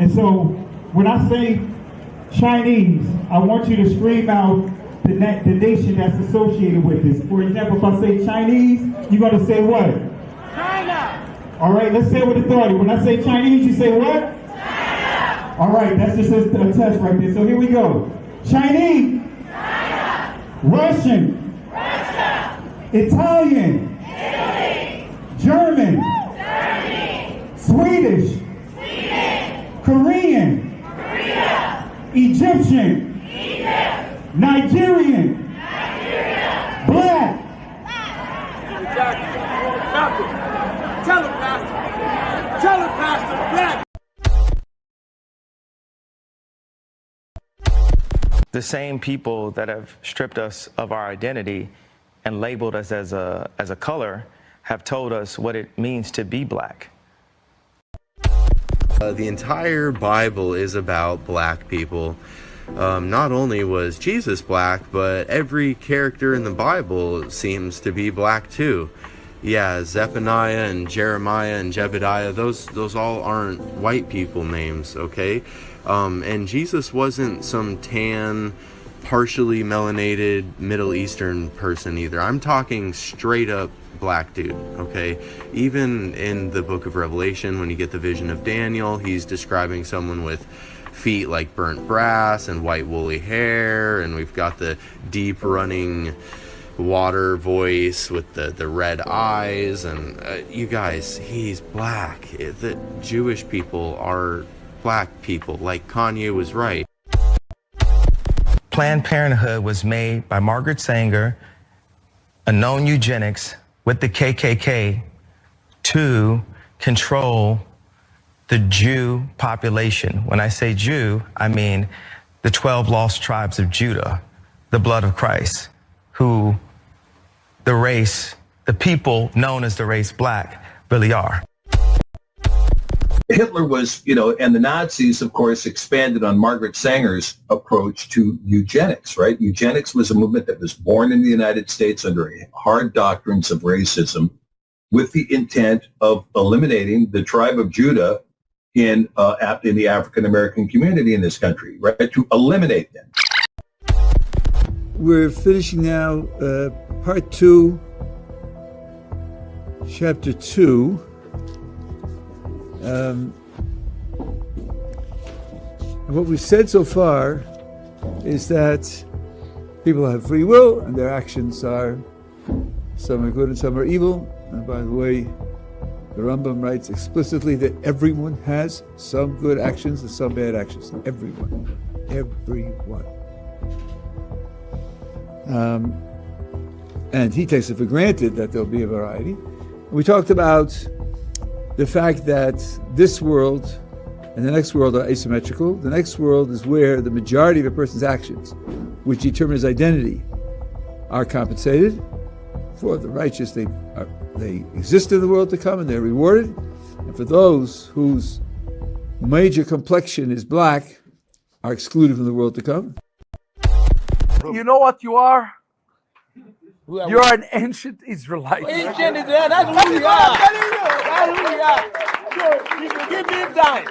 And so when I say Chinese, I want you to scream out the nation that's associated with this. For example, if I say Chinese, you're going to say what? China. All right, let's say it with authority. When I say Chinese, you say what? China. All right, that's just a test right there. So here we go. Chinese. China. Russian. Russia. Italian. Italy. German. Germany. Swedish. Sweden. Korean. Korea. Egyptian. Egypt. Nigerian. Nigeria. Black. Tell him, Pastor. Tell him, Pastor. Black. The same people that have stripped us of our identity and labeled us as a color have told us what it means to be black. The entire Bible is about black people. Not only was Jesus black, but every character in the Bible seems to be black too. Yeah, Zephaniah and Jeremiah and Jebediah, those all aren't white people names, okay? And Jesus wasn't some tan, partially melanated Middle Eastern person either. I'm talking straight up black dude, okay? Even in the book of Revelation, when you get the vision of Daniel, he's describing someone with feet like burnt brass and white woolly hair, and we've got the deep running water voice with the red eyes, and you guys, he's black. The Jewish people are black people, like Kanye was right. Planned Parenthood was made by Margaret Sanger, a known eugenics, with the KKK to control the Jew population. When I say Jew, I mean the 12 lost tribes of Judah, the blood of Christ, who the people known as the race black really are. Hitler was, and the Nazis, of course, expanded on Margaret Sanger's approach to eugenics, right? Eugenics was a movement that was born in the United States under hard doctrines of racism with the intent of eliminating the tribe of Judah in the African-American community in this country, right? To eliminate them. We're finishing now part 2, chapter 2. And what we've said so far is that people have free will and their actions are, some are good and some are evil. And by the way, the Rambam writes explicitly that everyone has some good actions and some bad actions. Everyone. And he takes it for granted that there'll be a variety. We talked about the fact that this world and the next world are asymmetrical. The next world is where the majority of a person's actions, which determine his identity, are compensated. For the righteous, they exist in the world to come and they're rewarded. And for those whose major complexion is black, are excluded from the world to come. You know what you are? You are an ancient Israelite. Ancient Israel, that's who we are. I'm telling you, that's who we are. So if you give me time,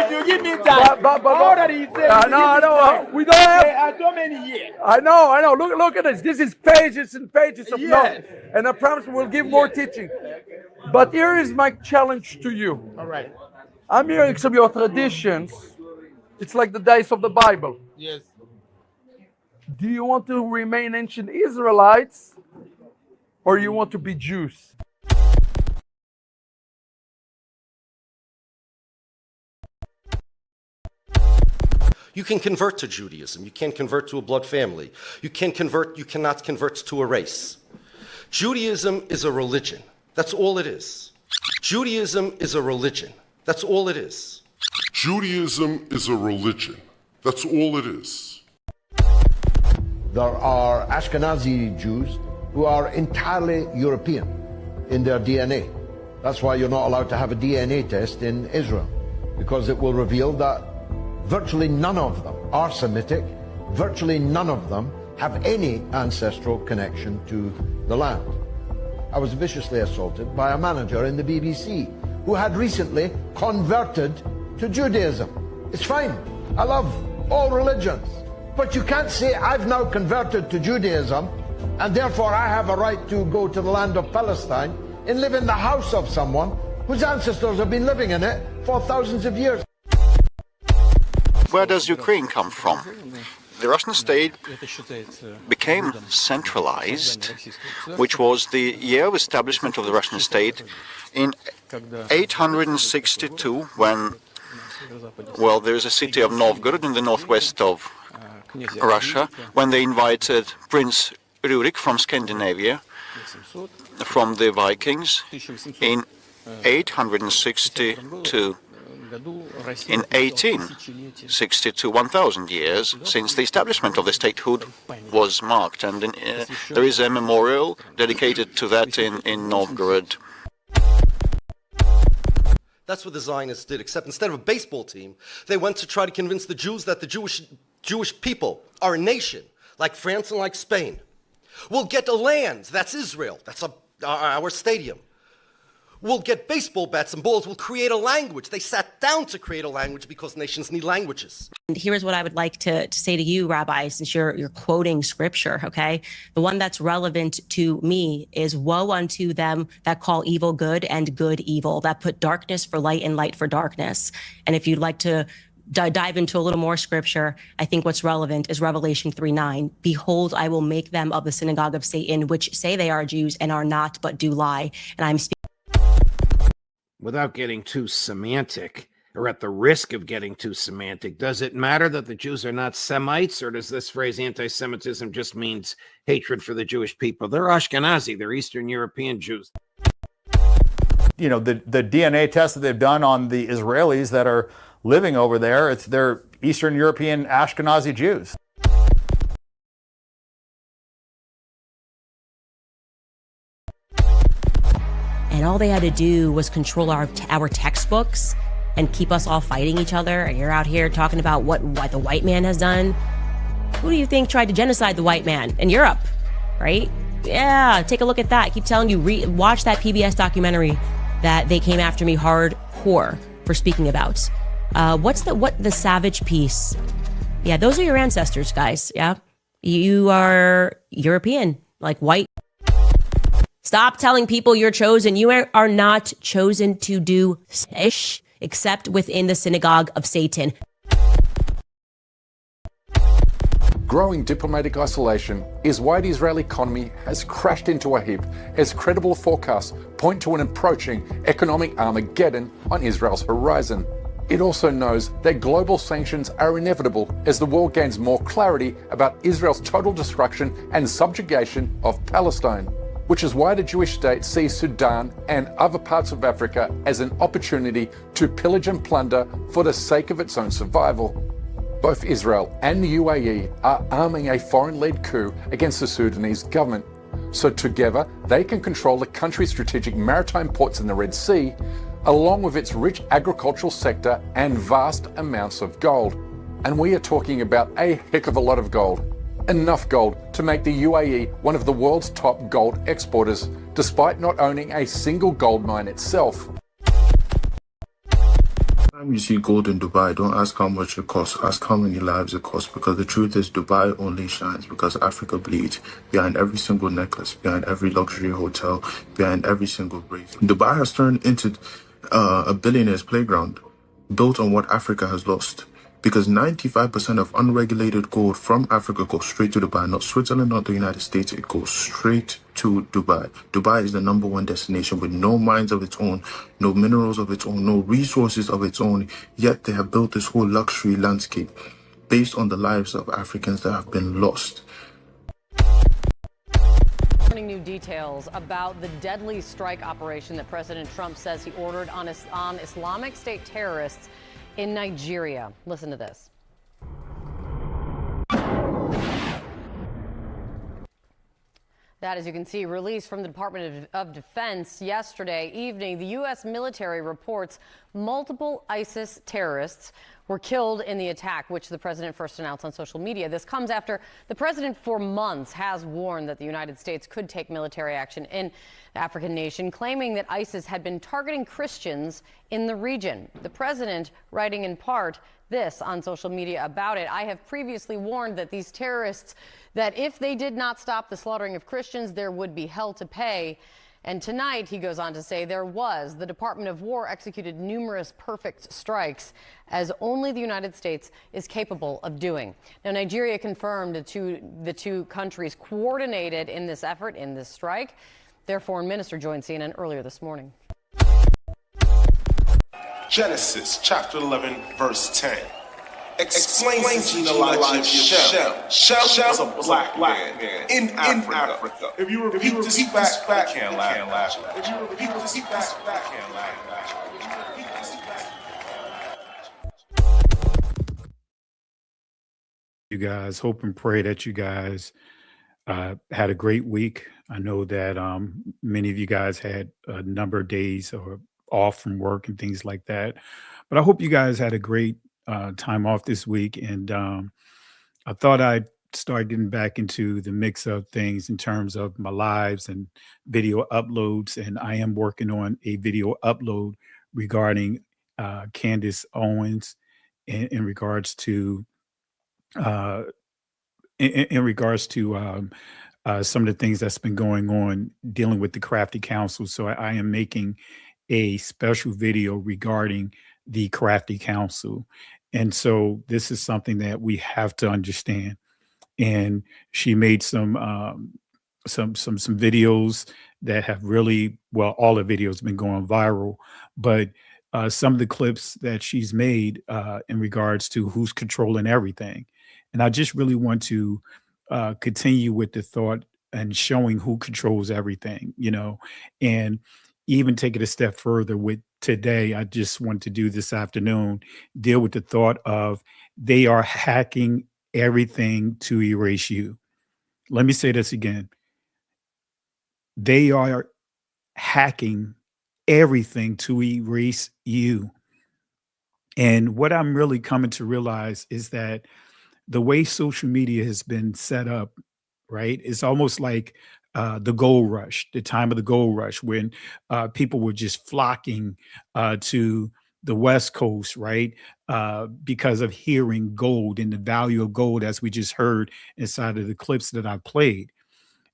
if you give me time, But all that he said, no, we don't have. there are so many years. I know. Look at this. This is pages and pages of Yes. notes. And I promise we'll give more teaching. But here is my challenge to you. All right. I'm hearing some of your traditions. It's like the days of the Bible. Yes. Do you want to remain ancient Israelites or you want to be Jews? You can convert to Judaism. You can't convert to a blood family. You cannot convert to a race. Judaism is a religion. That's all it is. Judaism is a religion. That's all it is. Judaism is a religion. That's all it is. There are Ashkenazi Jews who are entirely European in their DNA. That's why you're not allowed to have a DNA test in Israel, because it will reveal that virtually none of them are Semitic, virtually none of them have any ancestral connection to the land. I was viciously assaulted by a manager in the BBC who had recently converted to Judaism. It's fine. I love all religions. But you can't say I've now converted to Judaism and therefore I have a right to go to the land of Palestine and live in the house of someone whose ancestors have been living in it for thousands of years. Where does Ukraine come from? The Russian state became centralized, which was the year of establishment of the Russian state in 862, when, well, there's a city of Novgorod in the northwest of Russia, when they invited Prince Rurik from Scandinavia, from the Vikings, in 862. In 1862, 1,000 years since the establishment of the statehood was marked, and there is a memorial dedicated to that in Novgorod. That's what the Zionists did, except instead of a baseball team, they went to try to convince the Jews that the Jewish people are a nation, like France and like Spain. We'll get a land, that's Israel, that's our stadium. We'll get baseball bats and balls, we'll create a language. They sat down to create a language because nations need languages. And here's what I would like to say to you, Rabbi, since you're quoting scripture, okay? The one that's relevant to me is woe unto them that call evil good and good evil, that put darkness for light and light for darkness. And if you'd like to dive into a little more scripture, I think what's relevant is Revelation 3:9. Behold, I will make them of the synagogue of Satan, which say they are Jews and are not, but do lie. And I'm speaking. Without getting too semantic, or at the risk of getting too semantic, does it matter that the Jews are not Semites, or does this phrase anti-Semitism just means hatred for the Jewish people? They're Ashkenazi, they're Eastern European Jews. You know, the DNA test that they've done on the Israelis that are living over there, they're Eastern European Ashkenazi Jews. And all they had to do was control our textbooks and keep us all fighting each other. And you're out here talking about what the white man has done. Who do you think tried to genocide the white man in Europe, right? Yeah, take a look at that. I keep telling you, watch that PBS documentary that they came after me hardcore for speaking about. What the savage piece? Yeah, those are your ancestors, guys. Yeah, you are European, like white. Stop telling people you're chosen. You are not chosen to do ish, except within the synagogue of Satan. Growing diplomatic isolation is why the Israeli economy has crashed into a heap as credible forecasts point to an approaching economic Armageddon on Israel's horizon. It also knows that global sanctions are inevitable as the world gains more clarity about Israel's total destruction and subjugation of Palestine, which is why the Jewish state sees Sudan and other parts of Africa as an opportunity to pillage and plunder for the sake of its own survival. Both Israel and the UAE are arming a foreign-led coup against the Sudanese government, so together they can control the country's strategic maritime ports in the Red Sea, along with its rich agricultural sector and vast amounts of gold. And we are talking about a heck of a lot of gold. Enough gold to make the UAE one of the world's top gold exporters, despite not owning a single gold mine itself. Time you see gold in Dubai, don't ask how much it costs, ask how many lives it costs, because the truth is Dubai only shines because Africa bleeds. Behind every single necklace, behind every luxury hotel, behind every single bracelet. Dubai has turned into a billionaire's playground, built on what Africa has lost. Because 95% of unregulated gold from Africa goes straight to Dubai, not Switzerland, not the United States, it goes straight to Dubai. Dubai is the #1 destination with no mines of its own, no minerals of its own, no resources of its own, yet they have built this whole luxury landscape based on the lives of Africans that have been lost. New details about the deadly strike operation that President Trump says he ordered on Islamic State terrorists in Nigeria. Listen to this. That, as you can see, released from the Department of Defense yesterday evening. The U.S. military reports multiple ISIS terrorists were killed in the attack, which the president first announced on social media. This comes after the president for months has warned that the United States could take military action in the African nation, claiming that ISIS had been targeting Christians in the region. The president writing in part this on social media about it: I have previously warned that these terrorists, that if they did not stop the slaughtering of Christians, there would be hell to pay. And tonight, he goes on to say, the Department of War executed numerous perfect strikes, as only the United States is capable of doing. Now, Nigeria confirmed the two countries coordinated in this effort, in this strike. Their foreign minister joined CNN earlier this morning. Genesis chapter 11, verse 10. Explains the genealogy of Shem. Shem was a black man in Africa. If you repeat this fact, you can't laugh. If you repeat this fact, you can't laugh. You guys, hope and pray that you guys had a great week. I know that many of you guys had a number of days or off from work and things like that, but I hope you guys had a great time off this week. And I thought I'd start getting back into the mix of things in terms of my lives and video uploads. And I am working on a video upload regarding Candace Owens in regards to some of the things that's been going on dealing with the Crafty Council. So I am making a special video regarding the Crafty Council. And so this is something that we have to understand. And she made some videos that have really, well, all the videos have been going viral, but some of the clips that she's made in regards to who's controlling everything. And I just really want to continue with the thought and showing who controls everything, and even take it a step further with today. I just want to do this afternoon, deal with the thought of they are hacking everything to erase you. Let me say this again. They are hacking everything to erase you. And what I'm really coming to realize is that the way social media has been set up, right, it's almost like the gold rush, the time of the gold rush, when people were just flocking to the West Coast, right, because of hearing gold and the value of gold, as we just heard inside of the clips that I played.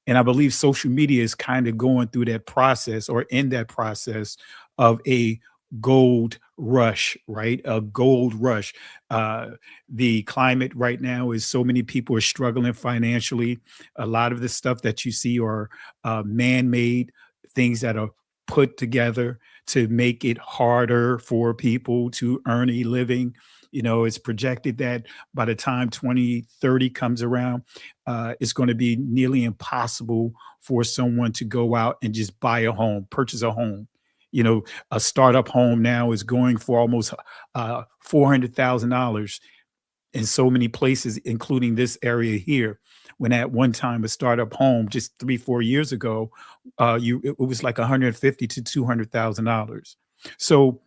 And I believe social media is kind of going through that process, or in that process of a gold rush, right? A gold rush. The climate right now is so many people are struggling financially. A lot of the stuff that you see are man-made things that are put together to make it harder for people to earn a living. It's projected that by the time 2030 comes around, it's going to be nearly impossible for someone to go out and just buy a home, purchase a home. A startup home now is going for almost $400,000 in so many places, including this area here. When at one time a startup home just 3-4 years ago, it was like $150,000 to $200,000. So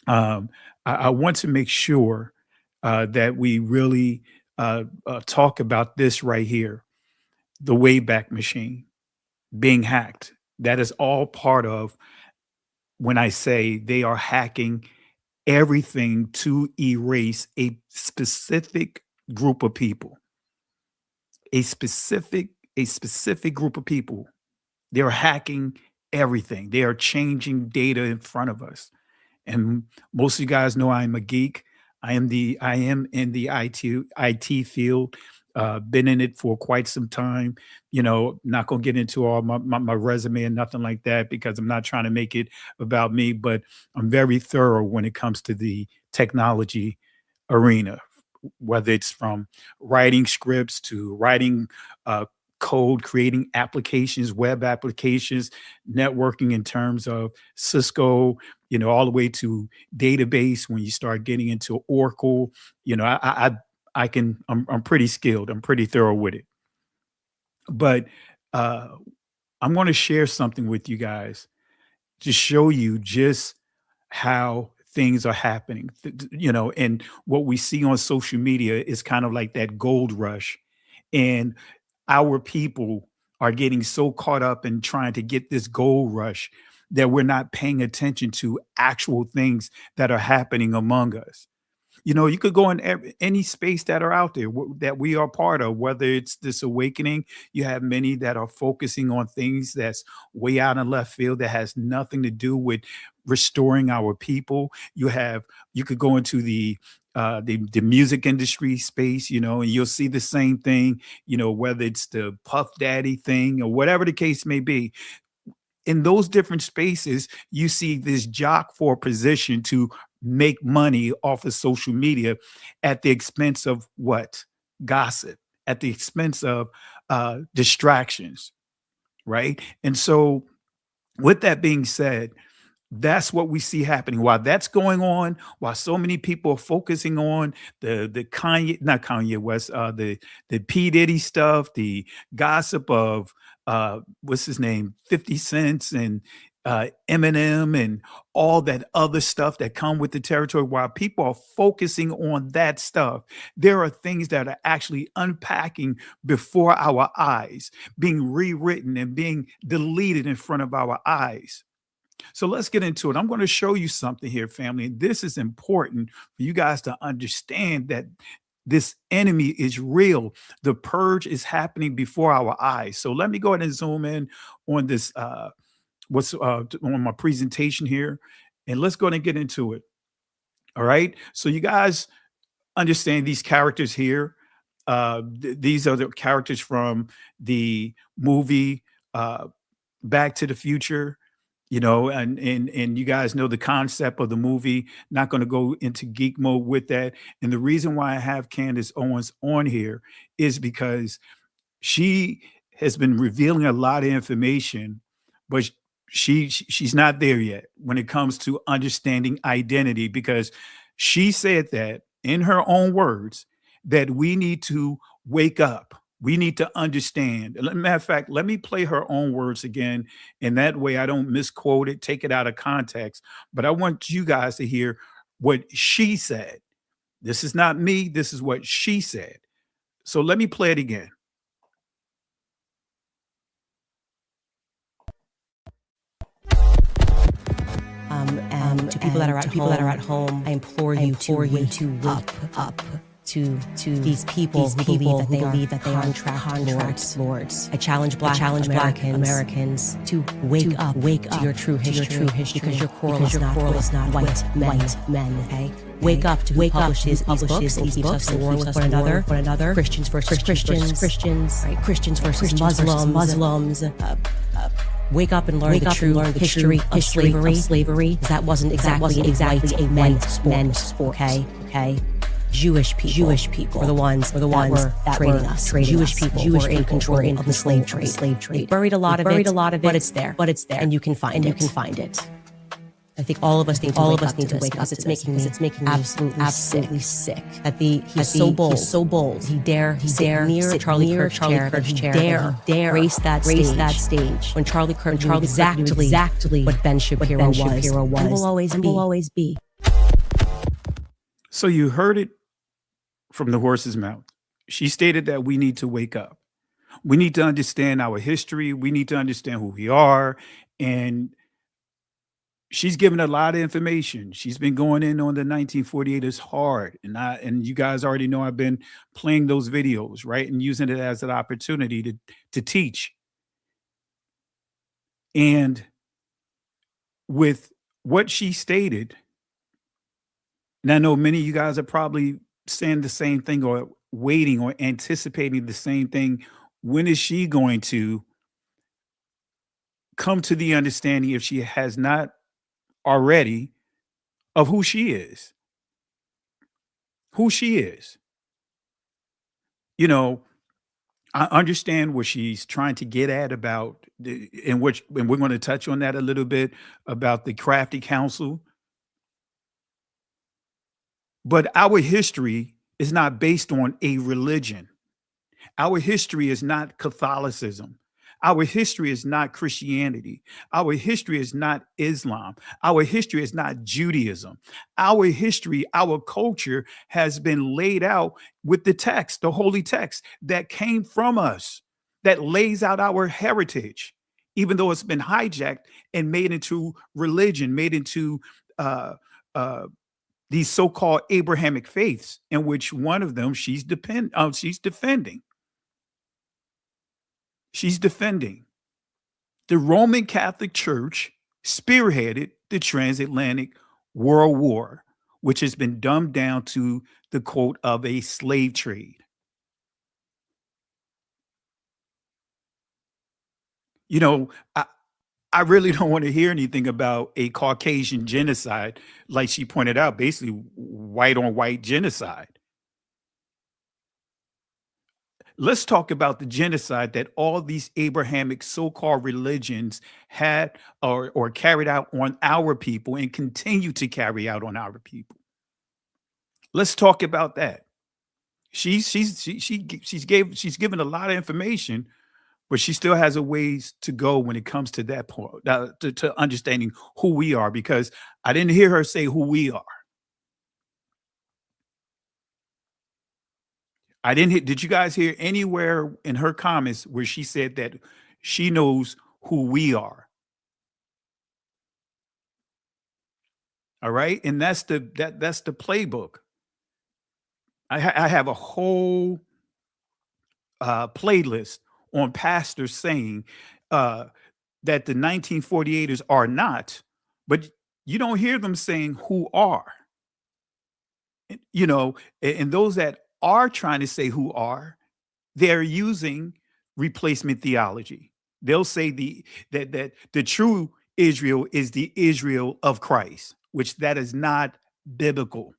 I want to make sure that we really talk about this right here, the Wayback Machine being hacked. That is all part of when I say they are hacking everything to erase a specific group of people, a specific group of people. They are hacking everything. They are changing data in front of us. And most of you guys know I'm a geek. I am in the IT field. Been in it for quite some time. Not gonna get into all my resume and nothing like that, because I'm not trying to make it about me, but I'm very thorough when it comes to the technology arena, whether it's from writing scripts to writing code, creating applications, web applications, networking in terms of Cisco, all the way to database. When you start getting into Oracle, I'm pretty skilled. I'm pretty thorough with it. But I'm going to share something with you guys to show you just how things are happening, and what we see on social media is kind of like that gold rush. And our people are getting so caught up in trying to get this gold rush that we're not paying attention to actual things that are happening among us. You could go in any space that are out there that we are part of, whether it's this awakening. You have many that are focusing on things that's way out in left field that has nothing to do with restoring our people. You could go into the music industry space, and you'll see the same thing, whether it's the Puff Daddy thing or whatever the case may be. In those different spaces, you see this jock for position to make money off of social media at the expense of what? Gossip, at the expense of distractions, right? And so with that being said, that's what we see happening. While that's going on, while so many people are focusing on the Kanye, not Kanye West, the P. Diddy stuff, the gossip of what's his name, 50 Cent and Eminem and all that other stuff that come with the territory, while people are focusing on that stuff, there are things that are actually unpacking before our eyes, being rewritten and being deleted in front of our eyes. So let's get into it. I'm going to show you something here, family. And this is important for you guys to understand that this enemy is real. The purge is happening before our eyes. So let me go ahead and zoom in on this, on my presentation here, and let's go ahead and get into it. All right. So you guys understand these characters here. These are the characters from the movie Back to the Future. And you guys know the concept of the movie. Not going to go into geek mode with that. And the reason why I have Candace Owens on here is because she has been revealing a lot of information, but she's not there yet when it comes to understanding identity, because she said that in her own words that we need to wake up. We need to understand. Matter of fact, let me play her own words again. And that way I don't misquote it, take it out of context. But I want you guys to hear what she said. This is not me. This is what she said. So let me play it again. And to people that are at home, I implore you to wake up. To these people who believe that they are contract lords. I challenge black Americans to wake up to your true history, because your quarrel is not white men. Okay, wake up to who publishes these books and keeps us at war with one another. Christians versus Christians, right? Christians versus Muslims. Wake up and learn the true history of slavery. That wasn't exactly a men's sport. Okay. Jewish people were the ones that were trading us. Jewish people were in control of the slave trade. Buried a lot of it, but it's there. And you can find it. I think all of us need to wake up. It's making me absolutely sick. He's so bold. He dare near Charlie Kirk's chair. Dare grace that stage. When Charlie Kirk knew exactly what Ben Shapiro was and will always be. So you heard it from the horse's mouth. She stated that we need to wake up. We need to understand our history. We need to understand who we are. And she's given a lot of information. She's been going in on the 1948ers hard. And you guys already know I've been playing those videos, right? And using it as an opportunity to teach. And with what she stated, and I know many of you guys are probably saying the same thing or waiting or anticipating the same thing. When is she going to come to the understanding, if she has not already, of who she is? Who she is. I understand what she's trying to get at about, and we're going to touch on that a little bit, about the Crafty Council. But our history is not based on a religion. Our history is not Catholicism. Our history is not Christianity. Our history is not Islam. Our history is not Judaism. Our history, our culture has been laid out with the text, the holy text that came from us, that lays out our heritage, even though it's been hijacked and made into religion, made into these so-called Abrahamic faiths, in which one of them she's defending. She's defending. The Roman Catholic Church spearheaded the transatlantic world war, which has been dumbed down to the quote of a slave trade. You know, I really don't want to hear anything about a Caucasian genocide, like she pointed out, basically white on white genocide. Let's talk about the genocide that all these Abrahamic so-called religions had or carried out on our people and continue to carry out on our people. Let's talk about that. She's given a lot of information, but she still has a ways to go when it comes to that point, to understanding who we are, because I didn't hear her say who we are. Did you guys hear anywhere in her comments where she said that she knows who we are? All right. And that's the playbook. I have a whole playlist on pastors saying that the 1948ers are not, but you don't hear them saying who are. You know, and those that are trying to say who are, they're using replacement theology. They'll say that the true Israel is the Israel of Christ, which that is not biblical.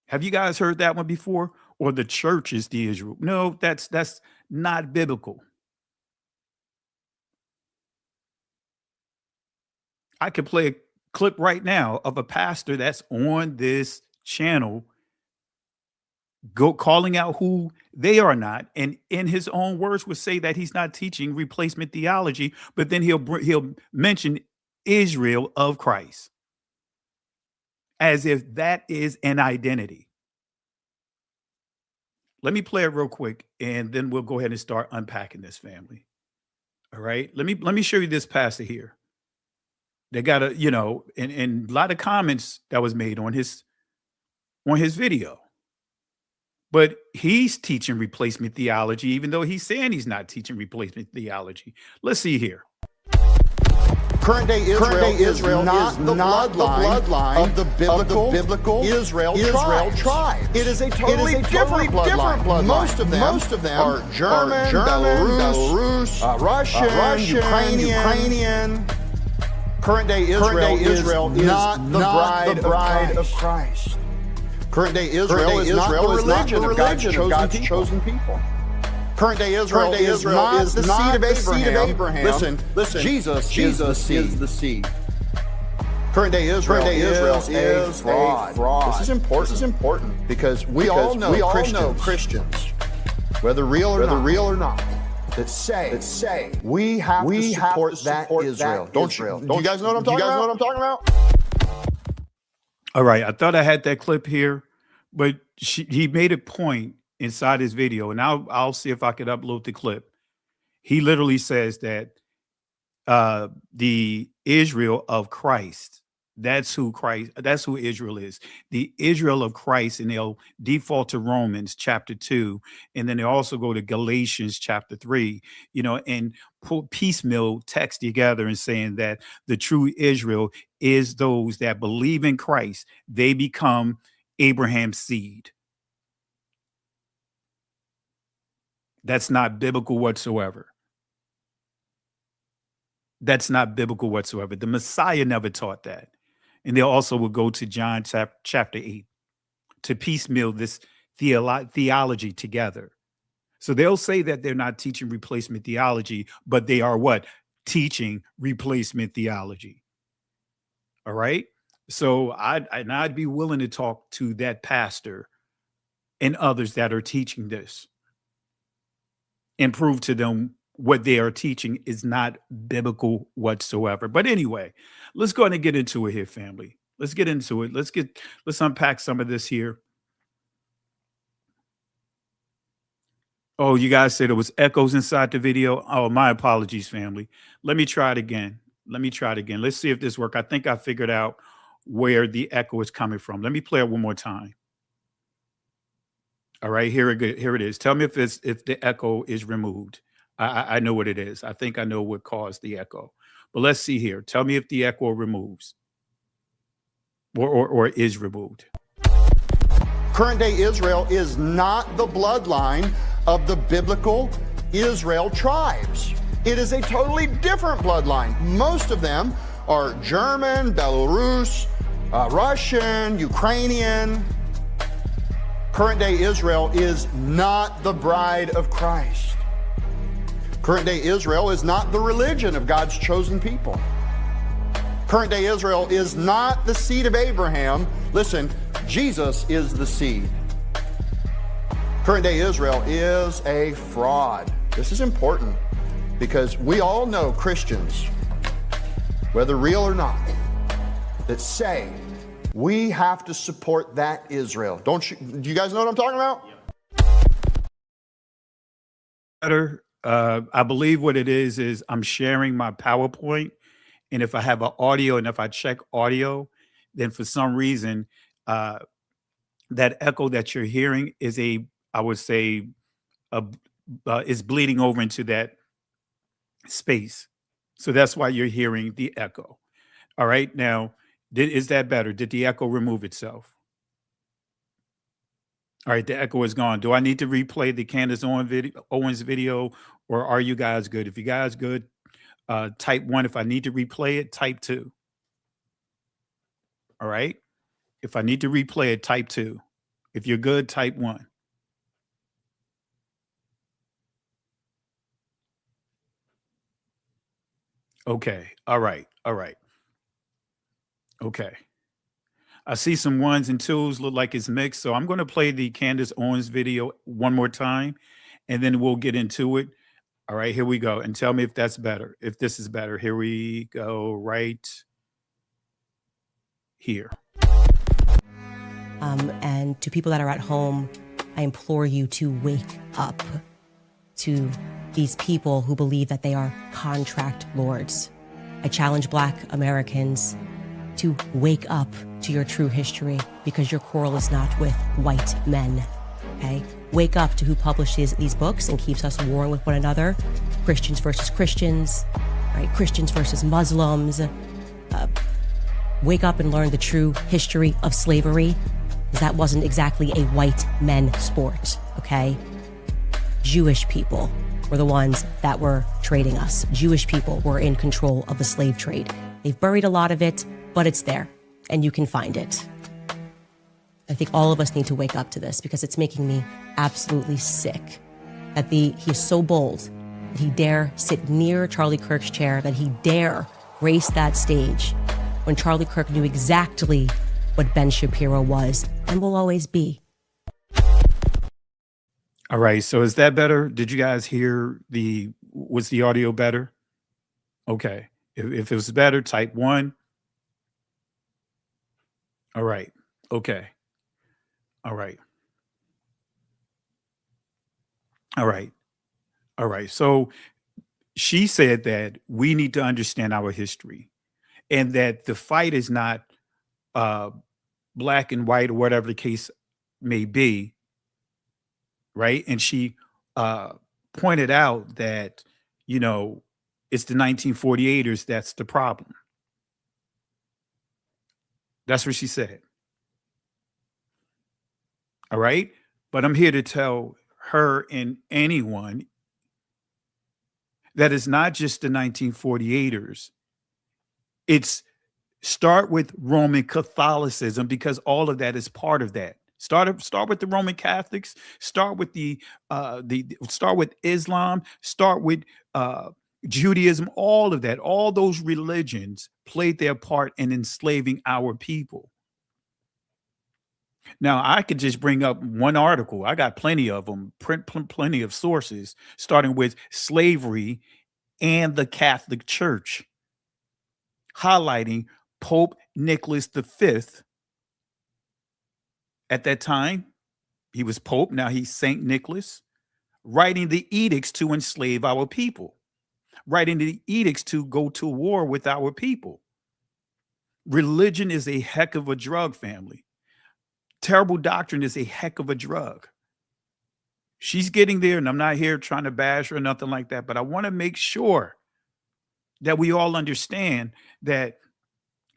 Have you guys heard that one before? Or the church is the Israel? No, that's not biblical. I could play a clip right now of a pastor that's on this channel calling out who they are not, and in his own words would say that he's not teaching replacement theology, but then he'll mention Israel of Christ as if that is an identity. Let me play it real quick, and then we'll go ahead and start unpacking this, family. All right, let me show you this pastor here. They got a, you know, and a lot of comments that was made on his video. But he's teaching replacement theology, even though he's saying he's not teaching replacement theology. Let's see here. Current day Israel is not the bloodline of the biblical Israel tribe. It is a totally different bloodline. Most of them are German, Belarus, Russian, Ukrainian. Current day Israel is not the bride of Christ. Current day Israel is not the religion of God's chosen people. Current day Israel is not the seed of Abraham. Listen, Jesus is the seed. Current day Israel is a fraud. This is important because we all know Christians, whether real or not, that say we have to support that Israel. Don't you? Do you guys know what I'm talking about? All right, I thought I had that clip here, but he made a point inside his video, and I'll see if I could upload the clip. He literally says that the Israel of Christ, that's who Israel is. The Israel of Christ, and they'll default to Romans chapter 2, and then they also go to Galatians chapter 3, you know, and put piecemeal text together and saying that the true Israel is those that believe in Christ. They become Abraham's seed. That's not biblical whatsoever. That's not biblical whatsoever. The Messiah never taught that. And they also will go to John chapter 8 to piecemeal this theology together. So they'll say that they're not teaching replacement theology, but they are what? Teaching replacement theology. All right. So I'd be willing to talk to that pastor and others that are teaching this. and prove to them what they are teaching is not biblical whatsoever. But anyway, let's go ahead and get into it here, family. Let's get into it. Let's unpack some of this here. Oh, you guys said there was echoes inside the video. Oh, my apologies, family. Let me try it again. Let's see if this works. I think I figured out where the echo is coming from. Let me play it one more time. All right, here it is. Tell me if the echo is removed. I know what it is. I think I know what caused the echo. But let's see here. Tell me if the echo removes or is removed. Current day Israel is not the bloodline of the biblical Israel tribes. It is a totally different bloodline. Most of them are German, Belarus, Russian, Ukrainian. Current day Israel is not the bride of Christ. Current day Israel is not the religion of God's chosen people. Current day Israel is not the seed of Abraham. Listen, Jesus is the seed. Current day Israel is a fraud. This is important because we all know Christians, whether real or not, that say we have to support that Israel. Do you guys know what I'm talking about? Better. I believe what it is I'm sharing my PowerPoint. And if I have an audio and if I check audio, then for some reason, that echo that you're hearing is I would say, is bleeding over into that space. So that's why you're hearing the echo. All right. Now, is that better? Did the echo remove itself? All right. The echo is gone. Do I need to replay the Candace Owens video, or are you guys good? If you guys good, type 1. If I need to replay it, type 2. All right. If I need to replay it, type 2. If you're good, type 1. Okay. All right. Okay. I see some 1s and 2s look like it's mixed. So I'm going to play the Candace Owens video one more time, and then we'll get into it. All right, here we go. And tell me if that's better, if this is better. Here we go right here. And to people that are at home, I implore you to wake up to these people who believe that they are contract lords. I challenge Black Americans to wake up to your true history, because your quarrel is not with white men, okay? Wake up to who publishes these books and keeps us warring with one another. Christians versus Christians, right? Christians versus Muslims. Wake up and learn the true history of slavery, because that wasn't exactly a white men sport, okay? Jewish people were the ones that were trading us. Jewish people were in control of the slave trade. They've buried a lot of it, but it's there, and you can find it. I think all of us need to wake up to this, because it's making me absolutely sick that he is so bold that he dare sit near Charlie Kirk's chair, that he dare grace that stage when Charlie Kirk knew exactly what Ben Shapiro was and will always be. All right, so is that better? Did you guys hear was the audio better? Okay, if it was better, type 1. All right, okay. All right. So she said that we need to understand our history, and that the fight is not black and white or whatever the case may be, right? And she pointed out that, it's the 1948ers that's the problem. That's what she said. All right. But I'm here to tell her and anyone that it's not just the 1948ers. It's start with Roman Catholicism, because all of that is part of that. Start with the Roman Catholics, start with start with Islam, start with Judaism, all of that. All those religions played their part in enslaving our people. Now, I could just bring up one article. I got plenty of them, plenty of sources, starting with slavery and the Catholic Church, highlighting Pope Nicholas V. At that time, he was Pope. Now he's St. Nicholas, writing the edicts to enslave our people, writing the edicts to go to war with our people. Religion is a heck of a drug, family. Terrible doctrine is a heck of a drug. She's getting there, and I'm not here trying to bash her or nothing like that, but I want to make sure that we all understand that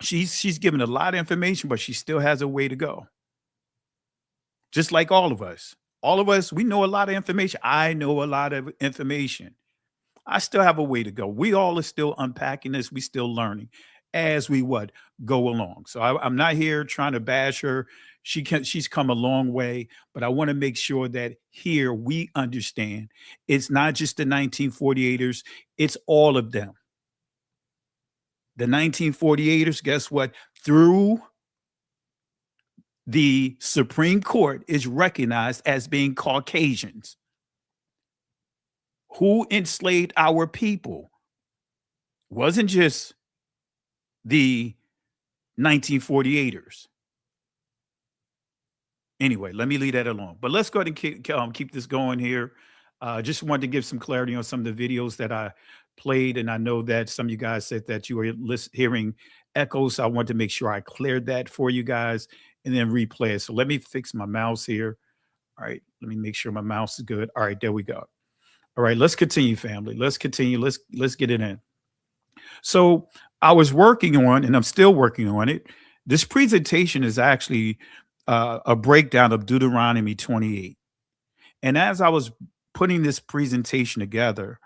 she's given a lot of information, but she still has a way to go. Just like all of us. All of us, we know a lot of information. I know a lot of information. I still have a way to go. We all are still unpacking this. We still learning as we go along. So I'm not here trying to bash her. She's come a long way, but I want to make sure that here we understand it's not just the 1948ers, it's all of them. The 1948ers, guess what? Through the Supreme Court is recognized as being Caucasians who enslaved our people. Wasn't just the 1948ers. Anyway, let me leave that alone. But let's go ahead and keep this going here. Just wanted to give some clarity on some of the videos that I played, and I know that some of you guys said that you were hearing echoes. So I want to make sure I cleared that for you guys and then replay it. So let me fix my mouse here. All right, let me make sure my mouse is good. All right, there we go. All right, let's continue, family. Let's continue. Let's get it in. So I was working on, and I'm still working on it. This presentation is actually a breakdown of Deuteronomy 28. And as I was putting this presentation together,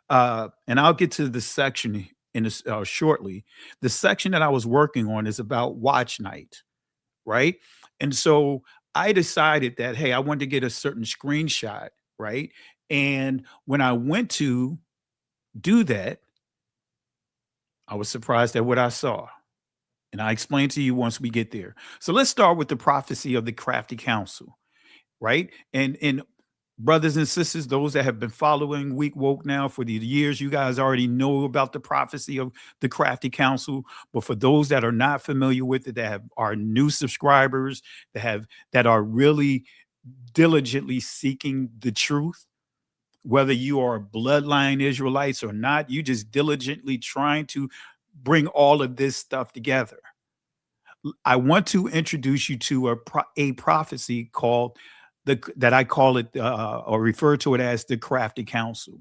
and I'll get to the section in this shortly, the section that I was working on is about watch night, right? And so I decided that, hey, I wanted to get a certain screenshot, right? And when I went to do that, I was surprised at what I saw. And I explain to you once we get there. So let's start with the prophecy of the crafty council, right? And brothers and sisters, those that have been following Week Woke now for the years, you guys already know about the prophecy of the crafty council. But for those that are not familiar with it, that are new subscribers, that are really diligently seeking the truth, whether you are bloodline Israelites or not, you just diligently trying to bring all of this stuff together. I want to introduce you to a prophecy called that I call it or refer to it as the crafty council.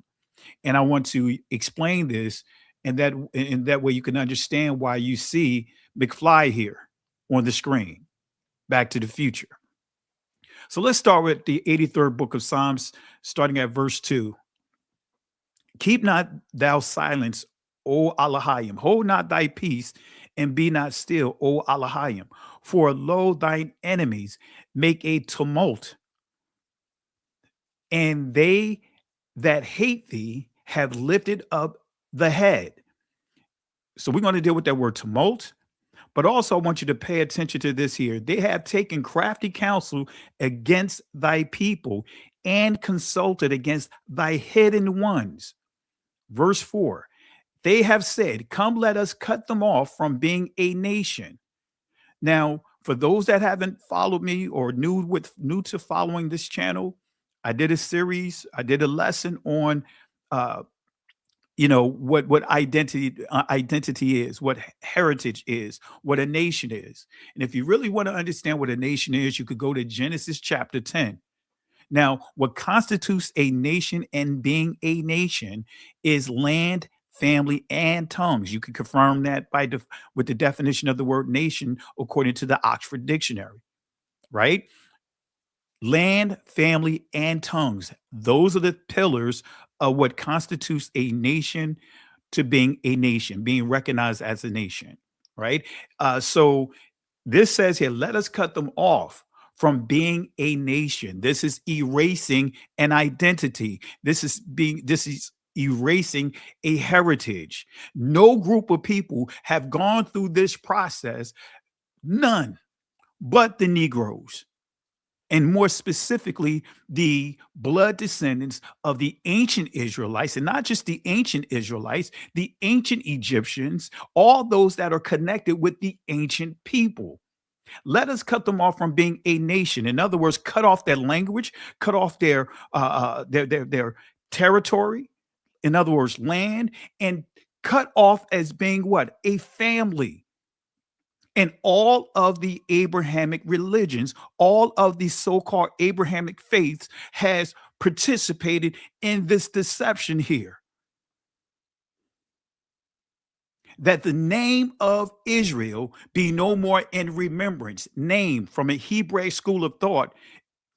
And I want to explain this, and that way you can understand why you see McFly here on the screen, Back to the Future. So let's start with the 83rd book of Psalms, starting at verse 2. Keep not thou silence, O Elohim. Hold not thy peace, and be not still, O Elohim. For lo, thine enemies make a tumult, and they that hate thee have lifted up the head. So we're going to deal with that word tumult. But also, I want you to pay attention to this here. They have taken crafty counsel against thy people and consulted against thy hidden ones. Verse 4, they have said, come, let us cut them off from being a nation. Now, for those that haven't followed me or new to following this channel, I did a series, I did a lesson on what identity is, what heritage is, what a nation is. And if you really want to understand what a nation is, you could go to Genesis chapter 10. Now, what constitutes a nation and being a nation is land, family, and tongues. You can confirm that with the definition of the word nation according to the Oxford Dictionary, right? Land, family, and tongues. Those are the pillars of what constitutes a nation to being a nation, being recognized as a nation, right? So this says here, let us cut them off from being a nation. This is erasing an identity. This is erasing a heritage. No group of people have gone through this process, none but the Negroes. and more specifically, the blood descendants of the ancient Israelites, and not just the ancient Israelites, the ancient Egyptians, all those that are connected with the ancient people. Let us cut them off from being a nation. In other words, cut off their language, cut off their territory. In other words, land, and cut off as being what? A family. And all of the Abrahamic religions, all of the so-called Abrahamic faiths has participated in this deception here. That the name of Israel be no more in remembrance. Name from a Hebrew school of thought,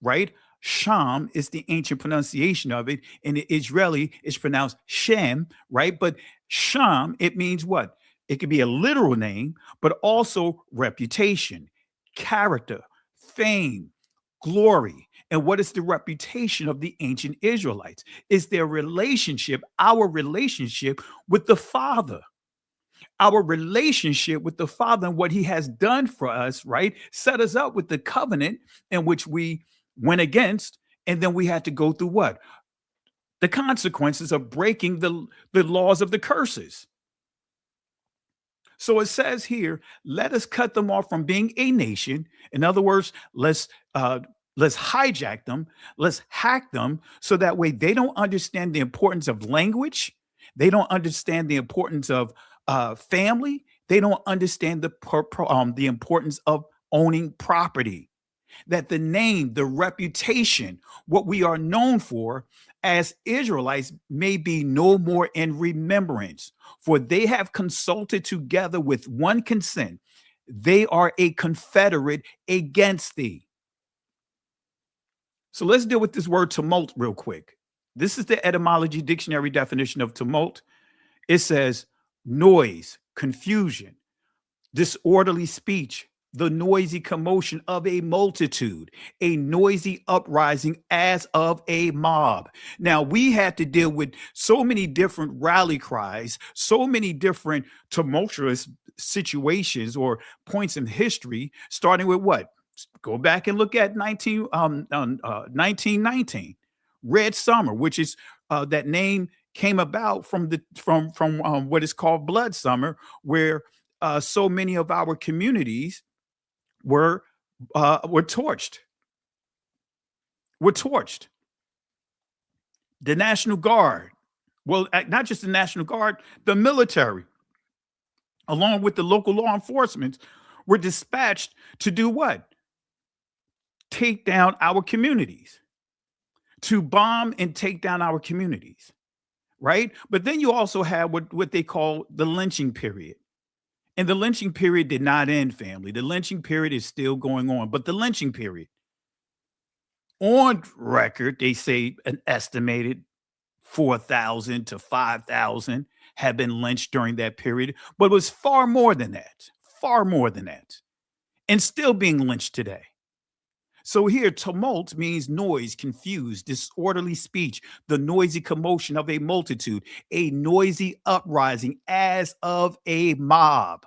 right? Sham is the ancient pronunciation of it. And the Israeli is pronounced Shem, right? But Sham, it means what? It could be a literal name, but also reputation, character, fame, glory. And what is the reputation of the ancient Israelites? Is their relationship, our relationship with the Father. Our relationship with the Father and what he has done for us, right? Set us up with the covenant in which we went against, and then we had to go through what? The consequences of breaking the laws of the curses. So it says here, let us cut them off from being a nation. In other words, let's hijack them, let's hack them, so that way they don't understand the importance of language, they don't understand the importance of family, they don't understand the importance of owning property. That the name, the reputation, what we are known for as Israelites may be no more in remembrance, for they have consulted together with one consent. They are a confederate against thee. So let's deal with this word tumult real quick. This is the etymology dictionary definition of tumult. It says noise, confusion, disorderly speech, the noisy commotion of a multitude, a noisy uprising as of a mob. Now, we had to deal with so many different rally cries, so many different tumultuous situations or points in history, starting with what? Go back and look at 1919, Red Summer, which is that name came about from what is called Blood Summer, where so many of our communities were torched. The National Guard, well, not just the National Guard, the military, along with the local law enforcement, were dispatched to do what? Take down our communities, to bomb and take down our communities, right? But then you also have what they call the lynching period. And the lynching period did not end, family. The lynching period is still going on. But the lynching period, on record, they say an estimated 4,000 to 5,000 have been lynched during that period. But it was far more than that, and still being lynched today. So here, tumult means noise, confused, disorderly speech, the noisy commotion of a multitude, a noisy uprising as of a mob.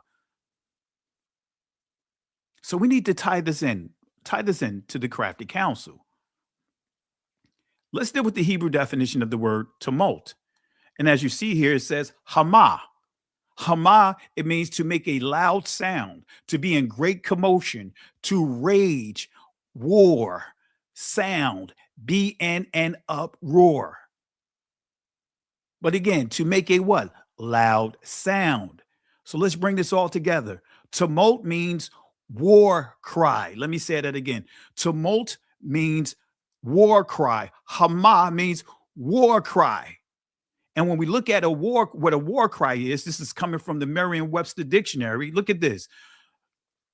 So we need to tie this in to the Crafty Council. Let's deal with the Hebrew definition of the word tumult. And as you see here, it says hama. Hama, it means to make a loud sound, to be in great commotion, to rage, war, sound, be in an uproar. But again, to make a what? Loud sound. So let's bring this all together. Tumult means war cry. Let me say that again. Tumult means war cry. Hama means war cry. And when we look at what a war cry is, this is coming from the Merriam-Webster dictionary. Look at this.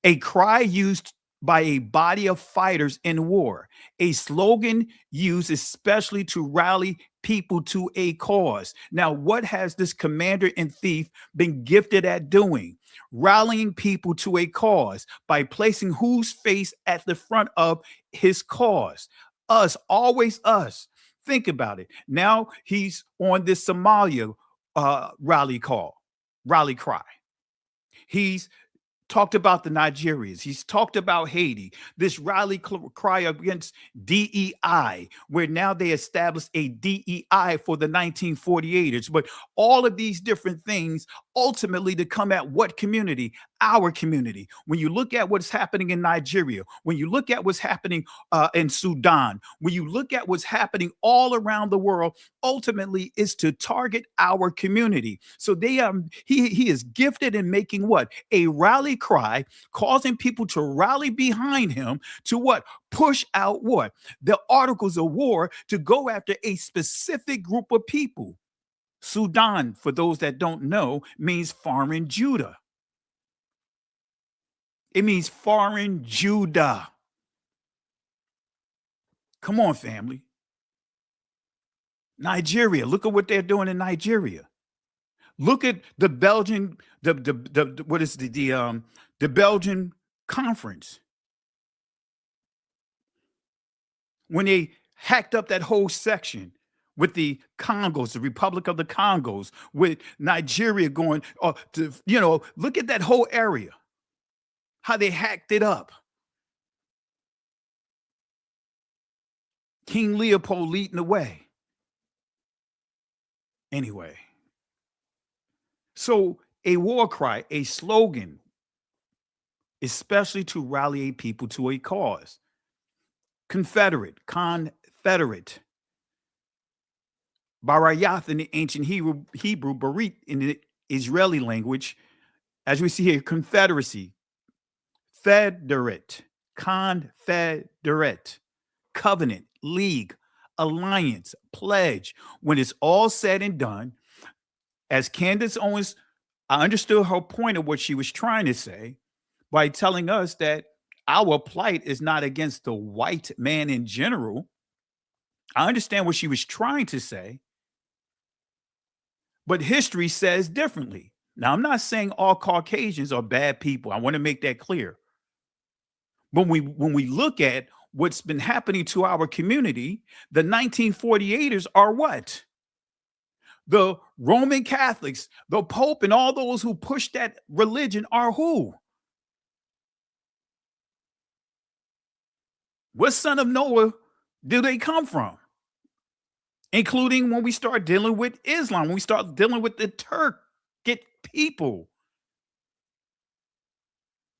A cry used by a body of fighters in war, a slogan used especially to rally people to a cause. Now, what has this commander in chief been gifted at doing? Rallying people to a cause by placing whose face at the front of his cause? Us, always us. Think about it. Now he's on this Somalia rally cry. He's talked about the Nigerians. He's talked about Haiti, this rally cry against DEI, where now they established a DEI for the 1948ers. But all of these different things ultimately to come at what community? Our community. When you look at what's happening in Nigeria, when you look at what's happening in Sudan, when you look at what's happening all around the world, ultimately is to target our community. So he is gifted in making what? A rally cry, causing people to rally behind him to what? Push out what? The articles of war to go after a specific group of people. Sudan, for those that don't know, means foreign Judah. It means foreign Judah. Come on, family. Nigeria, look at what they're doing in Nigeria. Look at the Belgian, the Belgian conference. When they hacked up that whole section with the Congos, the Republic of the Congos, with Nigeria going, look at that whole area, how they hacked it up. King Leopold leading the way. Anyway, so a war cry, a slogan, especially to rally people to a cause. Confederate. Barayath in the ancient Hebrew, Barit in the Israeli language, as we see here, confederacy, federate, confederate, covenant, league, alliance, pledge. When it's all said and done, as Candace Owens, I understood her point of what she was trying to say by telling us that our plight is not against the white man in general. I understand what she was trying to say, but history says differently. Now, I'm not saying all Caucasians are bad people. I want to make that clear. But when we look at what's been happening to our community, the 1948ers are what? The Roman Catholics, the Pope, and all those who push that religion are who? What son of Noah do they come from? Including when we start dealing with Islam, when we start dealing with the Turkic people.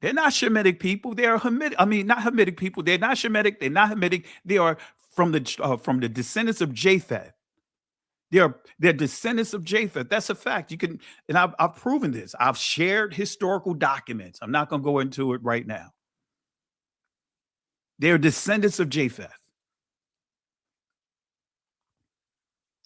They're not Shemitic people. They are Hamitic. I mean, not Hamitic people. They're not Shemitic. They're not Hamitic. They are from the descendants of Japheth. They're descendants of Japheth. That's a fact. You can, and I've proven this. I've shared historical documents. I'm not going to go into it right now. They're descendants of Japheth.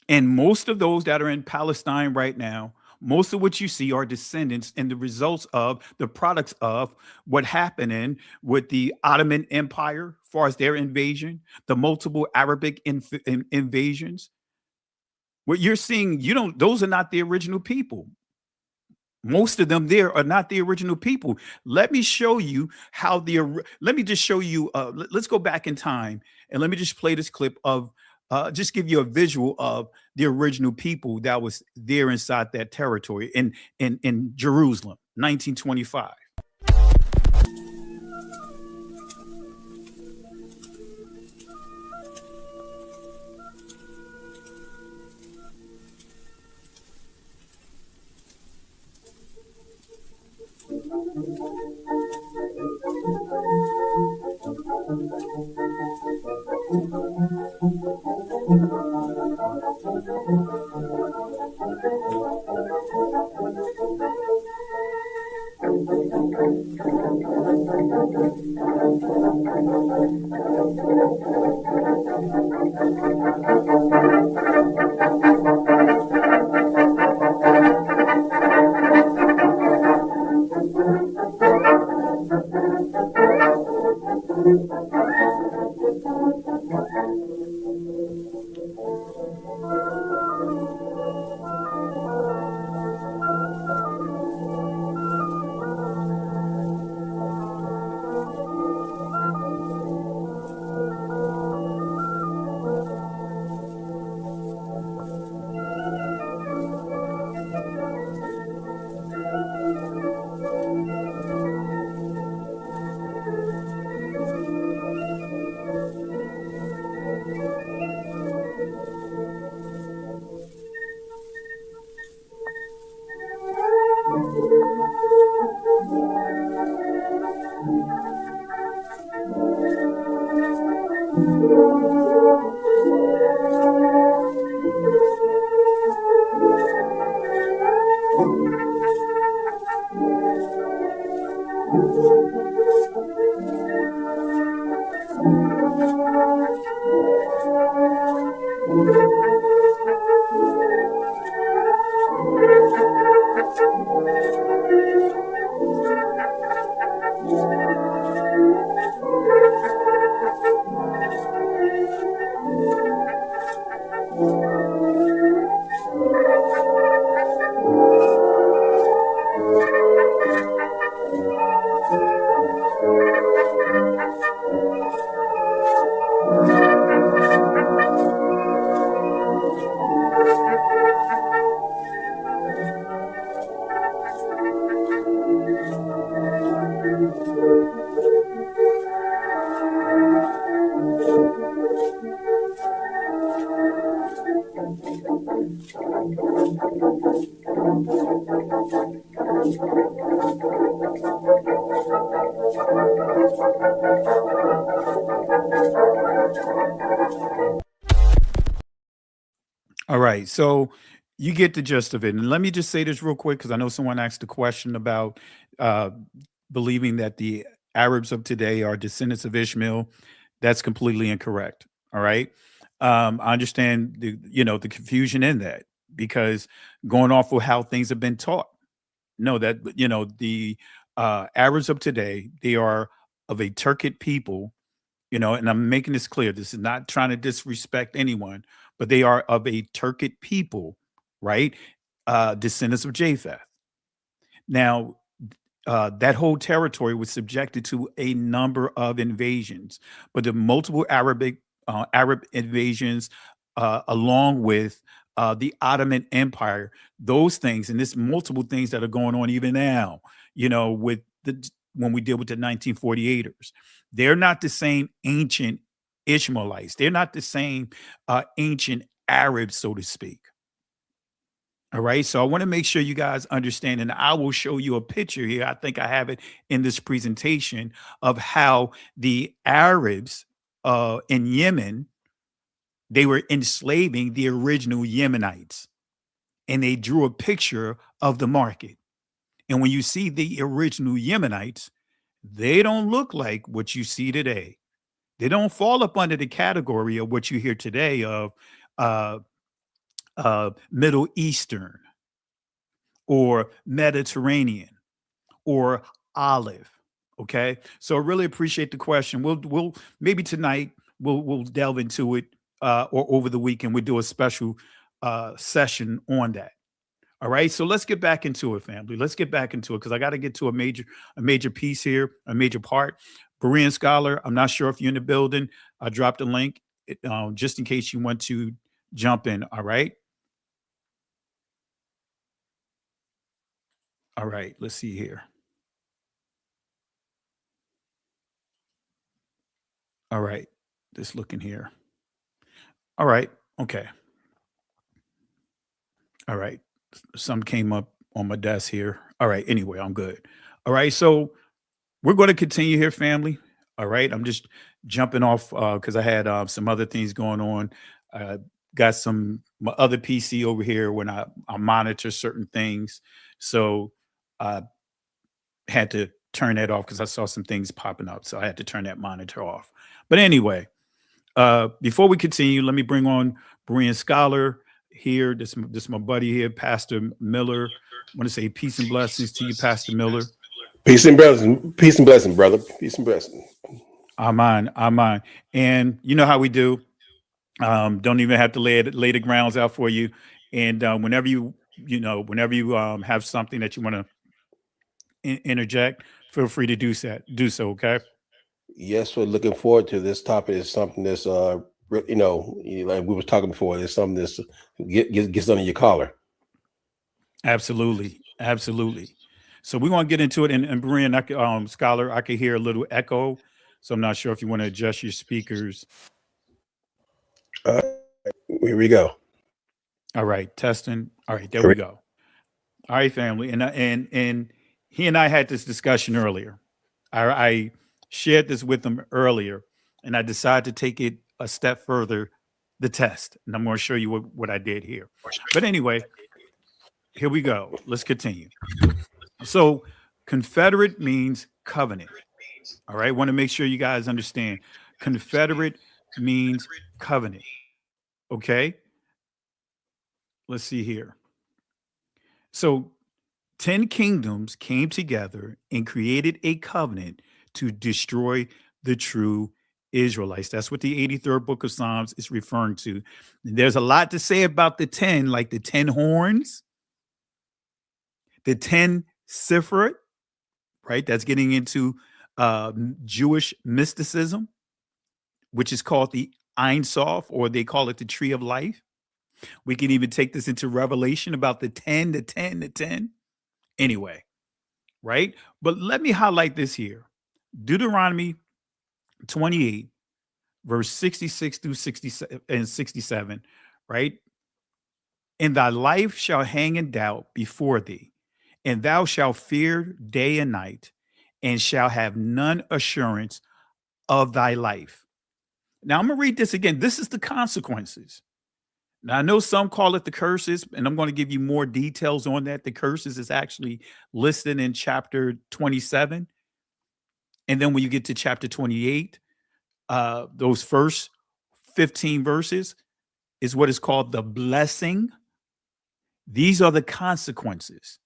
And most of those that are in Palestine right now, most of what you see are descendants and the results of the products of what happened with the Ottoman Empire, as far as their invasion, the multiple Arabic invasions. What you're seeing, those are not the original people. Most of them there are not the original people. Let me show you how let's go back in time and let me just play this clip of, just give you a visual of the original people that was there inside that territory in Jerusalem, 1925. All right, so you get the gist of it. And let me just say this real quick because I know someone asked a question about uh, believing that the Arabs of today are descendants of Ishmael. That's completely incorrect. All right, I understand the confusion in that because going off of how things have been taught. No, that the Arabs of today, they are of a Turkic people, and I'm making this clear. This is not trying to disrespect anyone, but they are of a Turkic people, right? Descendants of Japheth. Now, that whole territory was subjected to a number of invasions, but the multiple Arab invasions, along with the Ottoman Empire, those things, and this multiple things that are going on even now, with when we deal with the 1948ers, they're not the same ancient Ishmaelites. They're not the same ancient Arabs, so to speak. All right. So I want to make sure you guys understand, and I will show you a picture here. I think I have it in this presentation of how the Arabs in Yemen, they were enslaving the original Yemenites, and they drew a picture of the market. And when you see the original Yemenites, they don't look like what you see today. They don't fall up under the category of what you hear today of Middle Eastern or Mediterranean or olive. Okay, so I really appreciate the question. We'll maybe tonight we'll delve into it, or over the weekend we'll do a special session on that. All right, so let's get back into it, family. Let's get back into it because I got to get to a major piece here, a major part. Berean Scholar, I'm not sure if you're in the building. I dropped a link just in case you want to jump in. All right. All right, let's see here. All right, just looking here. All right, okay. All right, some came up on my desk here. All right, anyway, I'm good. All right, so we're going to continue here, family. All right, I'm just jumping off because I had some other things going on. Got my other PC over here when I monitor certain things. So I had to turn that off because I saw some things popping up. So I had to turn that monitor off. But anyway, before we continue, let me bring on Berean Scholar here. This is my buddy here, Pastor Miller. I want to say peace and blessings to you, Pastor Miller. Peace and blessing, brother. Peace and blessing. Amen. And you know how we do. Don't even have to lay the grounds out for you. And whenever you have something that you want to interject, feel free to do so. Okay. Yes, we're looking forward to this topic. It's something that's like we were talking before. It's something that's gets under your collar. Absolutely. So we're gonna get into it. And Berean, Scholar, I could hear a little echo, so I'm not sure if you want to adjust your speakers. Here we go. All right, testing. All right, there we go. All right, family, and he and I had this discussion earlier. I shared this with him earlier, and I decided to take it a step further, the test, and I'm going to show you what I did here. But anyway, here we go. Let's continue. So, Confederate means covenant. All right. Want to make sure you guys understand. Confederate means covenant. Okay. Let's see here. So 10 kingdoms came together and created a covenant to destroy the true Israelites. That's what the 83rd book of Psalms is referring to. And there's a lot to say about the 10, like the 10 horns, the 10 Sephirot, right? That's getting into Jewish mysticism, which is called the Ein Sof, or they call it the Tree of Life. We can even take this into Revelation about the 10, the 10, the 10. Anyway, right? But let me highlight this here. Deuteronomy 28, verse 66 through 67 and 67, right? And thy life shall hang in doubt before thee, and thou shalt fear day and night, and shall have none assurance of thy life. Now I'm going to read this again. This is the consequences. Now, I know some call it the curses, and I'm going to give you more details on that. The curses is actually listed in chapter 27. And then when you get to chapter 28, those first 15 verses is what is called the blessing. These are the consequences.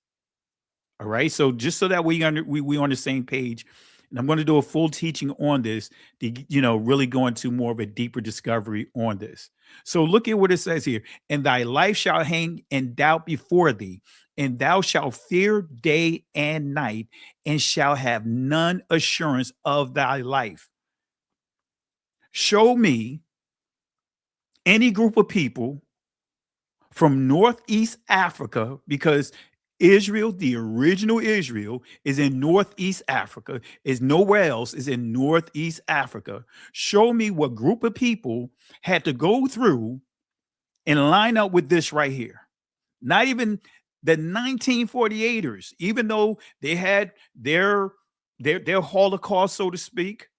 All right. So just so that we're on the same page, and I'm going to do a full teaching on this to, really go into more of a deeper discovery on this. So look at what it says here. And thy life shall hang in doubt before thee, and thou shalt fear day and night, and shall have none assurance of thy life. Show me any group of people from Northeast Africa, because Israel, the original Israel, is in Northeast Africa, is nowhere else, is in Northeast Africa. Show me what group of people had to go through and line up with this right here. Not even the 1948ers, even though they had their Holocaust, so to speak,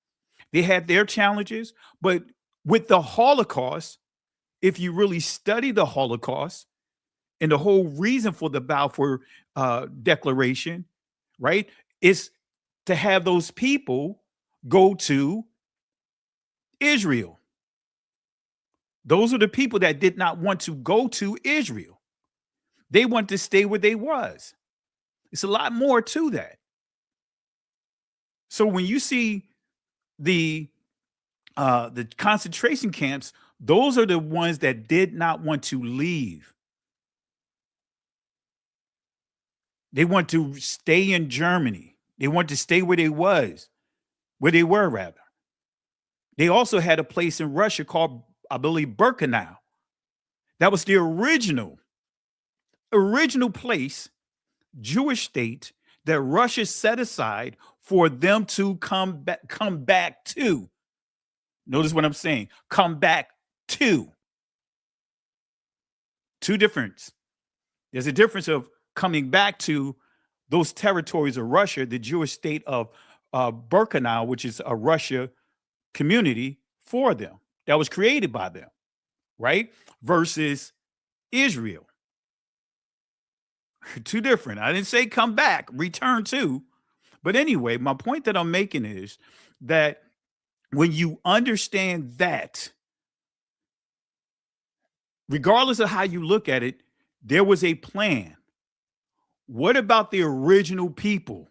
they had their challenges. But with the Holocaust, if you really study the Holocaust, and the whole reason for the Balfour Declaration, right, is to have those people go to Israel. Those are the people that did not want to go to Israel. They want to stay where they was. It's a lot more to that. So when you see the concentration camps, those are the ones that did not want to leave. They want to stay in Germany. They want to stay where they were rather. They also had a place in Russia called, I believe, Birkenau. That was the original place, Jewish state, that Russia set aside for them to come back to. Notice what I'm saying. Come back to. Two difference. There's a difference of coming back to those territories of Russia, the Jewish state of Birkenau, which is a Russia community for them that was created by them, right? Versus Israel. Two different. I didn't say come back, return to. But anyway, my point that I'm making is that when you understand that, regardless of how you look at it, there was a plan. What about the original people?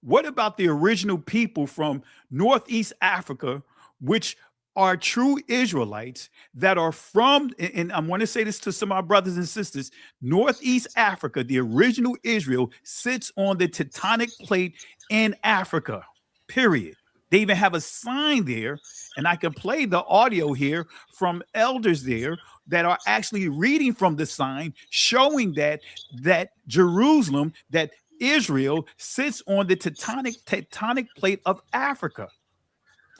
What about the original people from Northeast Africa, which are true Israelites that are from, and I want to say this to some of our brothers and sisters, Northeast Africa, the original Israel, sits on the tectonic plate in Africa, period. They even have a sign there, and I can play the audio here from elders there that are actually reading from the sign, showing that Jerusalem, that Israel sits on the tectonic plate of Africa.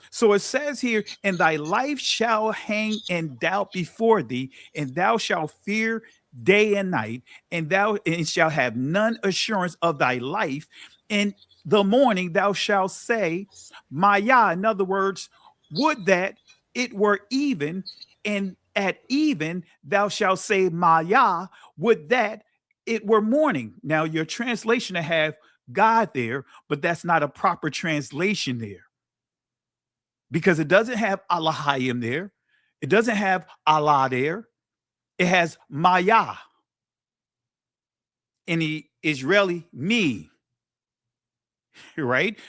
So it says here, and thy life shall hang in doubt before thee, and thou shalt fear day and night, and thou shalt have none assurance of thy life. In the morning thou shalt say, Maya. In other words, would that it were even, and at even thou shalt say, Maya. Would that it were morning. Now your translation to have God there, but that's not a proper translation there, because it doesn't have Elohim there. It doesn't have Allah there. It has Maya in the Israeli me, right?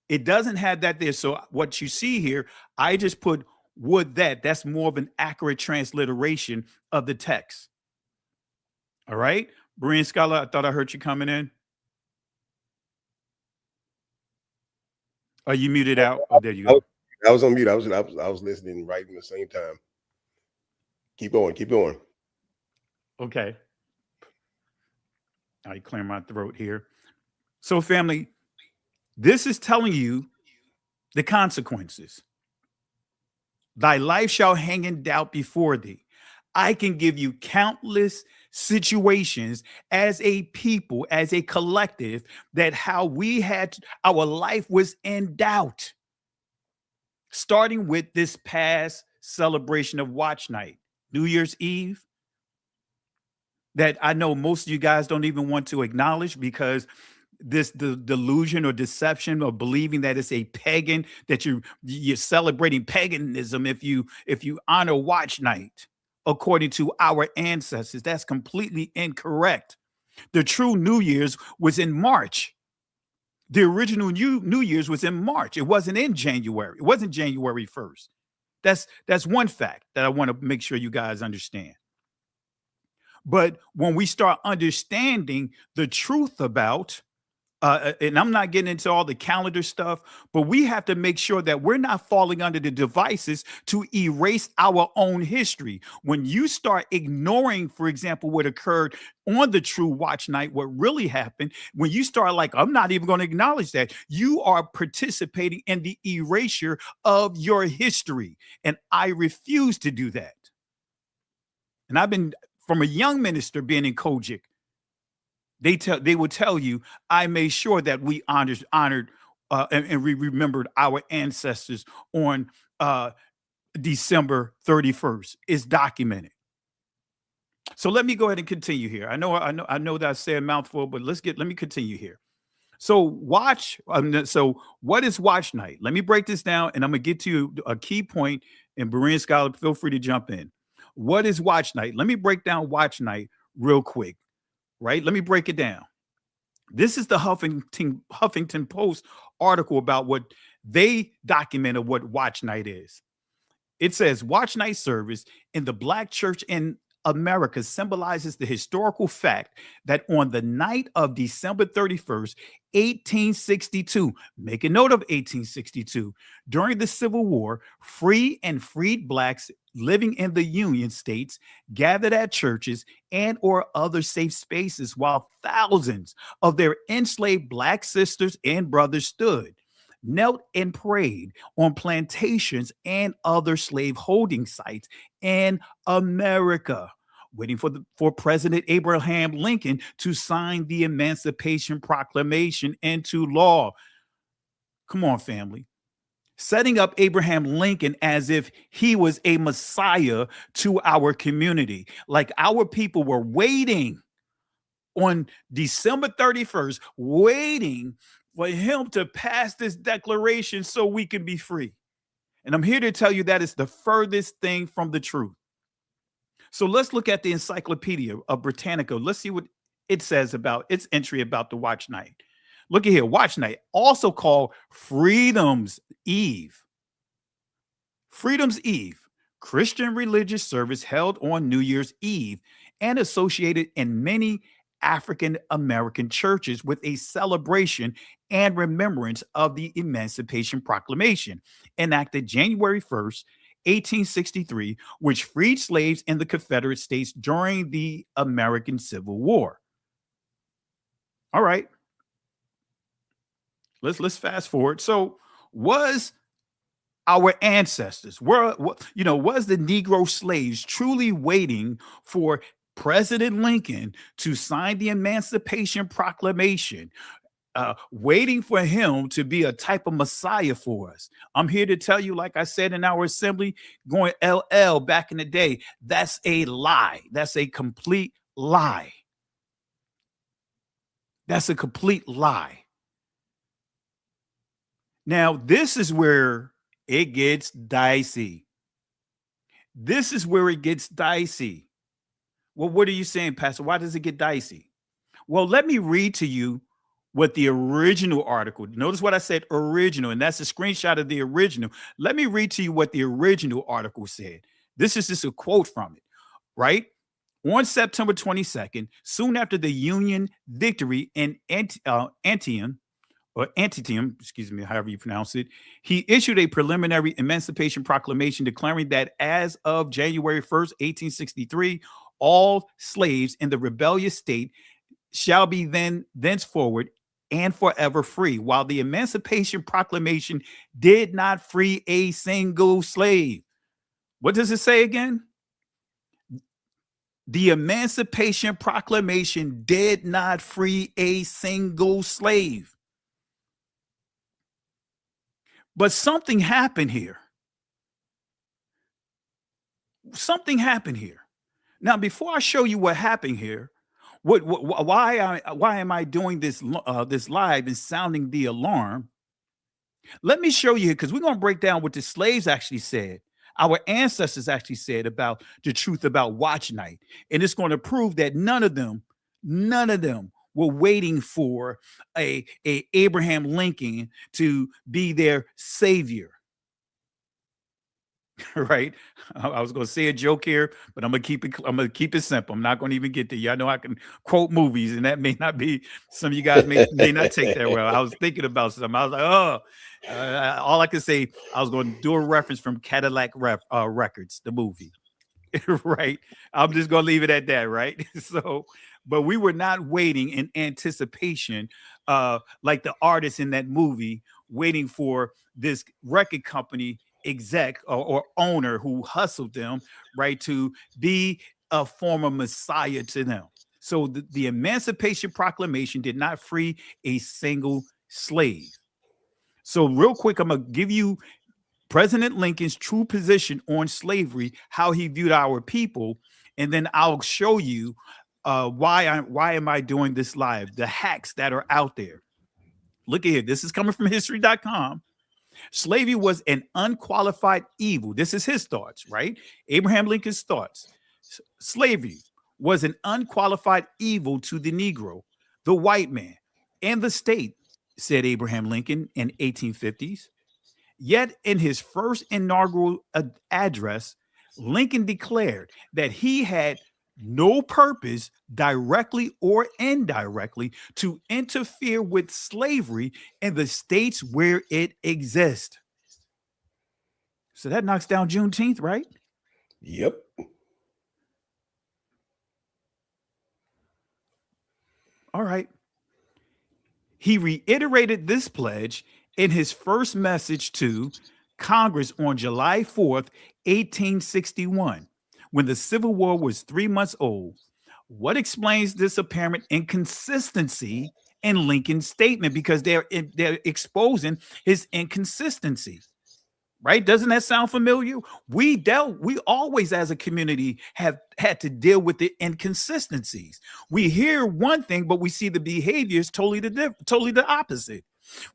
It doesn't have that there. So what you see here, I just put would that. That's more of an accurate transliteration of the text. All right, Berean Scholar, I thought I heard you coming in. Are you muted out? Oh, there you go. I was on mute. I was listening right in the same time. Keep going. Keep going. Okay. I clear my throat here. So, family, this is telling you the consequences. Thy life shall hang in doubt before thee. I can give you countless situations as a people, as a collective, that how we had our life was in doubt. Starting with this past celebration of Watch Night, New Year's Eve, that I know most of you guys don't even want to acknowledge, because the delusion or deception of believing that it's a pagan, that you're celebrating paganism if you honor Watch Night according to our ancestors. That's completely incorrect. The true New Year's was in March. The original New Year's was in March. It wasn't in January. It wasn't January 1st. That's one fact that I want to make sure you guys understand. But when we start understanding the truth about, and I'm not getting into all the calendar stuff, but we have to make sure that we're not falling under the devices to erase our own history. When you start ignoring, for example, what occurred on the true Watch Night, what really happened, when you start like, I'm not even going to acknowledge that, you are participating in the erasure of your history. And I refuse to do that. And I've been, from a young minister being in Kojic, they will tell you, I made sure that we honored and we remembered our ancestors on December 31st. It's documented. So let me go ahead and continue here. I know that I said a mouthful, but let me continue here. So what is Watch Night? Let me break this down, and I'm gonna get to you a key point. And Berean Scholar, feel free to jump in. What is Watch Night? Let me break down Watch Night real quick. Right? Let me break it down. This is the Huffington Post article about what they documented what Watch Night is. It says Watch Night service in the Black church in America symbolizes the historical fact that on the night of December 31st, 1862, make a note of 1862, during the Civil War, free and freed Blacks living in the Union states gathered at churches and or other safe spaces while thousands of their enslaved Black sisters and brothers stood, knelt and prayed on plantations and other slave holding sites in America, waiting for President Abraham Lincoln to sign the Emancipation Proclamation into law. Come on, family. Setting up Abraham Lincoln as if he was a Messiah to our community. Like our people were waiting on December 31st, waiting for him to pass this declaration so we can be free. And I'm here to tell you that is the furthest thing from the truth. So let's look at the Encyclopedia of Britannica. Let's see what it says about its entry about the Watch Night. Look at here, Watch Night, also called Freedom's Eve. Freedom's Eve, Christian religious service held on New Year's Eve and associated in many African American churches with a celebration and remembrance of the Emancipation Proclamation, enacted January 1st, 1863, which freed slaves in the Confederate States during the American Civil War. All right. Let's fast forward. So was our ancestors, was the Negro slaves truly waiting for President Lincoln to sign the Emancipation Proclamation, waiting for him to be a type of Messiah for us? I'm here to tell you, like I said in our assembly, going LL back in the day, that's a lie. That's a complete lie. That's a complete lie. Now, this is where it gets dicey. This is where it gets dicey. Well, what are you saying, Pastor? Why does it get dicey? Well, let me read to you what the original article, notice what I said, original, and that's a screenshot of the original. Let me read to you what the original article said. This is just a quote from it, right? On September 22nd, soon after the Union victory in Antietam, excuse me, however you pronounce it, he issued a preliminary emancipation proclamation declaring that as of January 1st, 1863, all slaves in the rebellious state shall be thenceforward and forever free, while the Emancipation Proclamation did not free a single slave. What does it say again? The Emancipation Proclamation did not free a single slave. But something happened here. Something happened here. Now, before I show you what happened here, why am I doing this this live and sounding the alarm? Let me show you, because we're going to break down what the slaves actually said. Our ancestors actually said about the truth about watch night. And it's going to prove that none of them were waiting for a Abraham Lincoln to be their savior. Right? I was going to say a joke here, but I'm going to keep it simple. I'm not going to even get there. Y'all know I can quote movies, and that may not be, some of you guys may not take that well. I was thinking about something. I was like, all I can say, I was going to do a reference from Cadillac Records, the movie. Right? I'm just going to leave it at that, right? So, but we were not waiting in anticipation, like the artists in that movie, waiting for this record company exec or owner who hustled them, right, to be a former messiah to them. So the Emancipation Proclamation did not free a single slave. So real quick, I'm going to give you President Lincoln's true position on slavery, how he viewed our people, and then I'll show you why am I doing this live, the hacks that are out there. Look at here. This is coming from history.com. Slavery was an unqualified evil. This is his thoughts, right? Abraham Lincoln's thoughts. Slavery was an unqualified evil to the Negro, the white man, and the state, said Abraham Lincoln in 1850s. Yet in his first inaugural address, Lincoln declared that he had no purpose, directly or indirectly, to interfere with slavery in the states where it exists. So that knocks down Juneteenth, right? Yep. All right. He reiterated this pledge in his first message to Congress on July 4th, 1861. When the Civil War was 3 months old. What explains this apparent inconsistency in Lincoln's statement? Because they're exposing his inconsistency, right? Doesn't that sound familiar? We always as a community have had to deal with the inconsistencies. We hear one thing, but we see the behavior is totally the opposite.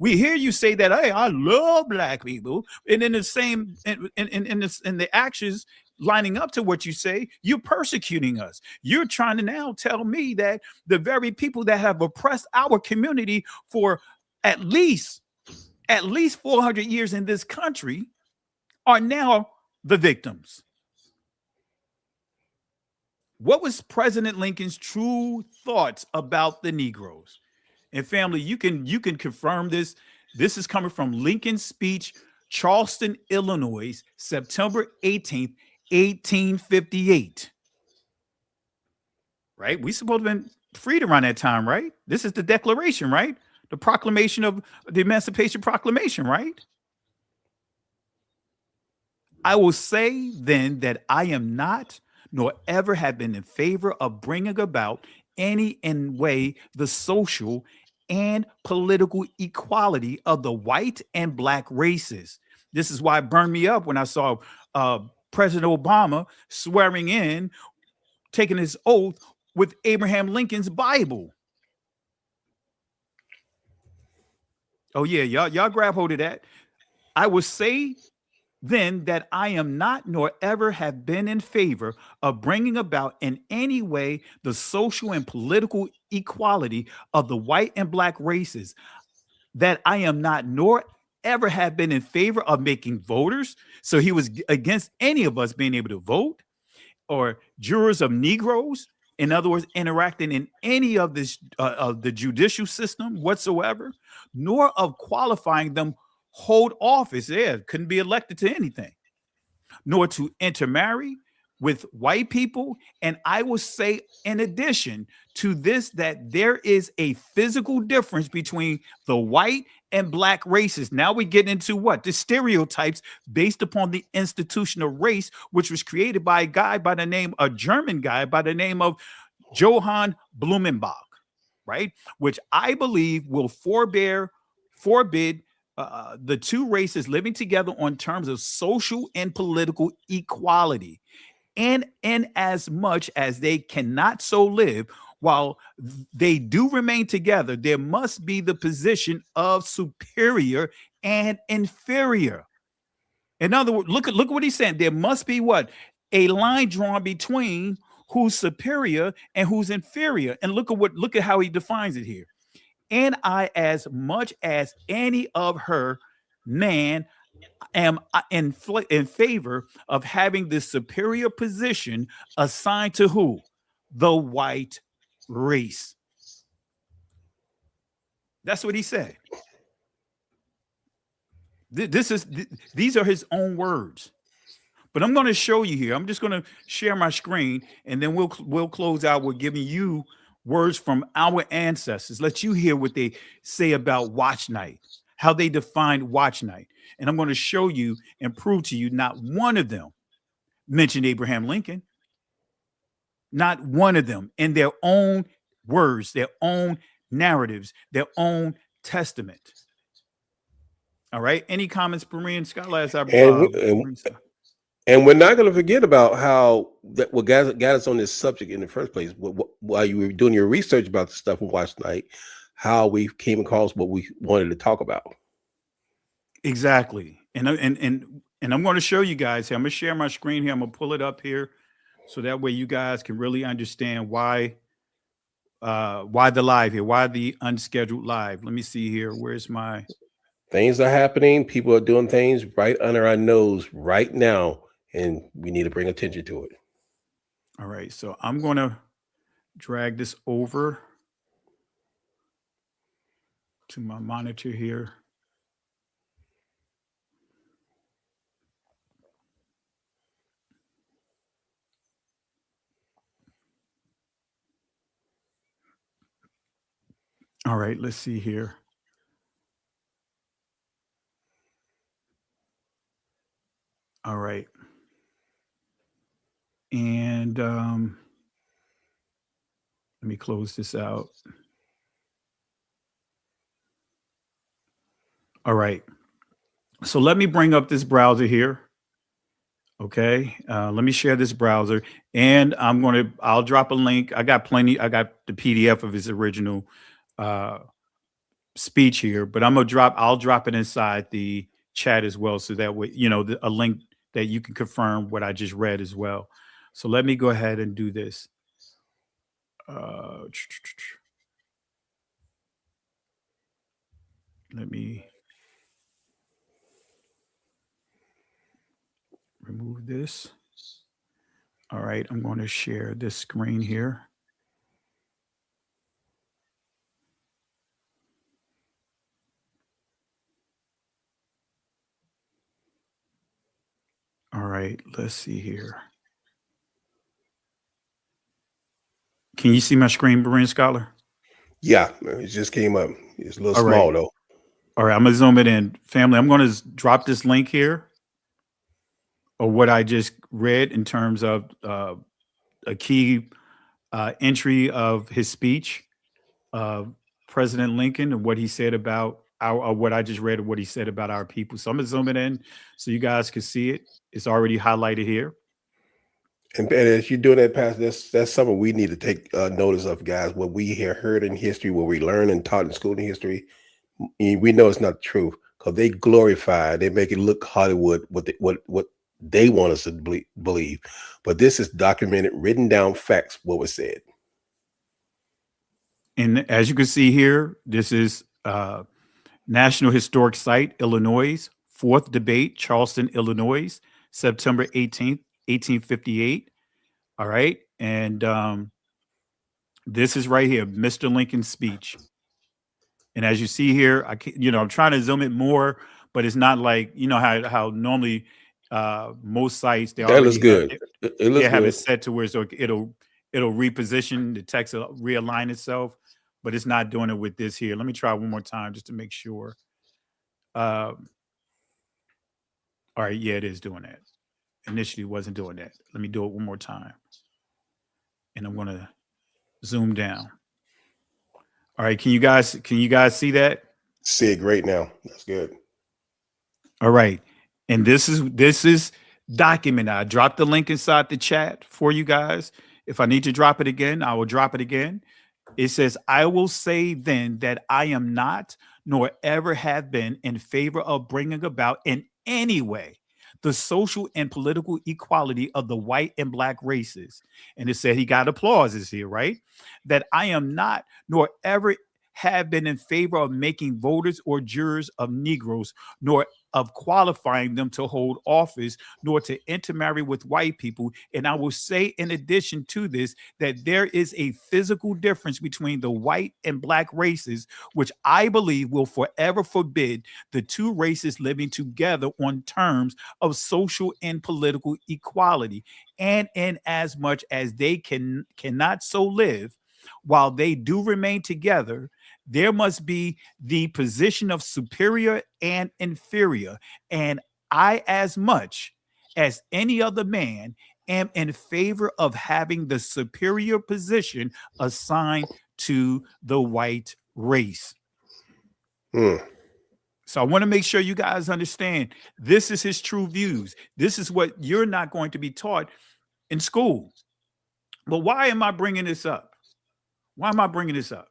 We hear you say that, hey, I love black people, and in the same in the actions lining up to what you say, you're persecuting us. You're trying to now tell me that the very people that have oppressed our community for at least 400 years in this country are now the victims. What was President Lincoln's true thoughts about the Negroes? And family, you can confirm this. This is coming from Lincoln's speech, Charleston, Illinois, September 18th, 1858. Right? We supposed to have been freed around that time, right? This is the Declaration, right? The proclamation of the Emancipation Proclamation, right? I will say then that I am not, nor ever have been in favor of bringing about any way the social and political equality of the white and black races. This is why it burned me up when I saw President Obama swearing in, taking his oath with Abraham Lincoln's Bible. Oh yeah, y'all grab hold of that. I will say then that I am not nor ever have been in favor of bringing about in any way the social and political equality of the white and black races, that I am not nor ever have been in favor of making voters. So he was against any of us being able to vote, or jurors of Negroes, in other words, interacting in any of this of the judicial system whatsoever, nor of qualifying them hold office. Yeah, couldn't be elected to anything, nor to intermarry with white people. And I will say, in addition to this, that there is a physical difference between the white and black races. Now we get into what? The stereotypes based upon the institution of race, which was created by a German guy by the name of Johann Blumenbach, right? Which I believe will forbid the two races living together on terms of social and political equality. And in as much as they cannot so live, while they do remain together, there must be the position of superior and inferior. In other words, look what he's saying. There must be what? A line drawn between who's superior and who's inferior. And look at how he defines it here. And I, as much as any of her, man, am in favor of having the superior position assigned to who? The white race. That's what he said. These are his own words. But I'm going to show you here. I'm just going to share my screen, and then we'll close out with giving you words from our ancestors. Let you hear what they say about watch night, how they defined watch night. And I'm going to show you and prove to you not one of them mentioned Abraham Lincoln. Not one of them, in their own words, their own narratives, their own testament. All right. Any comments, Berean Scholar? And we're not going to forget about how that what got us on this subject in the first place. While you were doing your research about the stuff on Watch Night, how we came across what we wanted to talk about. Exactly. And I'm going to show you guys here. I'm going to share my screen here. I'm going to pull it up here, so that way you guys can really understand why the live here, why the unscheduled live. Let me see here. Where's my things are happening? People are doing things right under our nose right now, and we need to bring attention to it. All right, so I'm going to drag this over to my monitor here. All right, let's see here. All right. And let me close this out. All right. So let me bring up this browser here. Okay. Let me share this browser, and I'll drop a link. I got the PDF of his original speech here, but I'll drop it inside the chat as well, so that way, a link that you can confirm what I just read as well. So let me go ahead and do this. Let me remove this. All right, I'm going to share this screen here. All right, let's see here. Can you see my screen, Berean Scholar? Yeah, it just came up. It's a little small, though. All right, I'm going to zoom it in. Family, I'm going to drop this link here, or what I just read in terms of a key entry of his speech, President Lincoln, and what he said about what I just read, what he said about our people. So I'm going to zoom it in so you guys can see it. It's already highlighted here. And as you're doing that, Pastor, that's something we need to take notice of, guys. What we heard in history, what we learned and taught in school in history, We know it's not true because they glorify, they make it look Hollywood what they want us to believe. But this is documented, written down facts, what was said. And as you can see here, this is National Historic Site, Illinois, 4th debate, Charleston, Illinois, September 18th, 1858. All right. And this is right here, Mr. Lincoln's speech. And as you see here, I'm trying to zoom it more, but it's not like, how normally most sites, they that looks good. They have it set to where it'll reposition, the text will realign itself, but it's not doing it with this here. Let me try one more time just to make sure. All right, yeah, it is doing that. Initially it wasn't doing that. Let me do it one more time. And I'm gonna zoom down. All right, can you guys see that? See it great now. That's good. All right. And this is documented. I dropped the link inside the chat for you guys. If I need to drop it again, I will drop it again. It says, I will say then that I am not, nor ever have been, in favor of bringing about in any way the social and political equality of the white and black races. And it said he got applauses here, right? That I am not, nor ever have been in favor of making voters or jurors of Negroes, nor of qualifying them to hold office, nor to intermarry with white people. And I will say, in addition to this, that there is a physical difference between the white and black races, which I believe will forever forbid the two races living together on terms of social and political equality. And in as much as they cannot so live, while they do remain together, there must be the position of superior and inferior. And I, as much as any other man, am in favor of having the superior position assigned to the white race. So I want to make sure you guys understand this is his true views. This is what you're not going to be taught in school. But why am I bringing this up? Why am I bringing this up?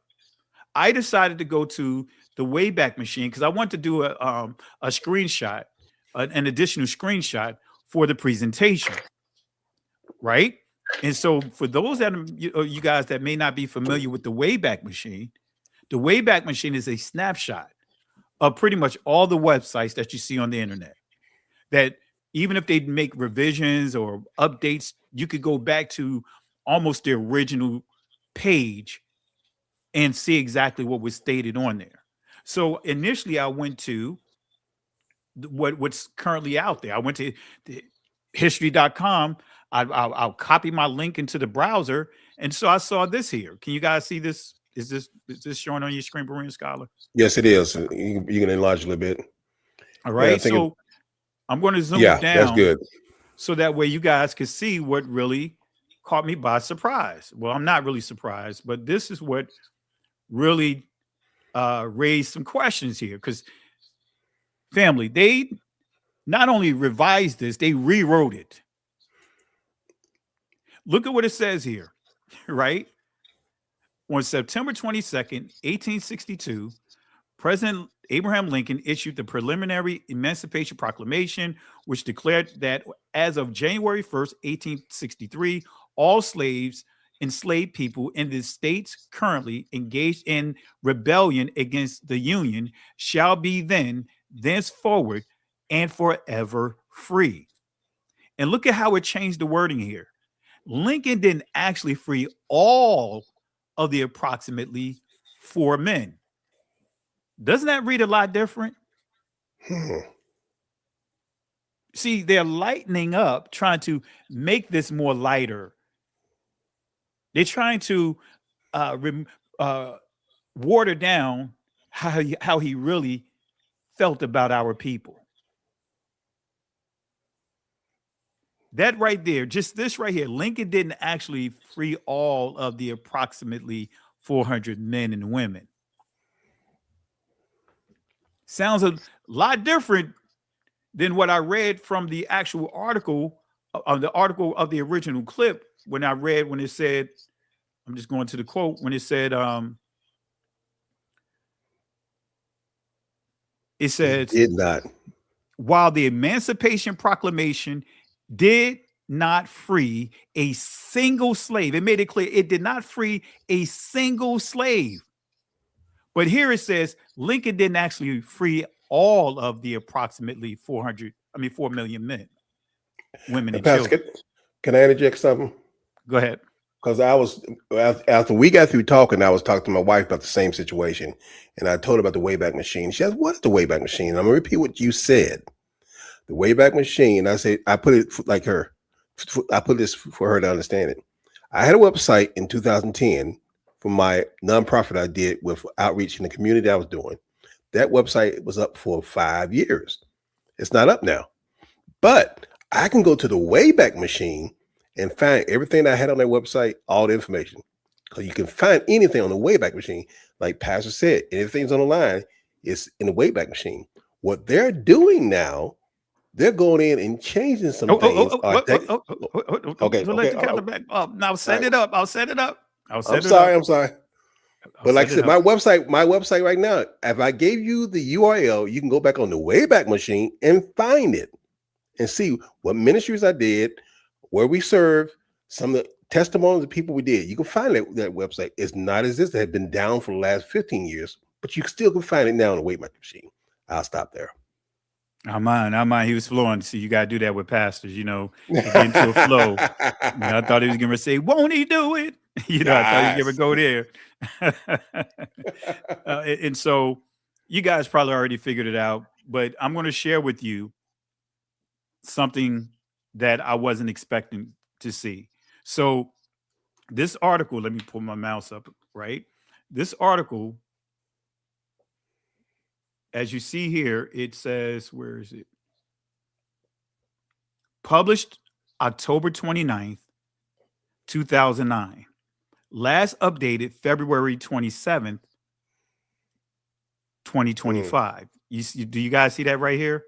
I decided to go to the Wayback Machine because I want to do a screenshot, an additional screenshot for the presentation, right? And so for those that you guys that may not be familiar with the Wayback Machine is a snapshot of pretty much all the websites that you see on the internet. That even if they make revisions or updates, you could go back to almost the original page and see exactly what was stated on there. So initially I went to what's currently out there. I went to history.com. I'll copy my link into the browser. And so I saw this here. Can you guys see this? Is this showing on your screen, Berean Scholar? Yes, it is. You can enlarge a little bit. All right. Yeah, so I'm going to zoom it down. That's good. So that way you guys can see what really caught me by surprise. Well, I'm not really surprised, but this is what really raised some questions here, because family, they not only revised this, they rewrote it. Look at what it says here, right? On September 22nd, 1862, President Abraham Lincoln issued the preliminary Emancipation Proclamation, which declared that as of January 1st, 1863, all enslaved people in the states currently engaged in rebellion against the Union shall be thenceforward and forever free. And look at how it changed the wording here. Lincoln didn't actually free all of the approximately 4 men. Doesn't that read a lot different? See, they're lightening up, trying to make this more lighter. They're trying to water down how he really felt about our people. That right there, just this right here, Lincoln didn't actually free all of the approximately 400 men and women. Sounds a lot different than what I read from the actual article, the article of the original clip, when it said, I'm just going to the quote, when it said, It says, Did not. while the Emancipation Proclamation did not free a single slave, it made it clear it did not free a single slave. But here it says Lincoln didn't actually free all of the approximately 4 million men, women, and Pastor, children. can I interject something? Go ahead. Because after we got through talking, I was talking to my wife about the same situation, and I told her about the Wayback Machine. She asked, "What is the Wayback Machine?" I'm gonna repeat what you said. The Wayback Machine. I said, I put it like her. I put this for her to understand it. I had a website in 2010 for my nonprofit I did with outreach in the community I was doing. That website was up for 5 years. It's not up now, but I can go to the Wayback Machine and find everything I had on that website, all the information. Because you can find anything on the Wayback Machine. Like Pastor said, anything's on the line, it's in the Wayback Machine. What they're doing now, they're going in and changing some things. Okay. Now set it up. I'll set it up. I'm sorry. But like I said, my website right now, if I gave you the URL, you can go back on the Wayback Machine and find it and see what ministries I did, where we serve, some of the testimonies of people we did. You can find that website. It's not as if it had been down for the last 15 years, but you still can find it now on the Wayback Machine. I'll stop there. I mind. He was flowing. See, you got to do that with pastors, get into a flow. I thought he was going to say, "Won't he do it?" I thought he was going to go there. And so you guys probably already figured it out, but I'm going to share with you something that I wasn't expecting to see. So this article, let me pull my mouse up, right? This article, as you see here, it says, where is it? Published October 29th, 2009. Last updated February 27th, 2025. Do you guys see that right here?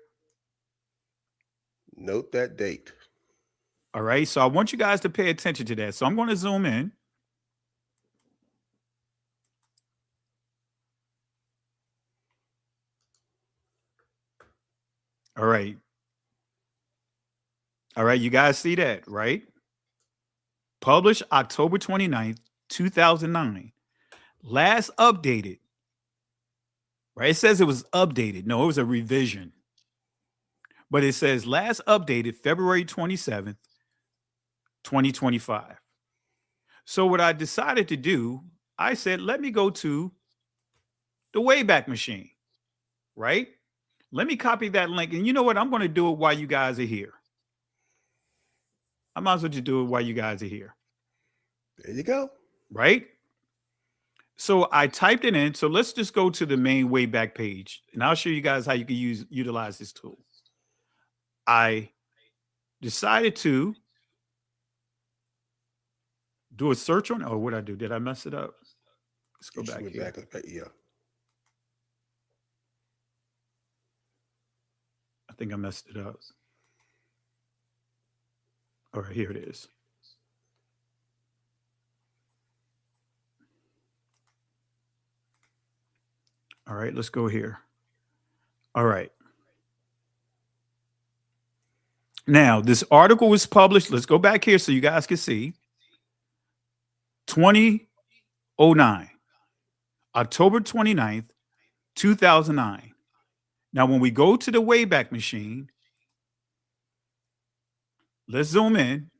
Note that date. All right. So I want you guys to pay attention to that. So I'm going to zoom in. All right. All right. You guys see that, right? Published October 29th, 2009. Last updated. Right? It says it was updated. No, it was a revision. But it says last updated February 27th, 2025. So what I decided to do, I said, let me go to the Wayback Machine, right? Let me copy that link. And you know what? I'm going to do it while you guys are here. I might as well just do it while you guys are here. There you go. Right? So I typed it in. So let's just go to the main Wayback page, and I'll show you guys how you can utilize this tool. I decided to do a search on, what I do? Did I mess it up? Let's go back here. Yeah. I think I messed it up. All right, here it is. All right, let's go here. All right. Now, this article was published. Let's go back here so you guys can see. 2009, October 29th, 2009. Now, when we go to the Wayback Machine, let's zoom in.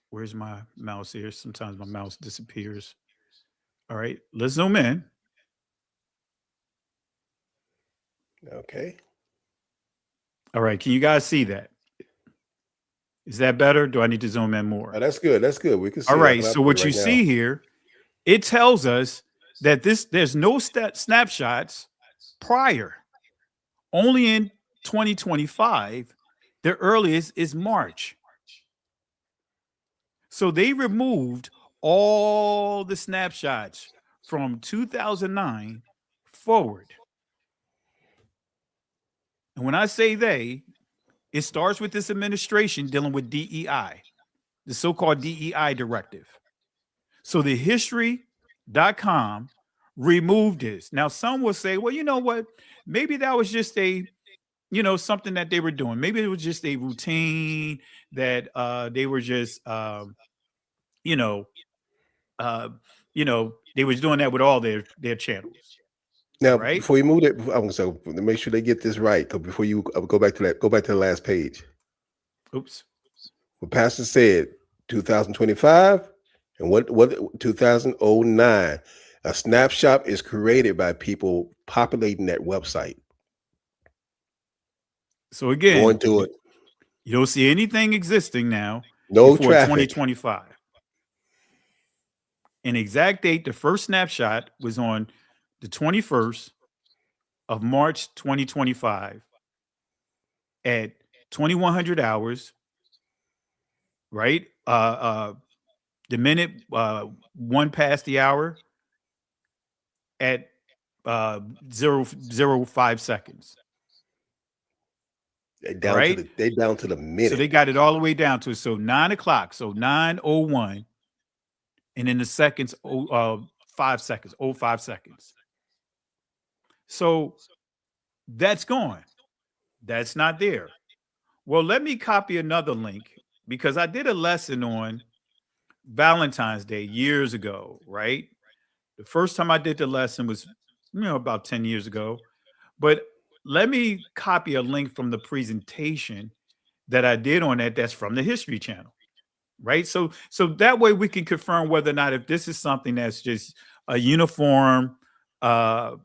Where's my mouse here? Sometimes my mouse disappears. All right, let's zoom in. Okay. All right, can you guys see that? Is that better? Do I need to zoom in more? Oh, that's good. That's good. We can see. All right, so what you see here, it tells us that there's no snapshots prior. Only in 2025, the earliest is March. So they removed all the snapshots from 2009 forward. And when I say they, it starts with this administration dealing with DEI, the so-called DEI directive. So the history.com remove this. Now, some will say, well, you know what? Maybe that was just a, something that they were doing. Maybe it was just a routine that they were just, you know, they was doing that with all their channels. Now, right? before you move it, I'm so to make sure they get this right. Because before you go back to the last page. Oops. What Pastor said, 2025, and what 2009. A snapshot is created by people populating that website. So again, going to it. You don't see anything existing now No before traffic. 2025. An exact date, the first snapshot was on the 21st of March 2025 at 2100 hours, right? The minute 1 past the hour at 0.05 seconds. They down to the minute. So they got it all the way down to it. So 9 o'clock. So 9:01. And in the seconds, 5 seconds, 05 seconds. So that's gone. That's not there. Well, let me copy another link because I did a lesson on Valentine's Day years ago, right? The first time I did the lesson was, about 10 years ago. But let me copy a link from the presentation that I did on that. That's from the History Channel, right? So that way we can confirm whether or not if this is something that's just a uniform, something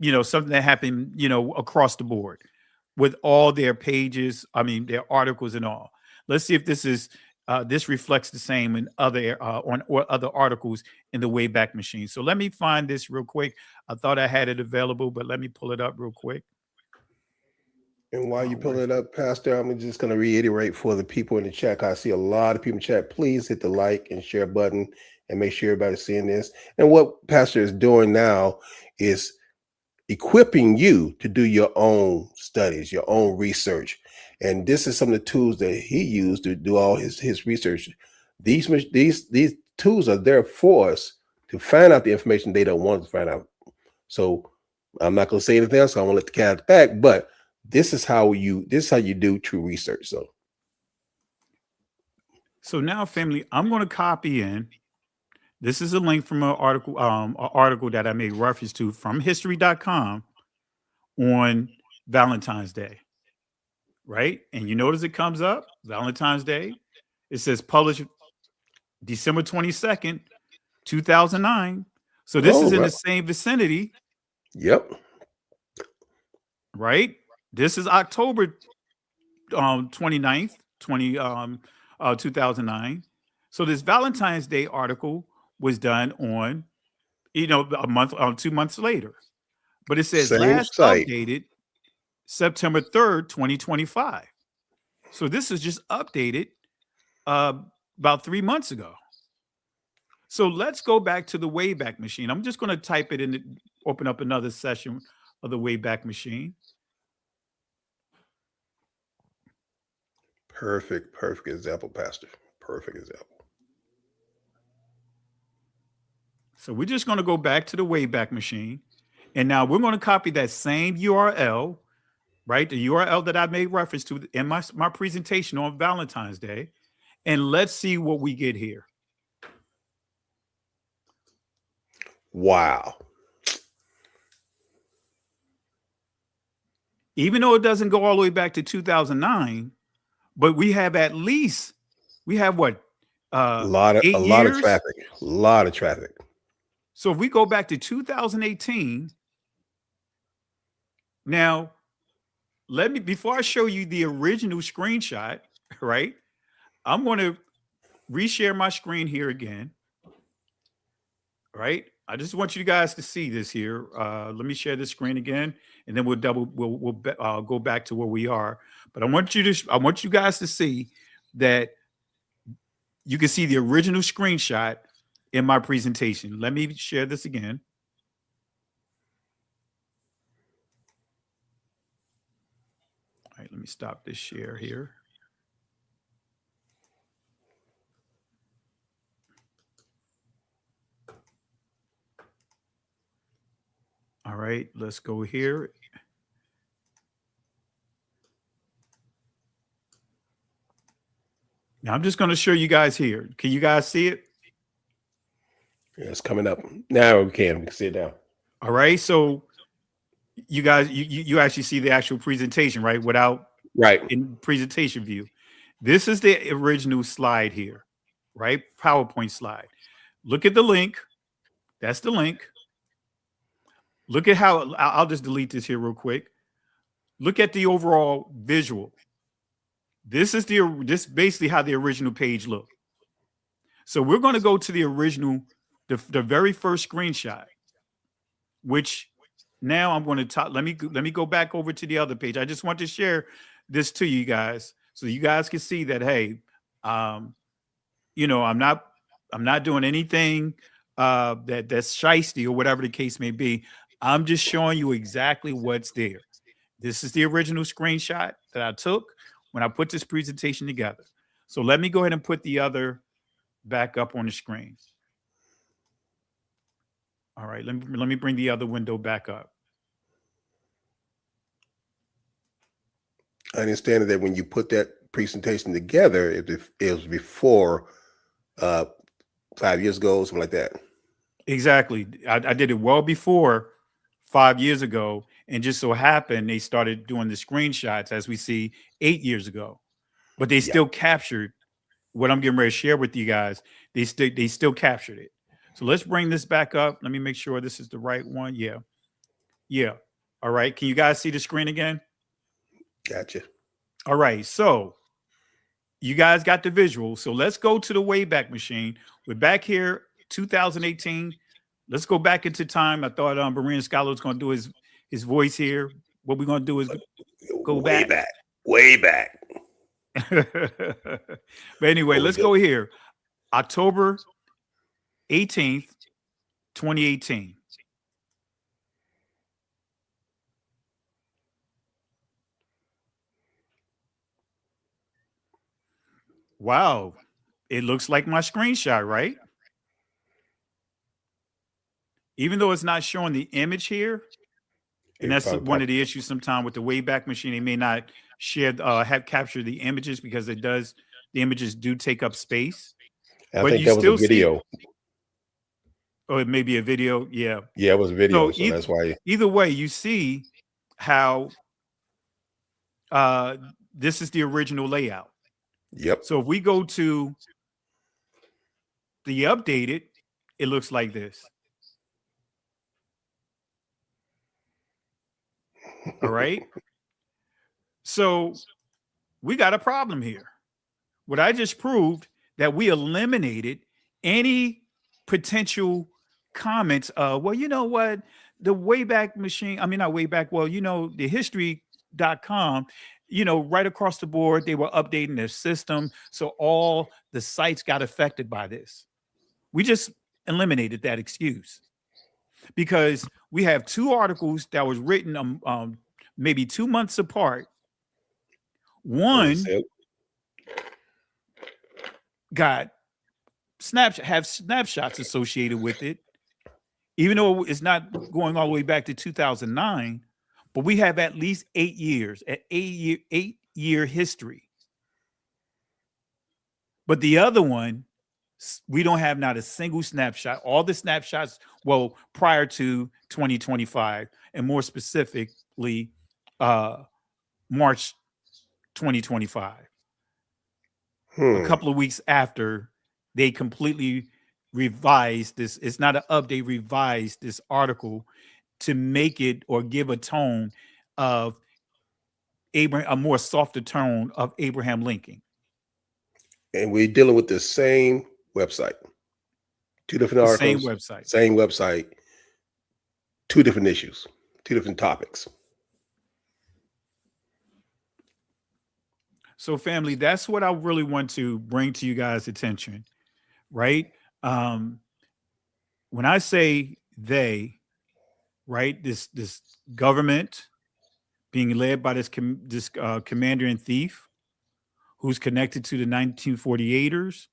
that happened, across the board with all their pages. I mean, their articles and all. Let's see if this is this reflects the same in other other articles in the Wayback Machine. So let me find this real quick. I thought I had it available, but let me pull it up real quick. And while you pull it up, Pastor, I'm just going to reiterate for the people in the chat. I see a lot of people in the chat. Please hit the like and share button and make sure everybody's seeing this. And what Pastor is doing now is equipping you to do your own studies, your own research. And this is some of the tools that he used to do all his research. These tools are there for us to find out the information they don't want to find out. So I'm not going to say anything else. I won't let the cat back, but this is how you do true research. So now, family, I'm going to copy in. This is a link from an article that I made reference to from history.com on Valentine's Day. Right? And you notice it comes up Valentine's Day. It says published December 22nd, 2009. So this is in the same vicinity. Yep. Right? This is October 29th, 2009. So this Valentine's Day article was done on, a month, 2 months later. But it says last updated September 3rd, 2025. So this is just updated about 3 months ago. So let's go back to the Wayback Machine. I'm just going to type it in, open up another session of the Wayback Machine. Perfect example, Pastor. Perfect example. So we're just going to go back to the Wayback Machine. And now we're going to copy that same URL, right? The URL that I made reference to in my presentation on Valentine's Day. And let's see what we get here. Wow. Even though it doesn't go all the way back to 2009, but we have what? A lot of traffic. A lot of traffic. So if we go back to 2018, now before I show you the original screenshot, right? I'm going to reshare my screen here again. Right? I just want you guys to see this here. Let me share this screen again, and then we'll go back to where we are. But I want you guys to see that you can see the original screenshot in my presentation. Let me share this again. All right, let me stop this share here. right, let's go here. Now I'm just going to show you guys here. Can you guys see it? Yeah, it's coming up. Now we can see it now. All right. So you guys, you actually see the actual presentation, right? Without in presentation view. This is the original slide here, right? PowerPoint slide. Look at the link. That's the link. Look at how, I'll just delete this here real quick. Look at the overall visual. This is this basically how the original page looked. So we're going to go to the original, the very first screenshot, which now I'm going to talk. Let me go back over to the other page. I just want to share this to you guys so you guys can see that, hey, you know, I'm not doing anything that's shiesty or whatever the case may be. I'm just showing you exactly what's there. This is the original screenshot that I took when I put this presentation together. So let me go ahead and put the other back up on the screen. All right, let me bring the other window back up. I understand that when you put that presentation together, it was before 5 years ago, something like that. Exactly. I did it well before 5 years ago, and just so happened they started doing the screenshots as we see 8 years ago, but they still captured what I'm getting ready to share with you guys. They still captured it. So let's bring this back up. Let me make sure this is the right one. Yeah. All right. Can you guys see the screen again? Gotcha. All right. So you guys got the visual. So let's go to the Wayback Machine. We're back here, 2018. Let's go back into time. I thought Berean Scholar was going to do his voice here. What we're going to do is go way back. But anyway, let's go here. October 18th, 2018. Wow. It looks like my screenshot, right? Even though it's not showing the image here, and that's one of the issues sometimes with the Wayback Machine. They may not share, have captured the images because the images do take up space. I think that was a video. Oh, it may be a video. Yeah. Yeah, it was a video. So that's why. Either way, you see how this is the original layout. Yep. So if we go to the updated, it looks like this. All right. So we got a problem here. What I just proved that we eliminated any potential comments of, well, you know what, the Wayback Machine, I mean, not Wayback, well, you know, the history.com, you know, right across the board, they were updating their system. So all the sites got affected by this. We just eliminated that excuse because we have two articles that was written maybe 2 months apart. One got snapshots associated with it, even though it's not going all the way back to 2009, but we have at least 8 years, an 8-year history. But the other one, we don't have not a single snapshot. All the snapshots, well, prior to 2025, and more specifically, March 2025. A couple of weeks after they completely revised this. It's not an update, revised this article to make it or give a tone of Abraham, a more softer tone of Abraham Lincoln. And we're dealing with the same website. Two different articles. Same website. Two different issues. Two different topics. So family, that's what I really want to bring to you guys' attention, right? When I say they, right, this government being led by this commander in thief, who's connected to the 1948ers,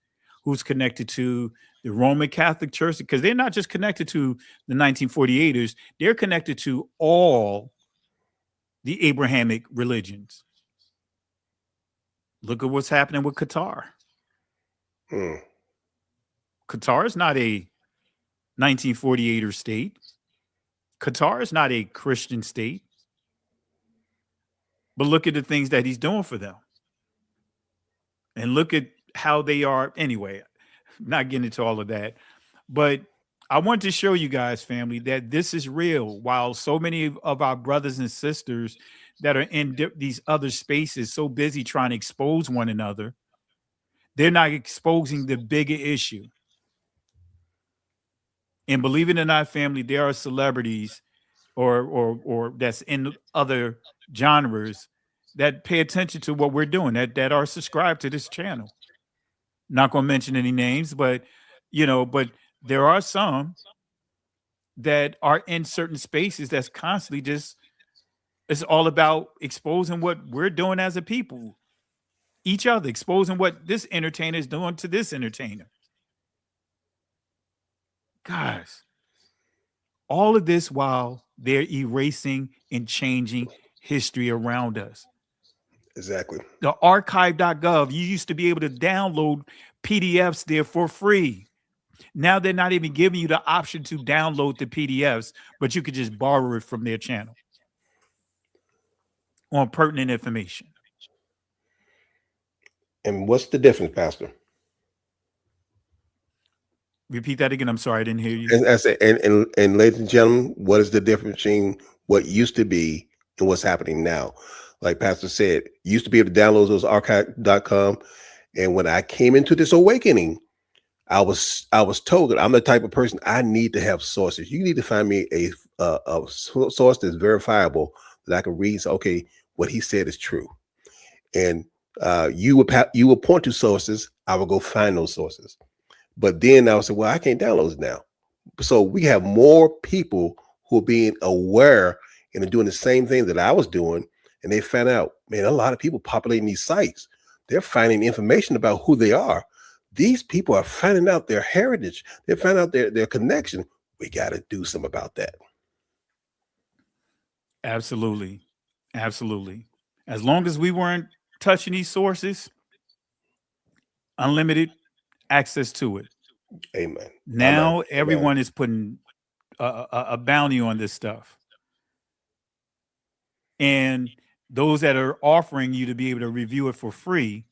who's connected to the Roman Catholic Church, because they're not just connected to the 1948ers, they're connected to all the Abrahamic religions. Look at what's happening with Qatar. Qatar is not a 1948er state. Qatar is not a Christian state. But look at the things that he's doing for them. And look at how they are. Anyway, not getting into all of that. But I want to show you guys, family, that this is real. While so many of our brothers and sisters that are in these other spaces so busy trying to expose one another, they're not exposing the bigger issue. And believe it or not, family, there are celebrities or that's in other genres that pay attention to what we're doing, that are subscribed to this channel. Not going to mention any names, but but there are some that are in certain spaces that's constantly just, it's all about exposing what we're doing as a people, each other, exposing what this entertainer is doing to this entertainer. Guys, all of this while they're erasing and changing history around us. Exactly. The archive.gov, you used to be able to download PDFs there for free. Now they're not even giving you the option to download the PDFs, but you could just borrow it from their channel on pertinent information. And what's the difference, Pastor? Repeat that again. I'm sorry, I didn't hear you. And ladies and gentlemen, what is the difference between what used to be and what's happening now? Like Pastor said, you used to be able to download those archive.com. And when I came into this awakening, I was told that I'm the type of person, I need to have sources. You need to find me a source that's verifiable that I can read and say, okay, what he said is true. And you will point to sources. I will go find those sources. But then I would say, well, I can't download it now. So we have more people who are being aware and are doing the same thing that I was doing. And they found out, man, a lot of people populating these sites. They're finding information about who they are. These people are finding out their heritage. They're finding out their connection. We got to do something about that. Absolutely. Absolutely. As long as we weren't touching these sources, unlimited access to it. Amen. Now everyone is putting a bounty on this stuff. And those that are offering you to be able to review it for free,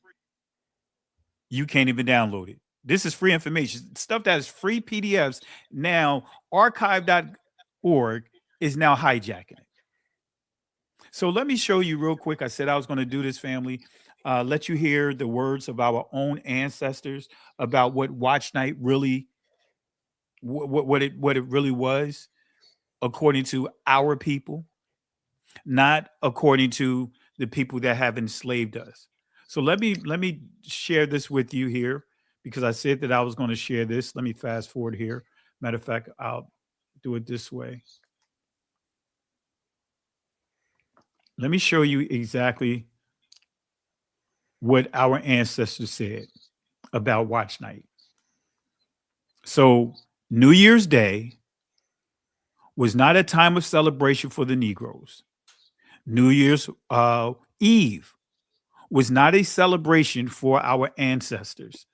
you can't even download it. This is free information. Stuff that is free PDFs. Now, archive.org is now hijacking it. So let me show you real quick. I said I was going to do this, family. Let you hear the words of our own ancestors about what Watch Night really, what it really was, according to our people, not according to the people that have enslaved us. So let me share this with you here, because I said that I was going to share this. Let me fast forward here. Matter of fact, I'll do it this way. Let me show you exactly what our ancestors said about Watch Night. So New Year's Day was not a time of celebration for the Negroes. New Year's Eve was not a celebration for our ancestors.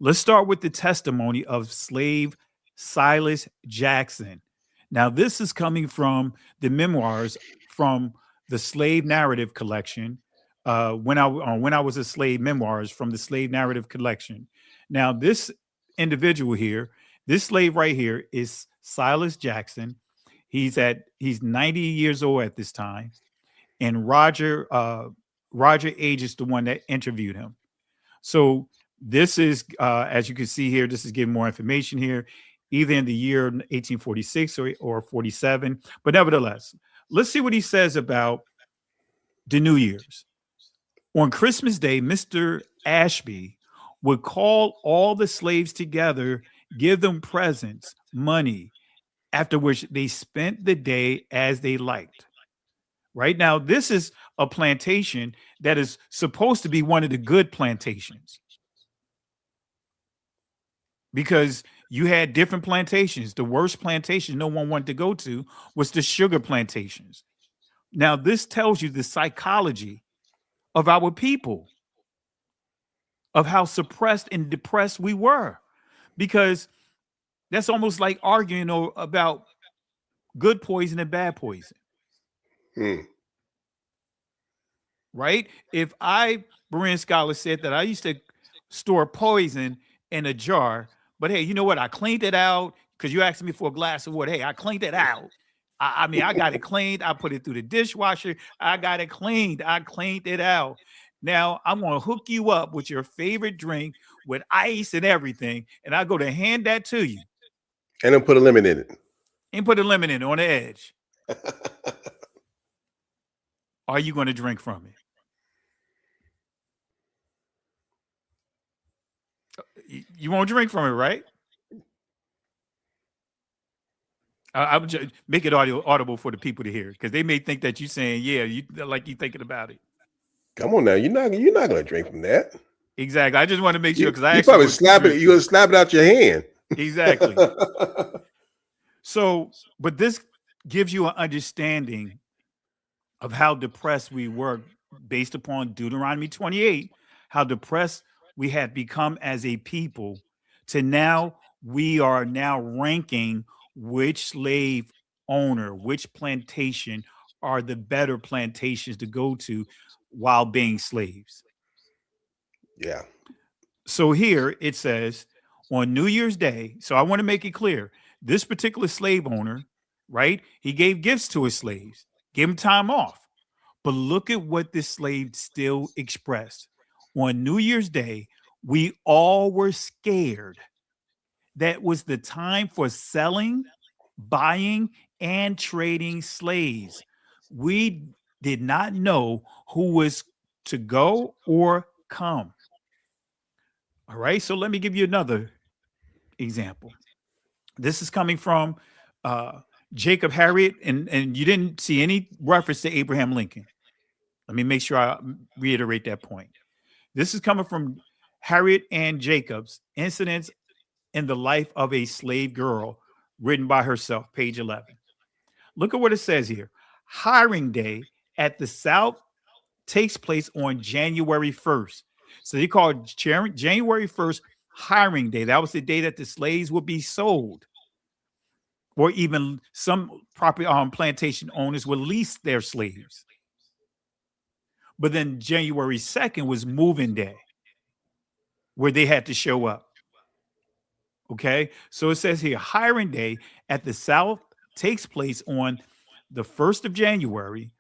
Let's start with the testimony of slave Silas Jackson. Now, this is coming from the memoirs from the Slave Narrative Collection. When I was a slave, memoirs from the Slave Narrative Collection. Now, this individual here, this slave right here, is Silas Jackson. He's 90 years old at this time, and Roger Age is the one that interviewed him. So this is, as you can see here, this is giving more information here, either in the year 1846 or 47. But nevertheless, let's see what he says about the New Year's. On Christmas Day, Mr. Ashby would call all the slaves together, give them presents, money, after which they spent the day as they liked. Right now, this is a plantation that is supposed to be one of the good plantations. because you had different plantations. The worst plantation no one wanted to go to was the sugar plantations. Now, this tells you the psychology of our people, of how suppressed and depressed we were, because that's almost like arguing about good poison and bad poison. Right? If Berean Scholar said that I used to store poison in a jar, but hey, you know what? I cleaned it out because you asked me for a glass of water. Hey, I cleaned it out. I mean, I got it cleaned. I put it through the dishwasher. I got it cleaned. I cleaned it out. Now I'm going to hook you up with your favorite drink with ice and everything. And I go to hand that to you. And then put a lemon in it. And put a lemon in it on the edge. Are you going to drink from it? You won't drink from it, right? I would just make it audible for the people to hear, because they may think that you're saying, yeah, you thinking about it. Come on now, you're not going to drink from that. Exactly. I just want to make sure, because you probably slap it. You're going to slap it out your hand. Exactly. So, but this gives you an understanding of how depressed we were based upon Deuteronomy 28, how depressed we had become as a people, to now we are now ranking which slave owner, which plantation are the better plantations to go to while being slaves. Yeah. So here it says on New Year's Day. So I want to make it clear, this particular slave owner, right? He gave gifts to his slaves, gave them time off. But look at what this slave still expressed. On New Year's Day, we all were scared. That was the time for selling, buying, and trading slaves. We did not know who was to go or come. All right, so let me give you another example. This is coming from Jacob Harriet, and you didn't see any reference to Abraham Lincoln. Let me make sure I reiterate that point. This is coming from Harriet Ann Jacobs, Incidents in the Life of a Slave Girl, written by herself, page 11. Look at what it says here. Hiring Day at the South takes place on January 1st. So they call it January 1st Hiring Day. That was the day that the slaves would be sold. Or even some property plantation owners would lease their slaves. But then January 2nd was Moving Day, where they had to show up. Okay, so it says here, Hiring Day at the South takes place on the 1st of January.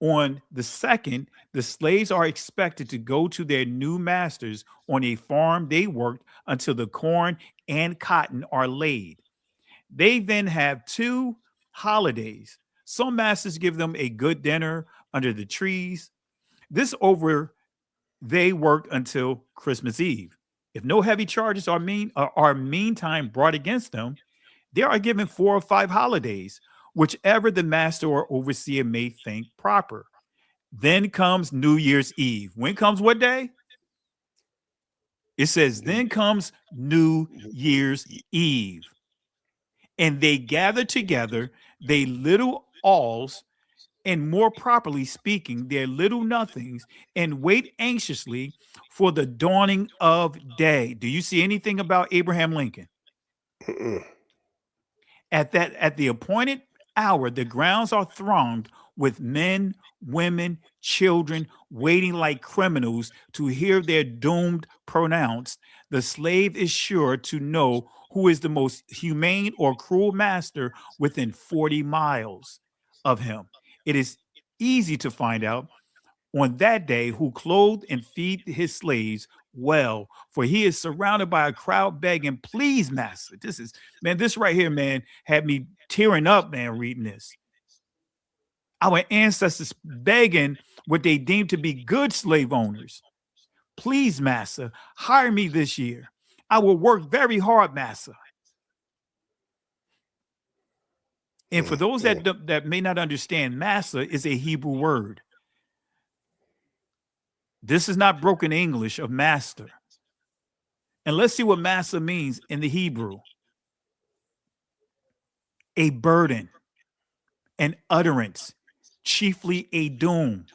On the 2nd, the slaves are expected to go to their new masters on a farm they worked until the corn and cotton are laid. They then have 2 holidays. Some masters give them a good dinner under the trees. This over, they worked until Christmas Eve. If no heavy charges are meantime brought against them, they are given 4 or 5 holidays, whichever the master or overseer may think proper. Then comes New Year's Eve. When comes what day? It says, then comes New Year's Eve. And they gather together their little alls, and more properly speaking, their little nothings, and wait anxiously for the dawning of day. Do you see anything about Abraham Lincoln? At the appointed hour, the grounds are thronged with men, women, children, waiting like criminals to hear their doomed pronounced. The slave is sure to know who is the most humane or cruel master within 40 miles of him. It is easy to find out on that day who clothe and feed his slaves well, for he is surrounded by a crowd begging, please, master. This right here, man, had me tearing up, man, reading this. Our ancestors begging what they deemed to be good slave owners. Please, master, hire me this year. I will work very hard, master. And for those that may not understand, master is a Hebrew word. This is not broken English of master. And let's see what massa means in the Hebrew. A burden, an utterance, chiefly a doom.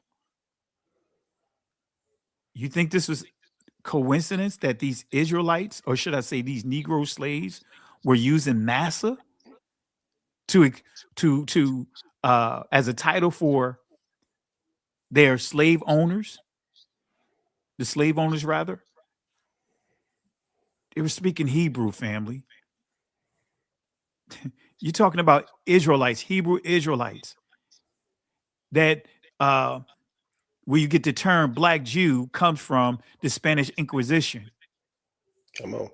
You think this was coincidence that these Israelites, or should I say these Negro slaves, were using massa to as a title for their slave owners? The slave owners, rather. They were speaking Hebrew, family. You're talking about Israelites, Hebrew Israelites, that where you get the term Black Jew comes from the Spanish Inquisition. Come on.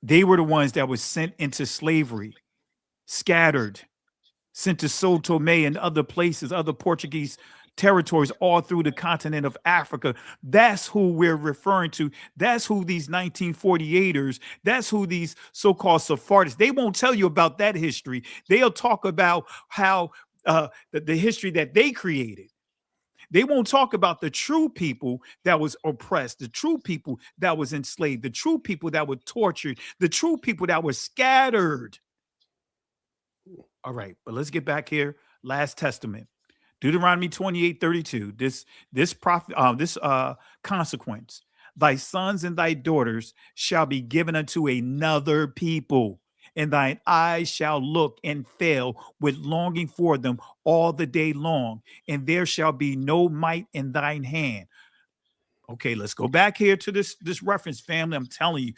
They were the ones that were sent into slavery, scattered, sent to Sao Tome and other places, other Portuguese territories all through the continent of Africa. That's who we're referring to. That's who these 1948ers, that's who these so-called Sephardists, they won't tell you about that history. They'll talk about how the history that they created. They won't talk about the true people that was oppressed, the true people that was enslaved, the true people that were tortured, the true people that were scattered. All right, but let's get back here. Last Testament, Deuteronomy 28:32. This consequence: thy sons and thy daughters shall be given unto another people, and thine eyes shall look and fail with longing for them all the day long, and there shall be no might in thine hand. Okay, let's go back here to this reference, family. I'm telling you,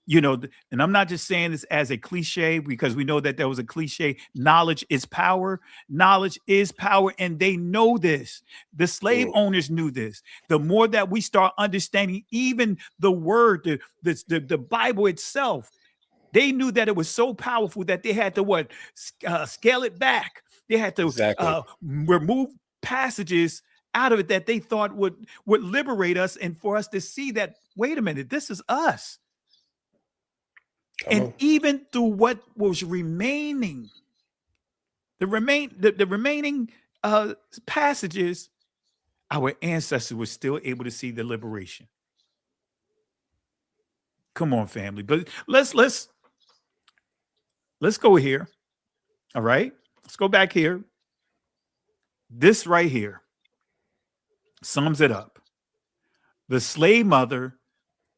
you know, and I'm not just saying this as a cliche, because we know that there was a cliche. Knowledge is power. Knowledge is power, and they know this. The slave owners knew this. The more that we start understanding even the word, the Bible itself, they knew that it was so powerful that they had to scale it back. They had to remove passages out of it that they thought would liberate us, and for us to see that, wait a minute, this is us. And even through what was remaining, the remaining passages, our ancestors were still able to see the liberation. Come on, family. But let's go here. All right. Let's go back here. This right here sums it up. The slave mother,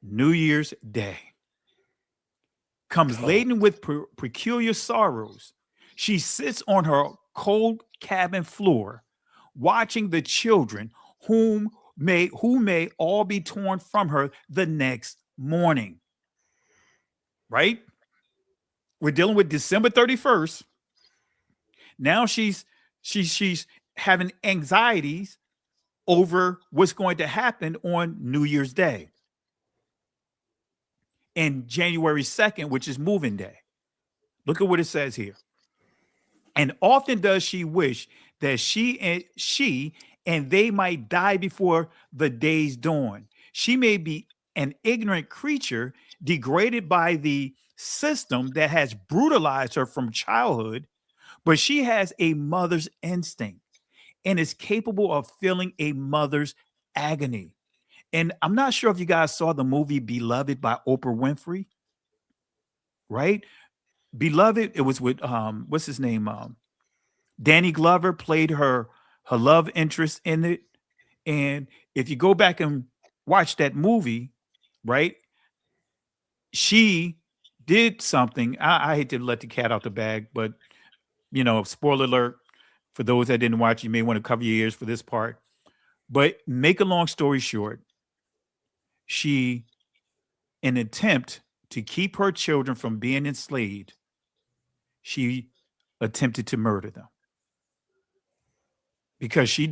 New Year's Day, comes laden with peculiar sorrows. She sits on her cold cabin floor, watching the children who may all be torn from her the next morning. Right? We're dealing with December 31st. Now she's having anxieties over what's going to happen on New Year's Day and January 2nd, which is moving day. Look at what it says here. And often does she wish that she and they might die before the day's dawn. She may be an ignorant creature, degraded by the system that has brutalized her from childhood, but she has a mother's instinct and is capable of feeling a mother's agony. And I'm not sure if you guys saw the movie Beloved by Oprah Winfrey, right? Beloved, it was with what's his name? Danny Glover played her love interest in it. And if you go back and watch that movie, right, she did something. I hate to let the cat out the bag, but you know, spoiler alert for those that didn't watch, you may want to cover your ears for this part. But make a long story short, she, in an attempt to keep her children from being enslaved, she attempted to murder them. Because she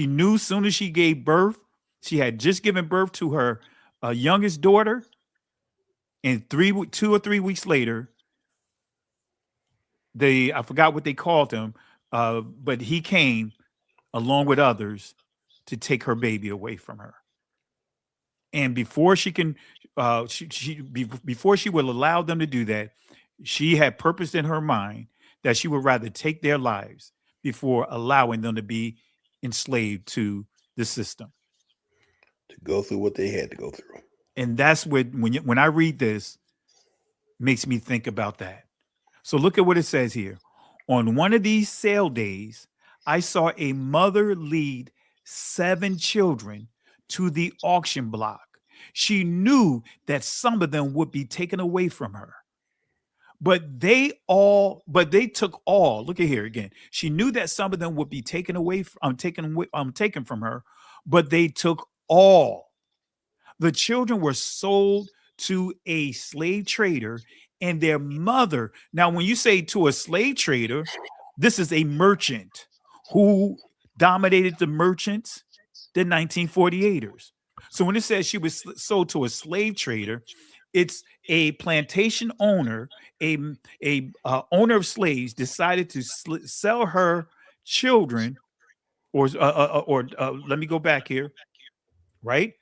knew as soon as she gave birth, she had just given birth to her youngest daughter, and 2 or 3 weeks later, I forgot what they called him, but he came along with others to take her baby away from her. And before she can, before she will allow them to do that, she had purposed in her mind that she would rather take their lives before allowing them to be enslaved to the system. to go through what they had to go through. And that's what when I read this, makes me think about that. So look at what it says here. On one of these sale days, I saw a mother lead 7 children to the auction block. She knew that some of them would be taken away from her. But they took all. Look at here again. She knew that some of them would be taken from her, but they took all. The children were sold to a slave trader and their mother. Now, when you say to a slave trader, this is a merchant who dominated the merchants, the 1948ers. So when it says she was sold to a slave trader, it's a plantation owner, a owner of slaves decided to sell her children, or let me go back here, right?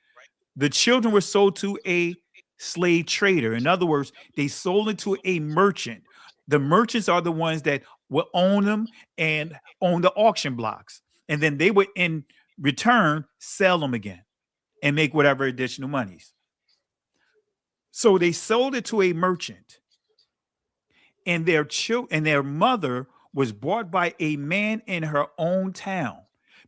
The children were sold to a slave trader. In other words, they sold it to a merchant. The merchants are the ones that will own them and own the auction blocks. And then they would, in return, sell them again and make whatever additional monies. So they sold it to a merchant, and their mother was bought by a man in her own town.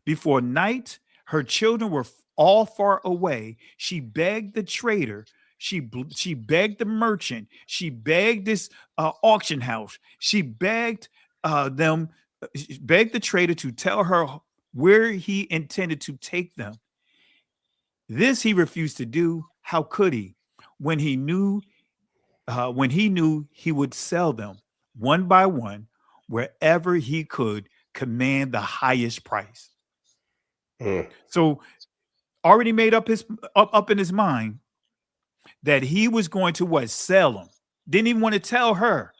Before night, her children were all far away. She begged the trader. She begged the merchant. She begged this auction house. She begged begged the trader to tell her where he intended to take them. This he refused to do. How could he? When he knew he would sell them one by one wherever he could command the highest price. So already made up in his mind that he was going to sell them. Didn't even want to tell her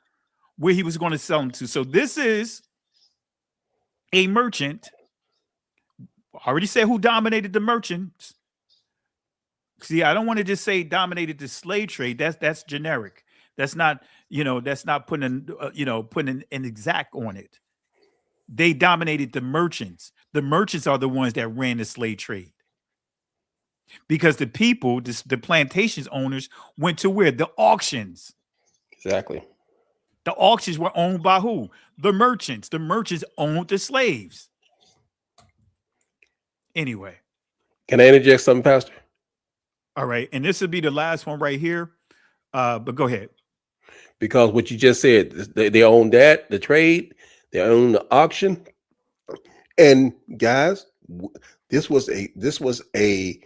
where he was going to sell them to. So this is a merchant. I already said who dominated the merchants. See, I don't want to just say dominated the slave trade. That's generic. That's not, that's not putting an exact on it. They dominated the merchants. The merchants are the ones that ran the slave trade. Because the people, the plantations owners, went to where? The auctions. Exactly. The auctions were owned by who? The merchants. The merchants owned the slaves. Anyway. Can I interject something, Pastor? All right. And this will be the last one right here. But go ahead. Because what you just said, they own that, the trade, they own the auction. And guys, this was a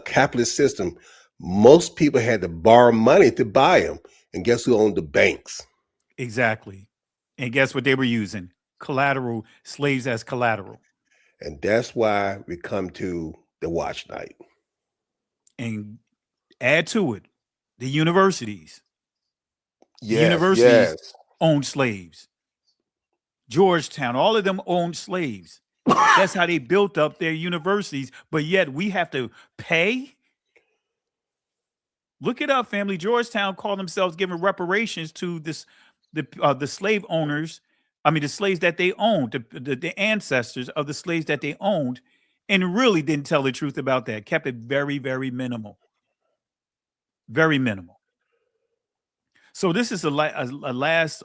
capitalist system. Most people had to borrow money to buy them. And guess who owned the banks? Exactly. And guess what they were using? Collateral, slaves as collateral. And that's why we come to the watch night. And add to it, the universities. Yes, the universities owned slaves. Georgetown, all of them owned slaves. That's how they built up their universities. But yet we have to pay. Look it up, family. Georgetown called themselves giving reparations to the slave owners. I mean, the slaves that they owned, the ancestors of the slaves that they owned, and really didn't tell the truth about that. Kept it very, very minimal. Very minimal. So this is a last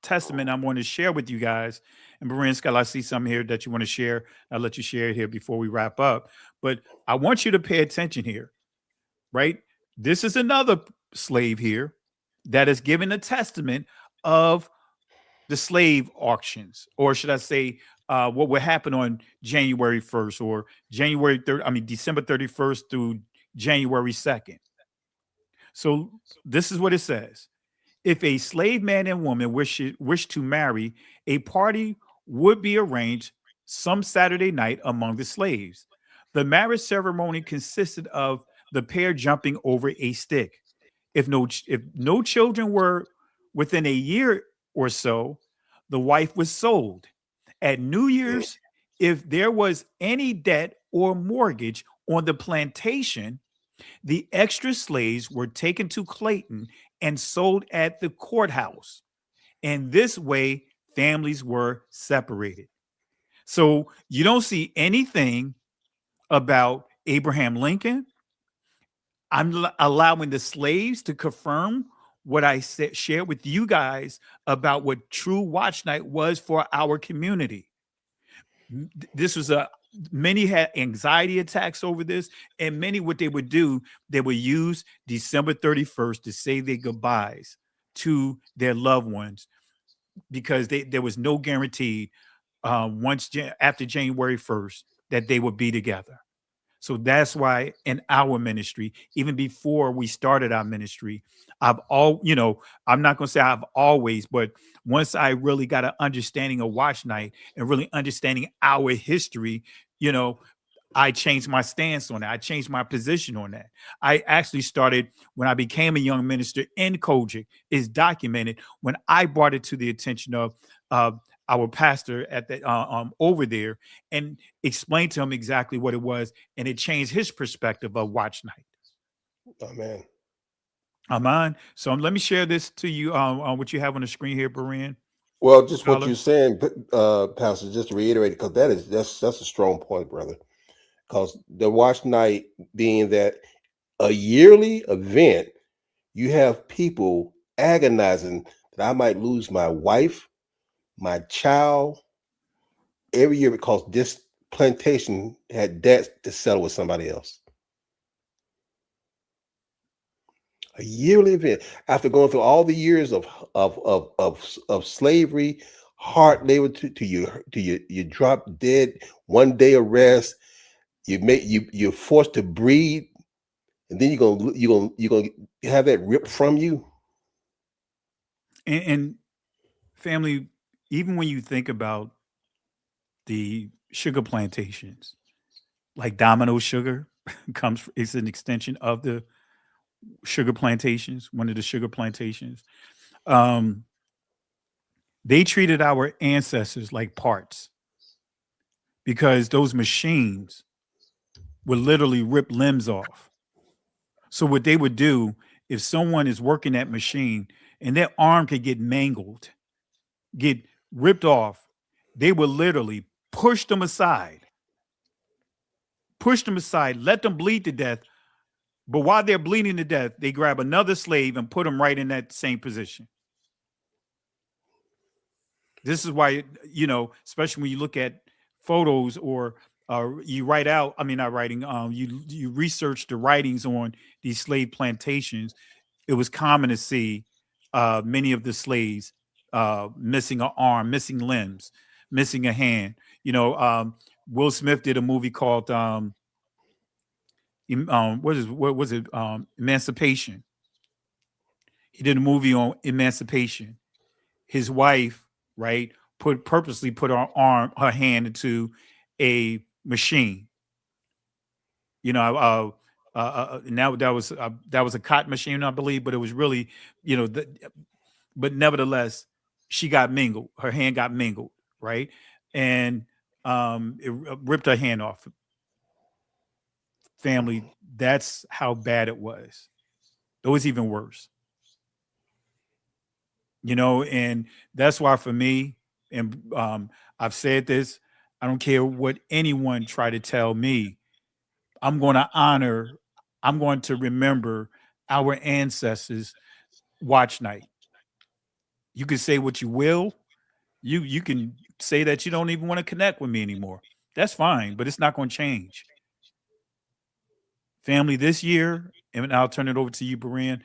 testament I'm going to share with you guys. And Marinsky, I see something here that you want to share. I'll let you share it here before we wrap up. But I want you to pay attention here, right? This is another slave here that is giving a testament of the slave auctions, or should I say what would happen on January 1st or December 31st through January 2nd. So this is what it says. If a slave man and woman wish to marry, a party would be arranged some Saturday night among the slaves. The marriage ceremony consisted of the pair jumping over a stick. If no children were within a year or so, the wife was sold. At New Year's, if there was any debt or mortgage on the plantation, the extra slaves were taken to Clayton and sold at the courthouse. And this way, families were separated. So you don't see anything about Abraham Lincoln. I'm allowing the slaves to confirm what I shared with you guys about what true watch night was for our community. This was many had anxiety attacks over this, and many what they would do, they would use December 31st to say their goodbyes to their loved ones because there was no guarantee after January 1st that they would be together. So that's why in our ministry, even before we started our ministry, I'm not going to say I've always, but once I really got an understanding of watch night and really understanding our history, I changed my stance on that. I changed my position on that. I actually started when I became a young minister in Kojic. Is documented when I brought it to the attention of our pastor at the over there and explained to him exactly what it was, and it changed his perspective of watch night. Amen. Amen. So let me share this to you on what you have on the screen here, Berean. Well, just what you're saying, Pastor, just to reiterate, because that's a strong point, brother. Because the watch night being that a yearly event, you have people agonizing that I might lose my wife, my child every year because this plantation had debts to settle with somebody else. A yearly event after going through all the years of slavery, hard labor to you drop dead, 1 day arrest, you're forced to breed, and then you're gonna have that ripped from you. And family, even when you think about the sugar plantations, like Domino Sugar is an extension of the sugar plantations, one of the sugar plantations. They treated our ancestors like parts because those machines would literally rip limbs off. So what they would do, if someone is working that machine and their arm could get mangled, get ripped off, they would literally push them aside, let them bleed to death. But while they're bleeding to death, they grab another slave and put them right in that same position. This is why, especially when you look at photos or you write out, not writing, you research the writings on these slave plantations, it was common to see many of the slaves missing an arm, missing limbs, missing a hand. Will Smith did a movie called Emancipation. He did a movie on Emancipation. His wife, right, purposely put her hand into a machine. Now that was a cotton machine, I believe, but it was really, but nevertheless, she got mingled. Her hand got mingled, right, and it ripped her hand off. Family, that's how bad it was. It was even worse. And that's why for me, and I've said this, I don't care what anyone try to tell me, I'm going to remember our ancestors' watch night. You can say what you will. You can say that you don't even want to connect with me anymore. That's fine, but it's not going to change. Family, this year, and I'll turn it over to you, Berean.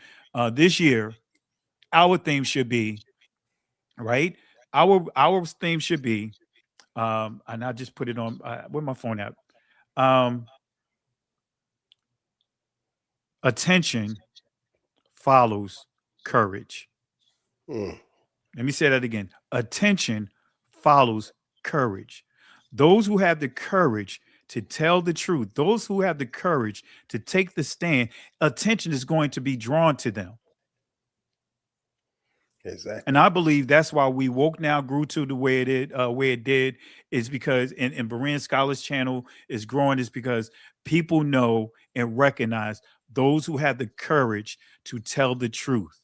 This year, our theme should be, right? Our theme should be, and I just put it on, where my phone at? Attention follows courage. Let me say that again. Attention follows courage. Those who have the courage to tell the truth, those who have the courage to take the stand, attention is going to be drawn to them. Exactly. And I believe that's why We Woke Now grew to the way it did, is because, and Berean Scholars Channel is growing, is because people know and recognize those who have the courage to tell the truth.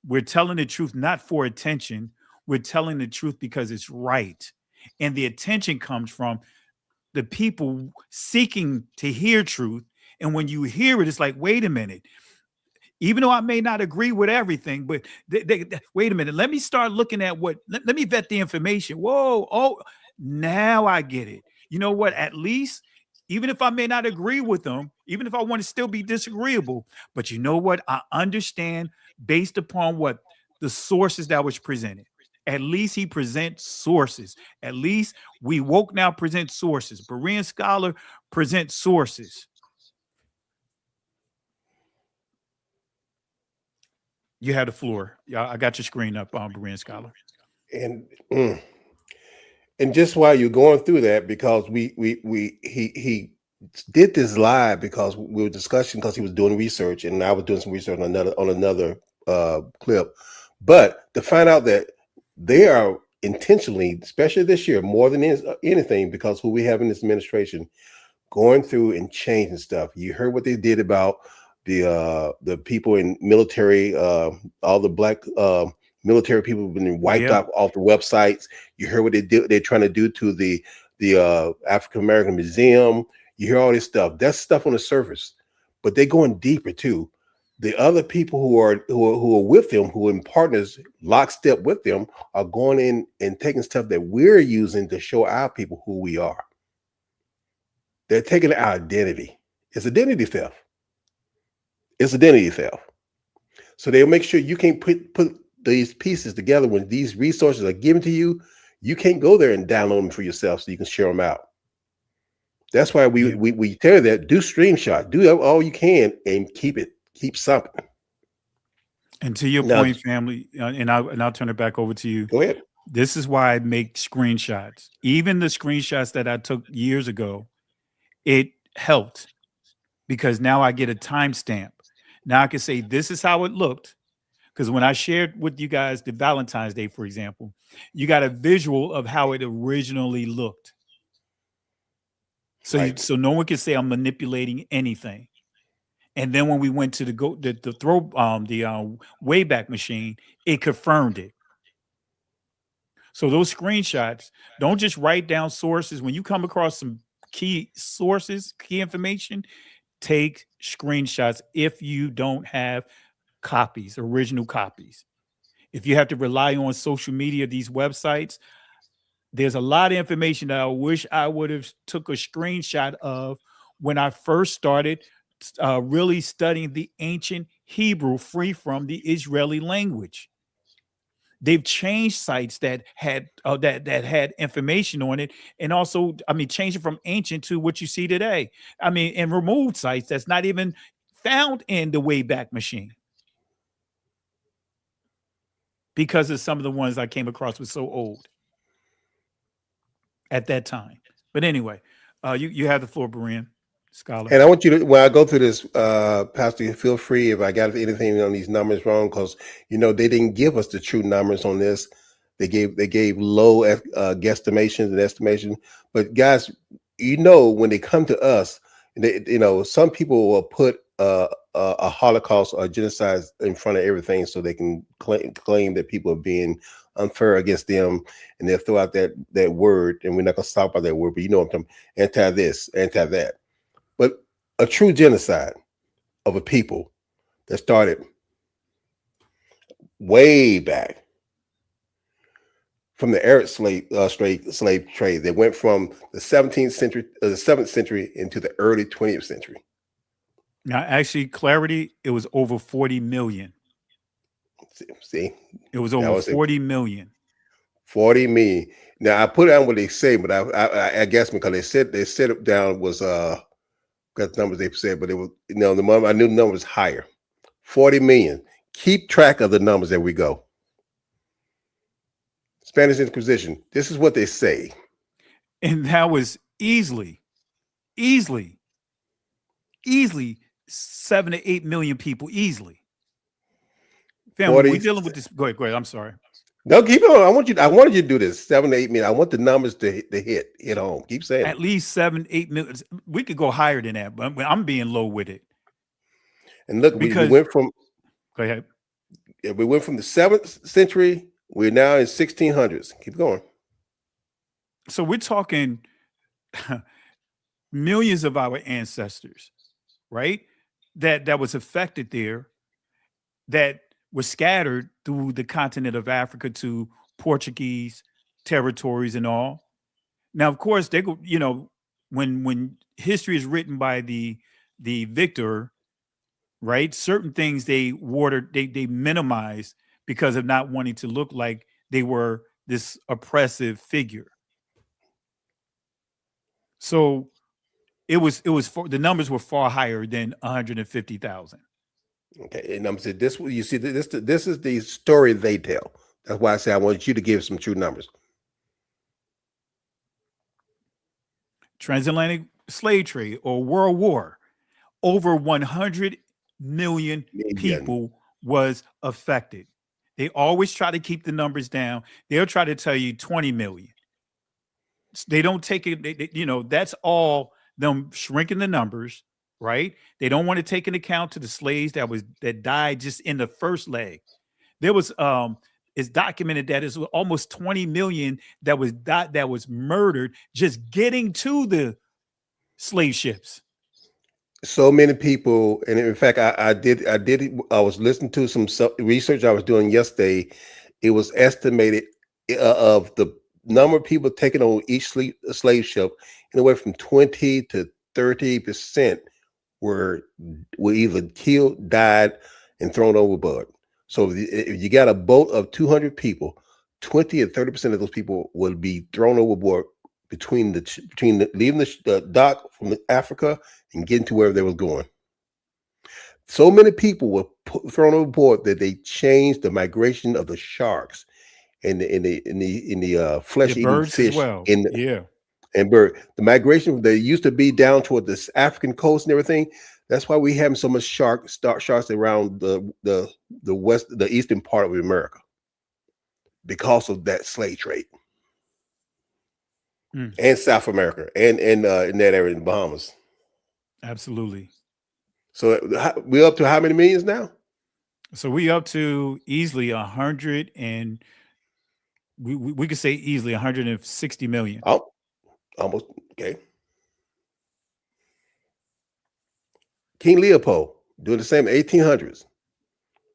We're telling the truth not for attention. We're telling the truth because it's right. And the attention comes from the people seeking to hear truth. And when you hear it, it's like, wait a minute. Even though I may not agree with everything, but wait a minute. Let me start looking at let me vet the information. Whoa. Oh, now I get it. You know what? At least, even if I may not agree with them, even if I want to still be disagreeable, but you know what? I understand based upon what the sources that was presented. At least he presents sources. At least we woke now present sources. Berean Scholar presents sources. You had the floor. Yeah, I got your screen up on Berean Scholar. And just while you're going through that, because he did this live because we were discussing, because he was doing research and I was doing some research on another clip. But to find out that they are intentionally, especially this year, more than anything, because who we have in this administration, going through and changing stuff. You heard what they did about the people in military, all the black military people have been wiped out off the websites. You heard what they're trying to do to the African American Museum. You hear all this stuff. That's stuff on the surface, but they're going deeper too. The other people who are with them, who are in partners, lockstep with them, are going in and taking stuff that we're using to show our people who we are. They're taking our identity. It's identity theft. It's identity theft. So they'll make sure you can't put these pieces together. When these resources are given to you, you can't go there and download them for yourself so you can share them out. That's why we tell you that, do screenshot, do all you can, and keep something. And to your point, family, and I'll turn it back over to you. Go ahead. This is why I make screenshots. Even the screenshots that I took years ago, it helped because now I get a timestamp. Now I can say this is how it looked. Because when I shared with you guys the Valentine's Day, for example, you got a visual of how it originally looked. So so no one can say I'm manipulating anything. And then when we went to the Wayback Machine, it confirmed it. So those screenshots, don't just write down sources. When you come across some key sources, key information, take screenshots if you don't have copies, original copies. If you have to rely on social media, these websites, there's a lot of information that I wish I would have took a screenshot of when I first started really studying the ancient Hebrew free from the Israeli language. They've changed sites that had that had information on it, and also, I mean, changed it from ancient to what you see today. I mean, and removed sites that's not even found in the Wayback Machine because of some of the ones I came across were so old at that time. But anyway, you have the floor, Berean Scholar. And I want you to, when I go through this, Pastor, feel free if I got anything on these numbers wrong, because they didn't give us the true numbers on this. They gave low guesstimations and estimation. But guys, when they come to us, some people will put a Holocaust or genocide in front of everything so they can claim that people are being unfair against them, and they'll throw out that word, and we're not going to stop by that word, but I'm talking anti this, anti that. But a true genocide of a people that started way back from the Arab slave trade that went from the 17th century, the 7th century into the early 20th century. Now, actually, clarity, it was over 40 million. See, it was over 40 million. 40 million. Now I put down what they say, but I guess because they said it down was got the numbers they said, but it was I knew the number was higher. 40 million. Keep track of the numbers as we go. Spanish Inquisition. This is what they say. And that was easily 7 to 8 million people easily. Family, we're dealing with this. Go ahead. I'm sorry. No, keep on. I wanted you to do this. 7 to 8 million. I want the numbers to hit home. Keep saying at least 7, 8 million. We could go higher than that, but I'm being low with it. And look, we went from. Go ahead. Yeah, we went from the 7th century. We're now in 1600s. Keep going. So we're talking millions of our ancestors, right? That was affected there, that was scattered through the continent of Africa to Portuguese territories and all. Now, of course, they go, you know, when history is written by the victor, right? Certain things they minimize because of not wanting to look like they were this oppressive figure. So it was the numbers were far higher than 150,000. Okay, and I'm saying this. You see, this is the story they tell. That's why I say I want you to give some true numbers. Transatlantic slave trade or World War, over 100 million people was affected. They always try to keep the numbers down. They'll try to tell you 20 million. They don't take it. You know, that's all them shrinking the numbers. Right? They don't want to take into account to the slaves that died just in the first leg. There was it's documented that it's almost 20 million that was murdered just getting to the slave ships. So many people, and in fact, I was listening to some research I was doing yesterday. It was estimated of the number of people taken on each slave ship, anywhere from 20 to 30% were either killed, died, and thrown overboard. So if you got a boat of 200 people, 20 or 30% of those people will be thrown overboard between leaving the dock from Africa and getting to wherever they was going. So many people were thrown overboard that they changed the migration of the sharks and the flesh-eating fish. Well. And bird. The migration, they used to be down toward the African coast and everything. That's why we have so much sharks around the west, the eastern part of America, because of that slave trade, and South America, and in that area in the Bahamas. Absolutely. So we're up to how many millions now? So we up to easily 100 and we could say easily 160 million. Oh. Almost, okay. King Leopold doing the same 1800s.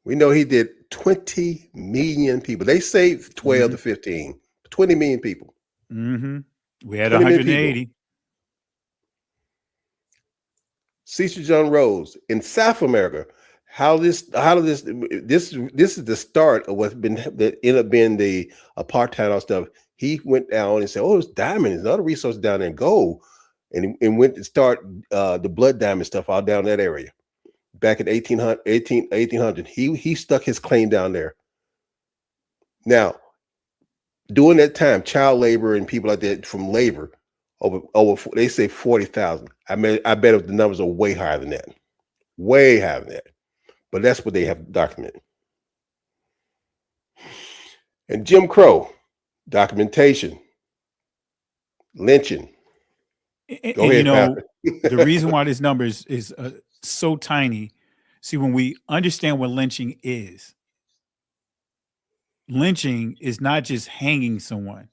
We know he did 20 million people. They saved 12 to 15, 20 million people. We had 180. Cecil John Rose in South America. This is the start of what's ended up being the apartheid and stuff. He went down and said, "Oh, it's diamonds, other resources down there, gold," and went to start the blood diamond stuff out down that area. Back in 1800, he stuck his claim down there. Now, during that time, child labor and people like that from labor, over they say 40,000. I bet the numbers are way higher than that, way higher than that. But that's what they have documented. And Jim Crow. Documentation, lynching. Go ahead, you know, the reason why this number is so tiny. See, when we understand what lynching is not just hanging someone.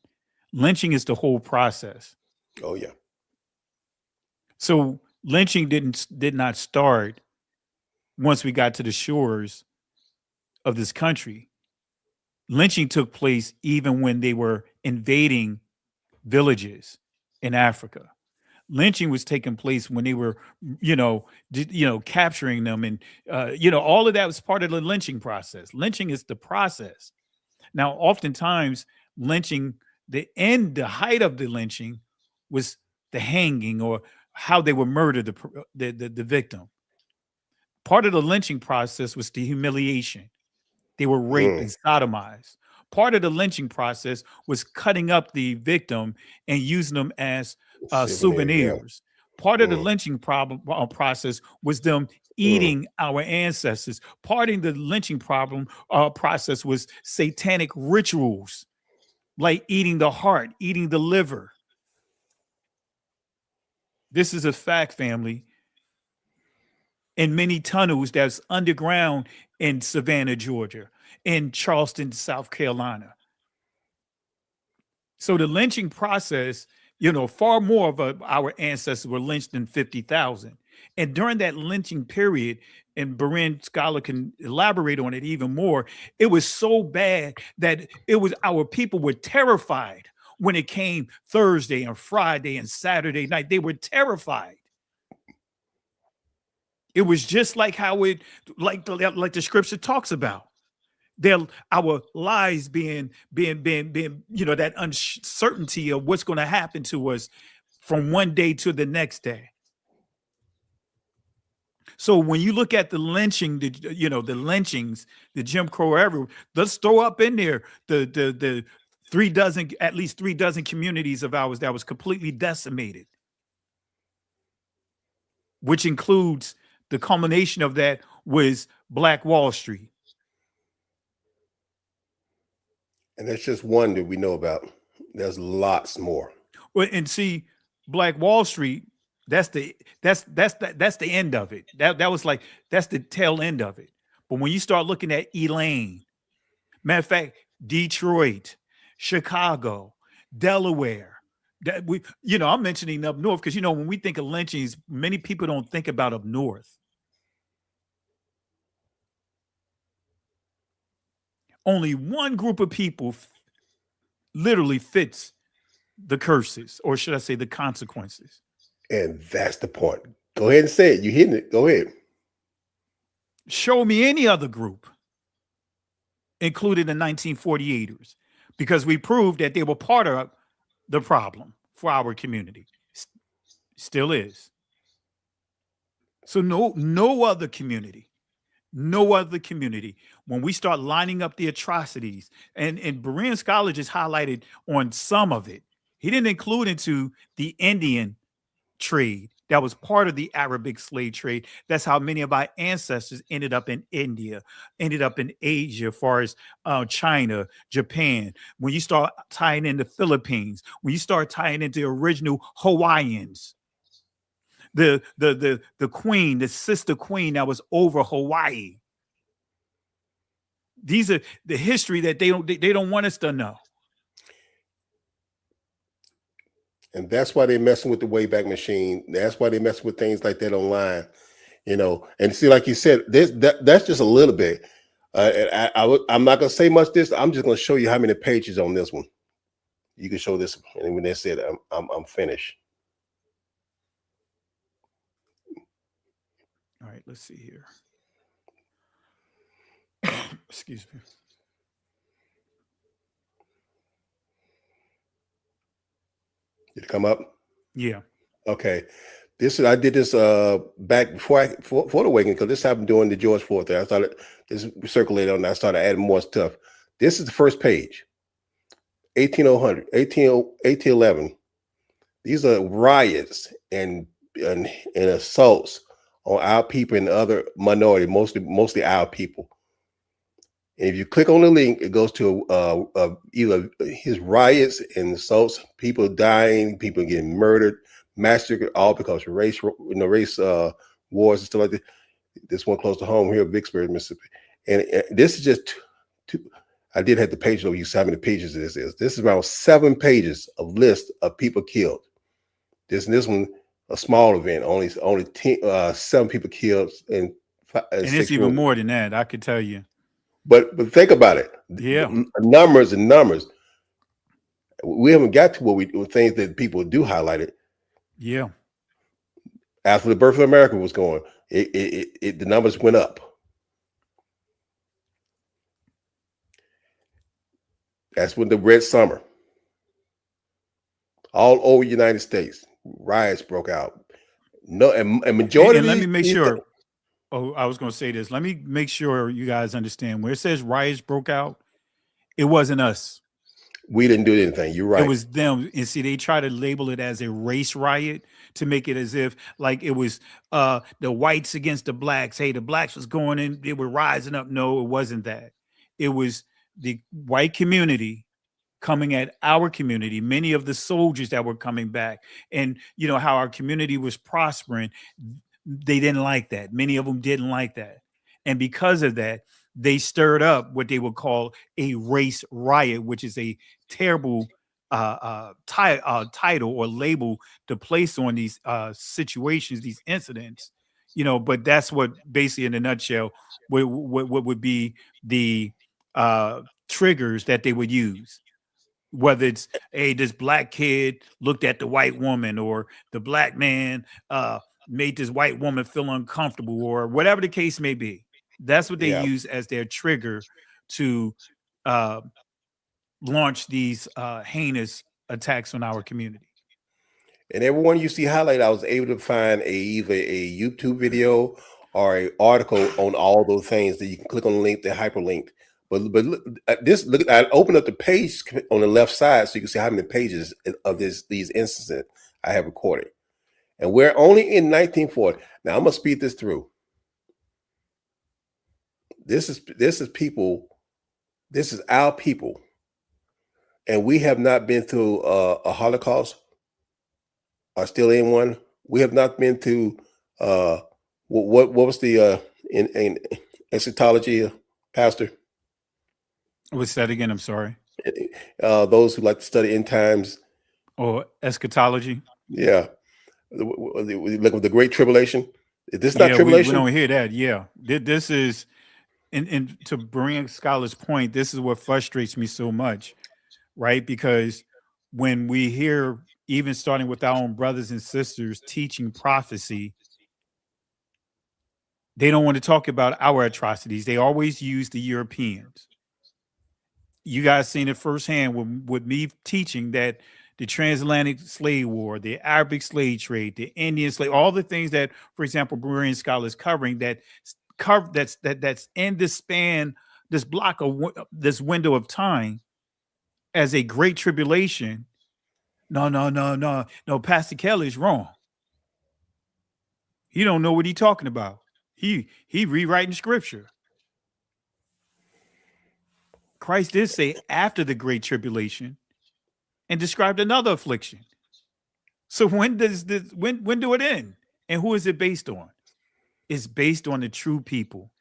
Lynching is the whole process. Oh yeah. So lynching did not start once we got to the shores of this country. Lynching took place even when they were invading villages in Africa. Lynching was taking place when they were, capturing them, and all of that was part of the lynching process. Lynching is the process. Now, oftentimes, lynching, the height of the lynching was the hanging or how they would murder the victim. Part of the lynching process was the humiliation. They were raped and sodomized. Part of the lynching process was cutting up the victim and using them as souvenirs. Part of the lynching process was them eating our ancestors. Part of the lynching process was satanic rituals, like eating the heart, eating the liver. This is a fact, family. In many tunnels that's underground in Savannah, Georgia, in Charleston, South Carolina. So the lynching process You know, far more of our ancestors were lynched than 50,000. And during that lynching period, and Berin Scholar can elaborate on it even more, it was so bad that it was our people were terrified when it came Thursday and Friday and Saturday night. They were terrified. It was just like how it, like the scripture talks about. Our lives being, you know, that uncertainty of what's going to happen to us from one day to the next day. So when you look at the lynching, the lynchings, the Jim Crow era, let's throw up in there the 3 dozen, at least 3 dozen communities of ours that was completely decimated, which includes the culmination of that was Black Wall Street. And that's just one that we know about. There's lots more. Well, and see, Black Wall Street, that's the end of it. That was like, that's the tail end of it. But when you start looking at Elaine, matter of fact, Detroit, Chicago, Delaware, that we, you know, I'm mentioning up north because, you know, when we think of lynchings, many people don't think about up north. Only one group of people literally fits the curses, or should I say the consequences. And that's the point. Go ahead and say it. You're hitting it. Go ahead. Show me any other group, including the 1948ers, because we proved that they were part of the problem for our community. Still is. So no other community. No other community. When we start lining up the atrocities, and Berin Scholar just highlighted on some of it. He didn't include into the Indian trade that was part of the Arabic slave trade. That's how many of our ancestors ended up in India, ended up in Asia, as far as China, Japan. When you start tying in the Philippines, when you start tying into the original Hawaiians, the queen, the sister queen that was over Hawaii. These are the history that they don't want us to know. And that's why they're messing with the Wayback Machine. That's why they're messing with things like that online, you know. And see, like you said, that's just a little bit. I'm not gonna say much. I'm just gonna show you how many pages on this one. You can show this, and when they said I'm finished. All right, let's see here. Excuse me. Did it come up? Yeah. Okay. I did this back before the awakening, because this happened during the George Floyd thing. I started this circulated on. I started adding more stuff. This is the first page. 1811. These are riots and assaults on our people and the other minority, mostly our people. And if you click on the link, it goes to either his riots and assaults, people dying, people getting murdered, massacred, all because of race wars and stuff like that. This one close to home here, Vicksburg, Mississippi. And this is just two. I did have the page over you, how many pages this is. This is around 7 pages of list of people killed. This one, a small event, only 7 people killed, and it's even more than that, I could tell you. But think about it. Yeah, numbers and numbers. We haven't got to what things that people do highlight it. Yeah. After the birth of America was going, the numbers went up. That's when the Red Summer, all over the United States, riots broke out. No, and majority. And let me make sure. Oh, I was going to say this. Let me make sure you guys understand. Where it says riots broke out, it wasn't us. We didn't do anything. You're right. It was them. And see, they try to label it as a race riot to make it as if like it was the whites against the blacks. Hey, the blacks was going in, they were rising up. No, it wasn't that. It was the white community coming at our community, many of the soldiers that were coming back, and you know how our community was prospering. They didn't like that. Many of them didn't like that. And because of that, they stirred up what they would call a race riot, which is a terrible title or label to place on these situations, these incidents, but that's what basically in a nutshell what would be the triggers that they would use. Whether it's, hey, this black kid looked at the white woman, or the black man made this white woman feel uncomfortable, or whatever the case may be. That's what they use as their trigger to launch these heinous attacks on our community. And everyone you see highlighted, I was able to find either a YouTube video or an article on all those things that you can click on the link, they're hyperlinked. But look, I opened up the page on the left side so you can see how many pages of these instances I have recorded. And we're only in 1940. Now I'm gonna speed this through. This is people, this is our people. And we have not been through a Holocaust, or still in one. We have not been to what was the in eschatology, Pastor? What's that again? I'm sorry. Those who like to study end times. Or eschatology. Yeah. Look at the Great Tribulation. Is this not tribulation? We don't hear that. Yeah. This is, and to bring Scholar's point, this is what frustrates me so much, right? Because when we hear, even starting with our own brothers and sisters teaching prophecy, they don't want to talk about our atrocities. They always use the Europeans. You guys seen it firsthand with me teaching that the transatlantic slave war, the Arabic slave trade, the Indian slave, all the things that, for example, Berean Scholar is covering, that's in this span, this block of this window of time as a great tribulation. No, Pastor Kelly is wrong. He don't know what he's talking about. He rewriting scripture. Christ did say after the great tribulation and described another affliction. So when does this, when do it end? And who is it based on? It's based on the true people,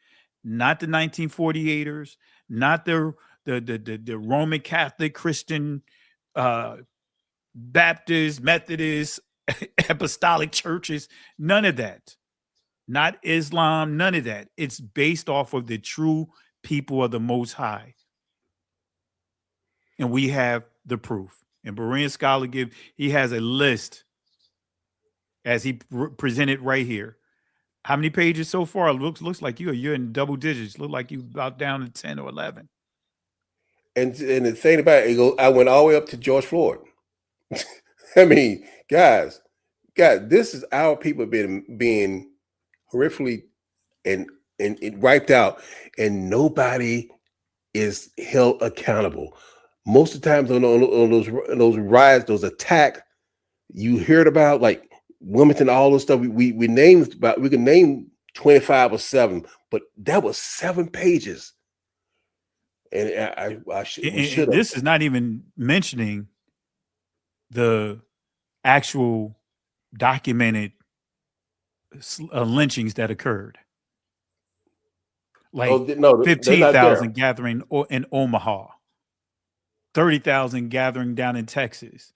not the 1948ers, not the Roman Catholic, Christian, Baptist, Methodist, apostolic churches, none of that. Not Islam, none of that. It's based off of the true people of the Most High. And we have the proof. And Berean Scholar he has a list as he presented right here. How many pages so far? It looks like you're in double digits. Look like you about down to 10 or 11. And the thing about it, I went all the way up to George Floyd. I mean, guys, this is our people being horrifically and wiped out, and nobody is held accountable. Most of the times on those riots, those attacks, you heard about like Wilmington, all those stuff. We named about, we can name 25 or 7, but that was 7 pages. And we should have. This is not even mentioning the actual documented lynchings that occurred. Like 15,000 gathering in Omaha, 30,000 gathering down in Texas,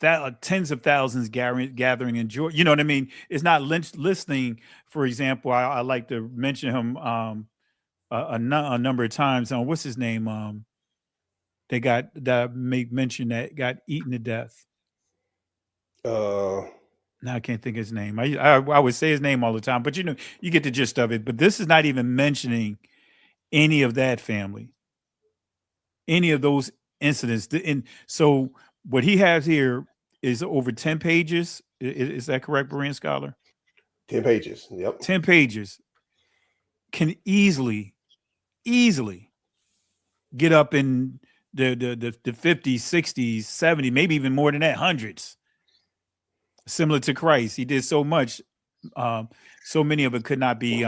tens of thousands gathering in Georgia. You know what I mean? It's not listing, for example, I like to mention him a number of times on what's his name? That made mention that got eaten to death. Now I can't think of his name. I would say his name all the time, but you get the gist of it. But this is not even mentioning any of that family, any of those incidents. And so what he has here is over 10 pages. Is that correct, Berean Scholar? 10 pages. Yep. 10 pages can easily get up in the 50s, 60s, 70s, maybe even more than that, hundreds. Similar to Christ, he did so much, so many of it could not be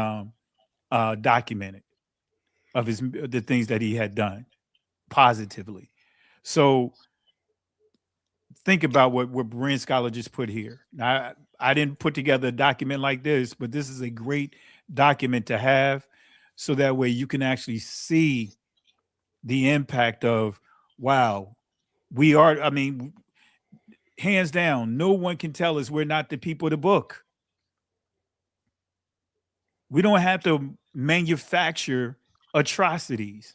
documented of the things that he had done positively. So think about what Berean Scholar just put here. Now, I didn't put together a document like this, but this is a great document to have, so that way you can actually see the impact of, wow, We are, I mean, hands down, no one can tell us we're not the people of the book. We don't have to manufacture atrocities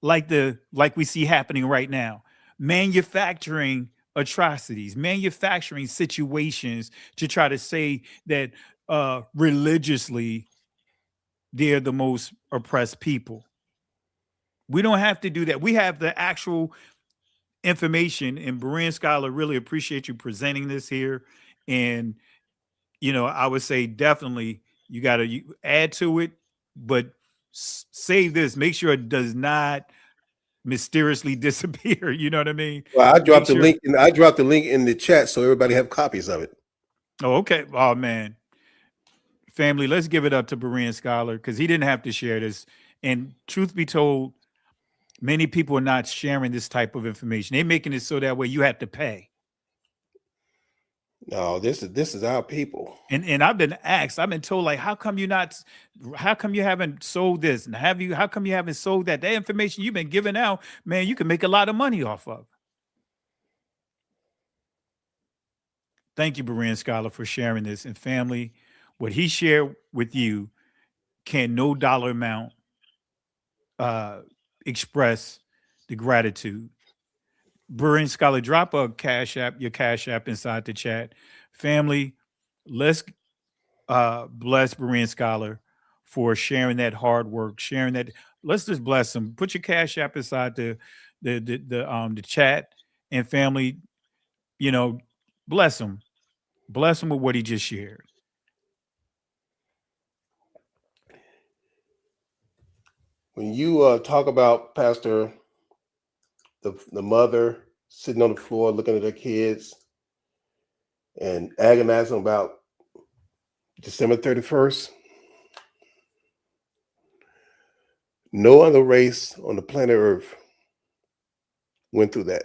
like we see happening right now. Manufacturing atrocities, manufacturing situations to try to say that religiously they're the most oppressed people. We don't have to do that. We have the actual information, and Berean Scholar, really appreciate you presenting this here. And I would say definitely you got to add to it, but save this. Make sure it does not mysteriously disappear. You know what I mean? Well, I dropped the link. I dropped the link in the chat so everybody have copies of it. Oh, okay. Oh man, family, let's give it up to Berean Scholar because he didn't have to share this. And truth be told, many people are not sharing this type of information. They're making it so that way you have to pay. No, this is our people. And I've been asked, I've been told, like, how come you haven't sold this? And how come you haven't sold that? That information you've been giving out, man, you can make a lot of money off of. Thank you, Berean Scholar, for sharing this. And family, what he shared with you can no dollar amount express the gratitude. Berean Scholar, drop a cash app, your cash app inside the chat. Family, let's bless Berean Scholar for sharing that hard work, sharing that. Let's just bless him. Put your cash app inside the chat, and family, bless him. Bless him with what he just shared. When you talk about Pastor, the mother sitting on the floor looking at her kids and agonizing about December 31st, no other race on the planet Earth went through that.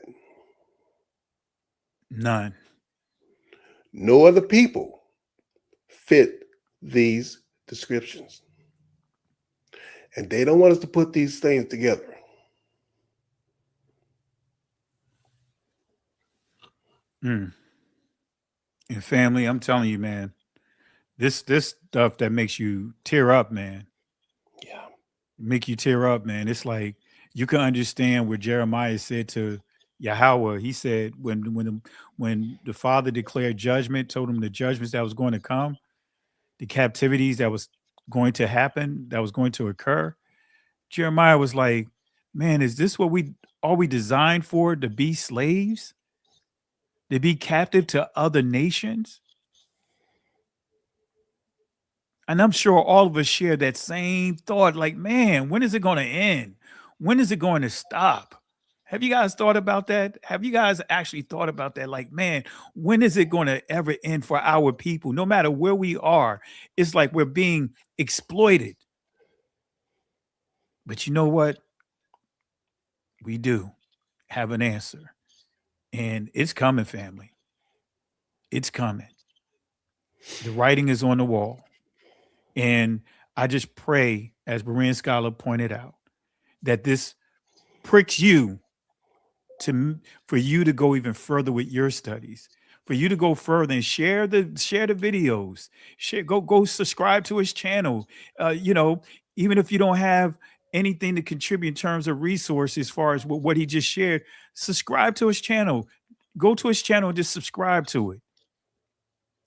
None. No other people fit these descriptions. And they don't want us to put these things together. And family, I'm telling you, man, this stuff that makes you tear up, man. Yeah. Make you tear up, man. It's like you can understand what Jeremiah said to Yahweh. He said when the Father declared judgment, told him the judgments that was going to come, the captivities that was going to happen, that was going to occur. Jeremiah was like, man, is this what we designed for, to be slaves? To be captive to other nations? And I'm sure all of us share that same thought, like, man, when is it going to end? When is it going to stop? Have you guys thought about that? Have you guys actually thought about that? Like, man, when is it going to ever end for our people? No matter where we are, it's like we're being exploited. But you know what? We do have an answer. And it's coming, family. It's coming. The writing is on the wall. And I just pray, as Berean Scholar pointed out, that this pricks you for you to go even further with your studies, for you to go further and share the videos, go subscribe to his channel. Even if you don't have anything to contribute in terms of resources, as far as what he just shared, subscribe to his channel. Go to his channel and just subscribe to it.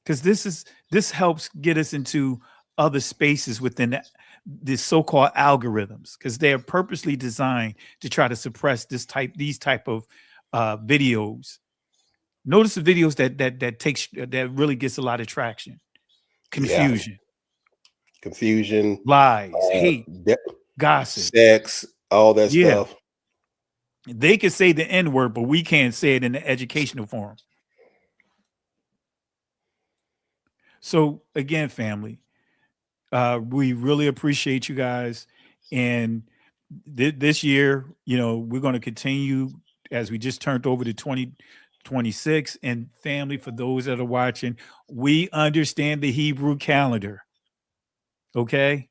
Because this helps get us into other spaces within the so-called algorithms, because they are purposely designed to try to suppress these type of videos. Notice the videos that really gets a lot of traction. Confusion. Yeah. Confusion. Lies. Hate. Gossip. Sex. All that stuff. They can say the N-word, but we can't say it in the educational form. So again, family, we really appreciate you guys. And this year, we're going to continue as we just turned over to 2026. And family, for those that are watching, we understand the Hebrew calendar. Okay?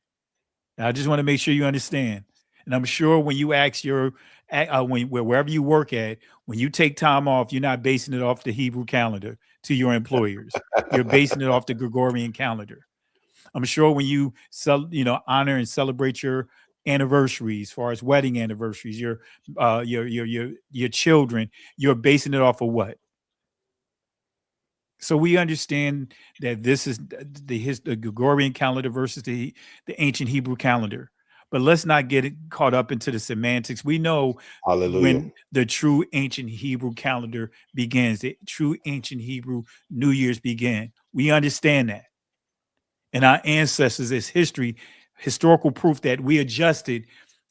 I just want to make sure you understand. And I'm sure when you ask your wherever you work at, when you take time off, you're not basing it off the Hebrew calendar to your employers. You're basing it off the Gregorian calendar. I'm sure when you honor and celebrate your anniversaries, as far as wedding anniversaries, your children, you're basing it off of what? So we understand that this is the Gregorian calendar versus the ancient Hebrew calendar. But let's not get caught up into the semantics. We know when the true ancient Hebrew calendar begins, the true ancient Hebrew New Year's began. We understand that. And our ancestors, as historical proof that we adjusted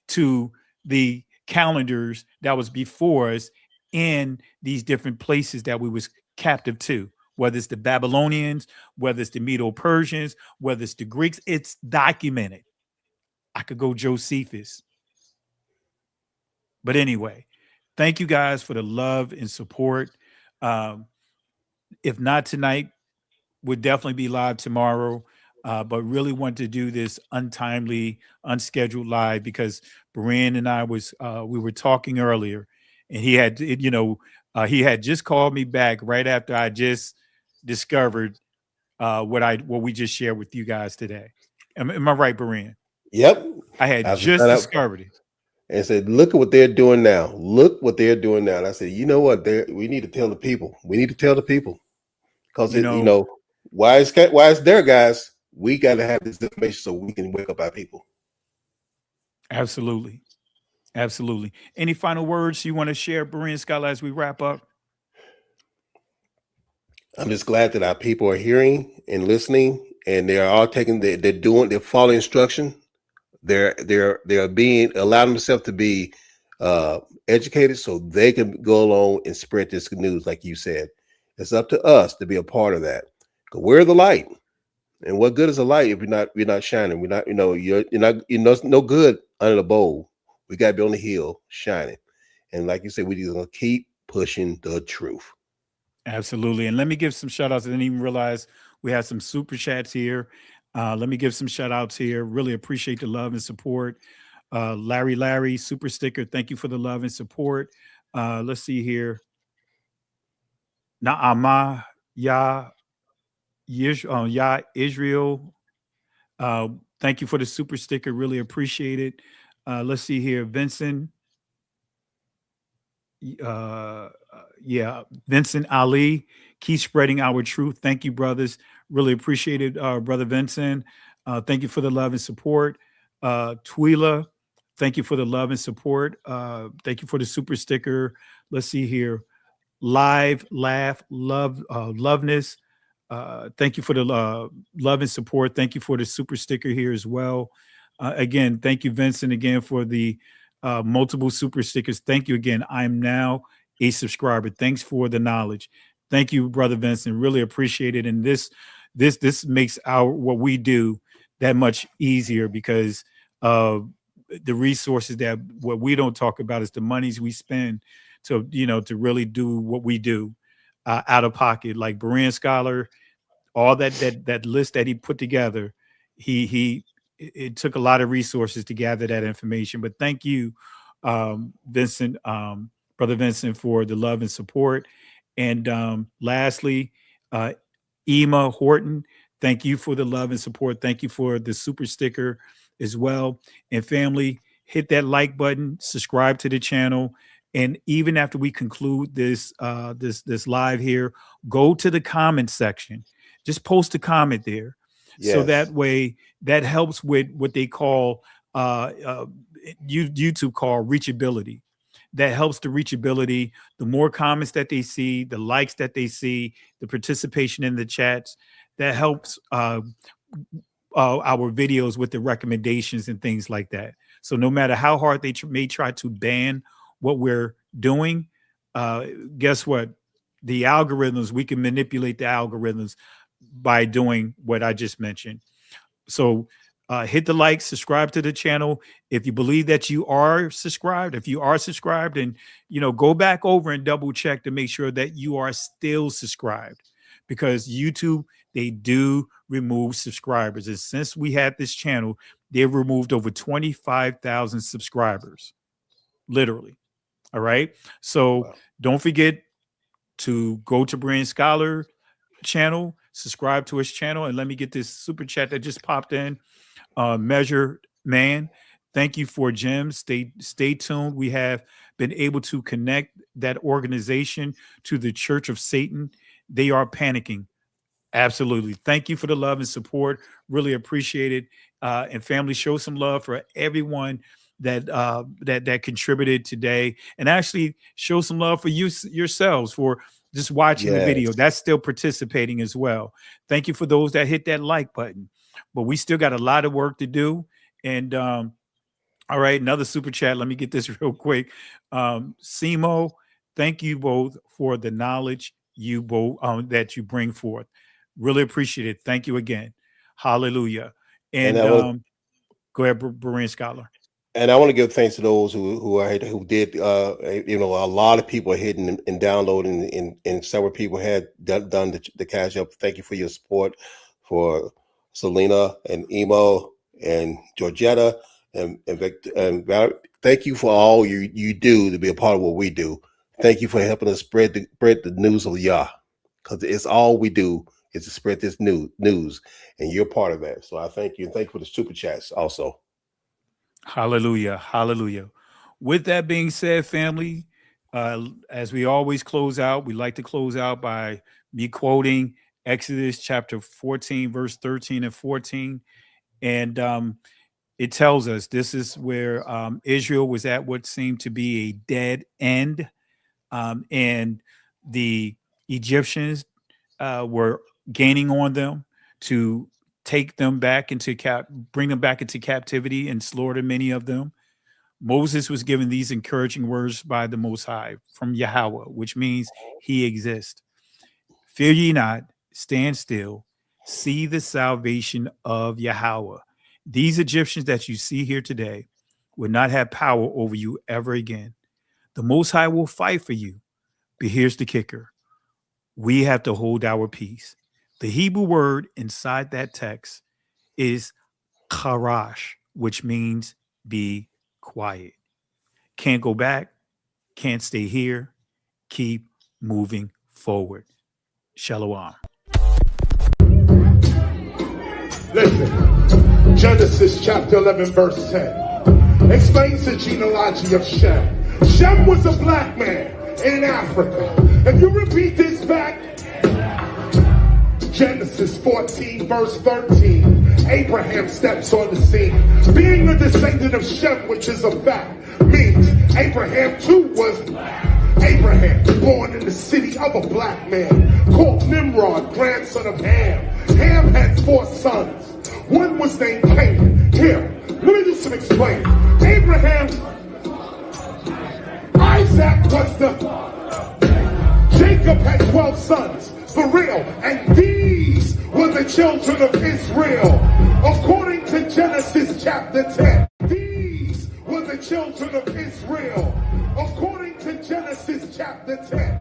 to the calendars that was before us in these different places that we was captive to, whether it's the Babylonians, whether it's the Medo-Persians, whether it's the Greeks, it's documented. I could go Josephus. But anyway, thank you guys for the love and support. If not tonight, we'll definitely be live tomorrow. But really want to do this untimely, unscheduled live because Beran and I we were talking earlier, and he had just called me back right after I just discovered what we just shared with you guys today. Am I right, Beran? Yep. I had just discovered it. And said, look at what they're doing now. Look what they're doing now. And I said, you know what? We need to tell the people. We need to tell the people. Because, why is there, guys? We got to have this information so we can wake up our people. Absolutely. Absolutely. Any final words you want to share, Beran Scholar, as we wrap up? I'm just glad that our people are hearing and listening, and they are all they're following instruction. They're allowing themselves to be educated so they can go along and spread this news, like you said. It's up to us to be a part of that. We're the light. And what good is a light if you're not shining? We're not, you're no good under the bowl. We got to be on the hill shining. And like you said, we just gonna keep pushing the truth. Absolutely. And let me give some shout outs. I didn't even realize we had some super chats here. Let me give some shout outs here. Really appreciate the love and support. Larry, super sticker. Thank you for the love and support. Let's see here. Na'ama, Israel. Thank you for the super sticker. Really appreciate it. Let's see here. Vincent. Vincent Ali. Keep spreading our truth. Thank you, brothers. Really appreciate it, Brother Vincent. Thank you for the love and support. Twila, thank you for the love and support. Thank you for the super sticker. Let's see here. Live, laugh, love, loveness. Thank you for the love and support. Thank you for the super sticker here as well. Again, thank you, Vincent, again, for the multiple super stickers. Thank you again. I'm now a subscriber. Thanks for the knowledge. Thank you, Brother Vincent. Really appreciate it. And this makes what we do that much easier because of the resources that what we don't talk about is the monies we spend to really do what we do out of pocket. Like Beran Scholar, all that list that he put together, it took a lot of resources to gather that information. But thank you, Vincent, Brother Vincent, for the love and support. And lastly, Ema Horton, thank you for the love and support. Thank you for the super sticker as well. And family, hit that like button, subscribe to the channel. And even after we conclude this live here, go to the comment section. Just post a comment there. Yes. So that way, that helps with what they call YouTube call reachability. That helps the reachability. The more comments that they see, the likes that they see, the participation in the chats, that helps our videos with the recommendations and things like that. So no matter how hard they may try to ban what we're doing, guess what? The algorithms, we can manipulate the algorithms by doing what I just mentioned. So hit the like, subscribe to the channel. If you believe that you are subscribed, and go back over and double check to make sure that you are still subscribed, because YouTube, they do remove subscribers. And since we had this channel, they've removed over 25,000 subscribers, literally. All right. So don't forget to go to Berean Scholar channel, subscribe to his channel, and let me get this super chat that just popped in. Measure Man, thank you for gems. Stay tuned. We have been able to connect that organization to the Church of Satan. They are panicking. Absolutely. Thank you for the love and support. Really appreciate it. And family, show some love for everyone that contributed today, and actually show some love for yourselves for just watching the video. That's still participating as well. Thank you for those that hit that like button, but we still got a lot of work to do. And all right, another super chat. Let me get this real quick. Simo, thank you both for the knowledge you both that you bring forth. Really appreciate it. Thank you again. Hallelujah. And go ahead, Berean Scholar. And I want to give thanks to those who did. A lot of people are hitting and downloading, and several people had done the cash up. Thank you for your support for Selena and Emo and Georgetta and Victor and Valerie. Thank you for all you do to be a part of what we do. Thank you for helping us spread the news of Yah, because it's all we do is to spread this news, and you're part of that. So I thank you, and thank you for the super chats also. Hallelujah. Hallelujah. With that being said, family, as we always close out, we like to close out by me quoting Exodus chapter 14, verse 13 and 14. And it tells us this is where Israel was at what seemed to be a dead end. And the Egyptians were gaining on them to take them back into bring them back into captivity and slaughter many of them. Moses was given these encouraging words by the Most High from Yahweh, which means he exists. Fear ye not, stand still, see the salvation of Yahweh. These Egyptians that you see here today will not have power over you ever again. The Most High will fight for you. But here's the kicker. We have to hold our peace. The Hebrew word inside that text is charash, which means be quiet. Can't go back, can't stay here, keep moving forward. Shalom. Listen, Genesis chapter 11, verse 10 explains the genealogy of Shem. Shem was a black man in Africa. If you repeat this back, Genesis 14, verse 13, Abraham steps on the scene. Being a descendant of Shem, which is a fact, means Abraham too was black. Abraham, born in the city of a black man, called Nimrod, grandson of Ham. Ham had 4 sons. One was named Canaan. Here, let me do some explaining. Abraham, Isaac was the... Jacob had 12 sons. For real, and these were the children of Israel, according to Genesis chapter 10. These were the children of Israel, according to Genesis chapter 10.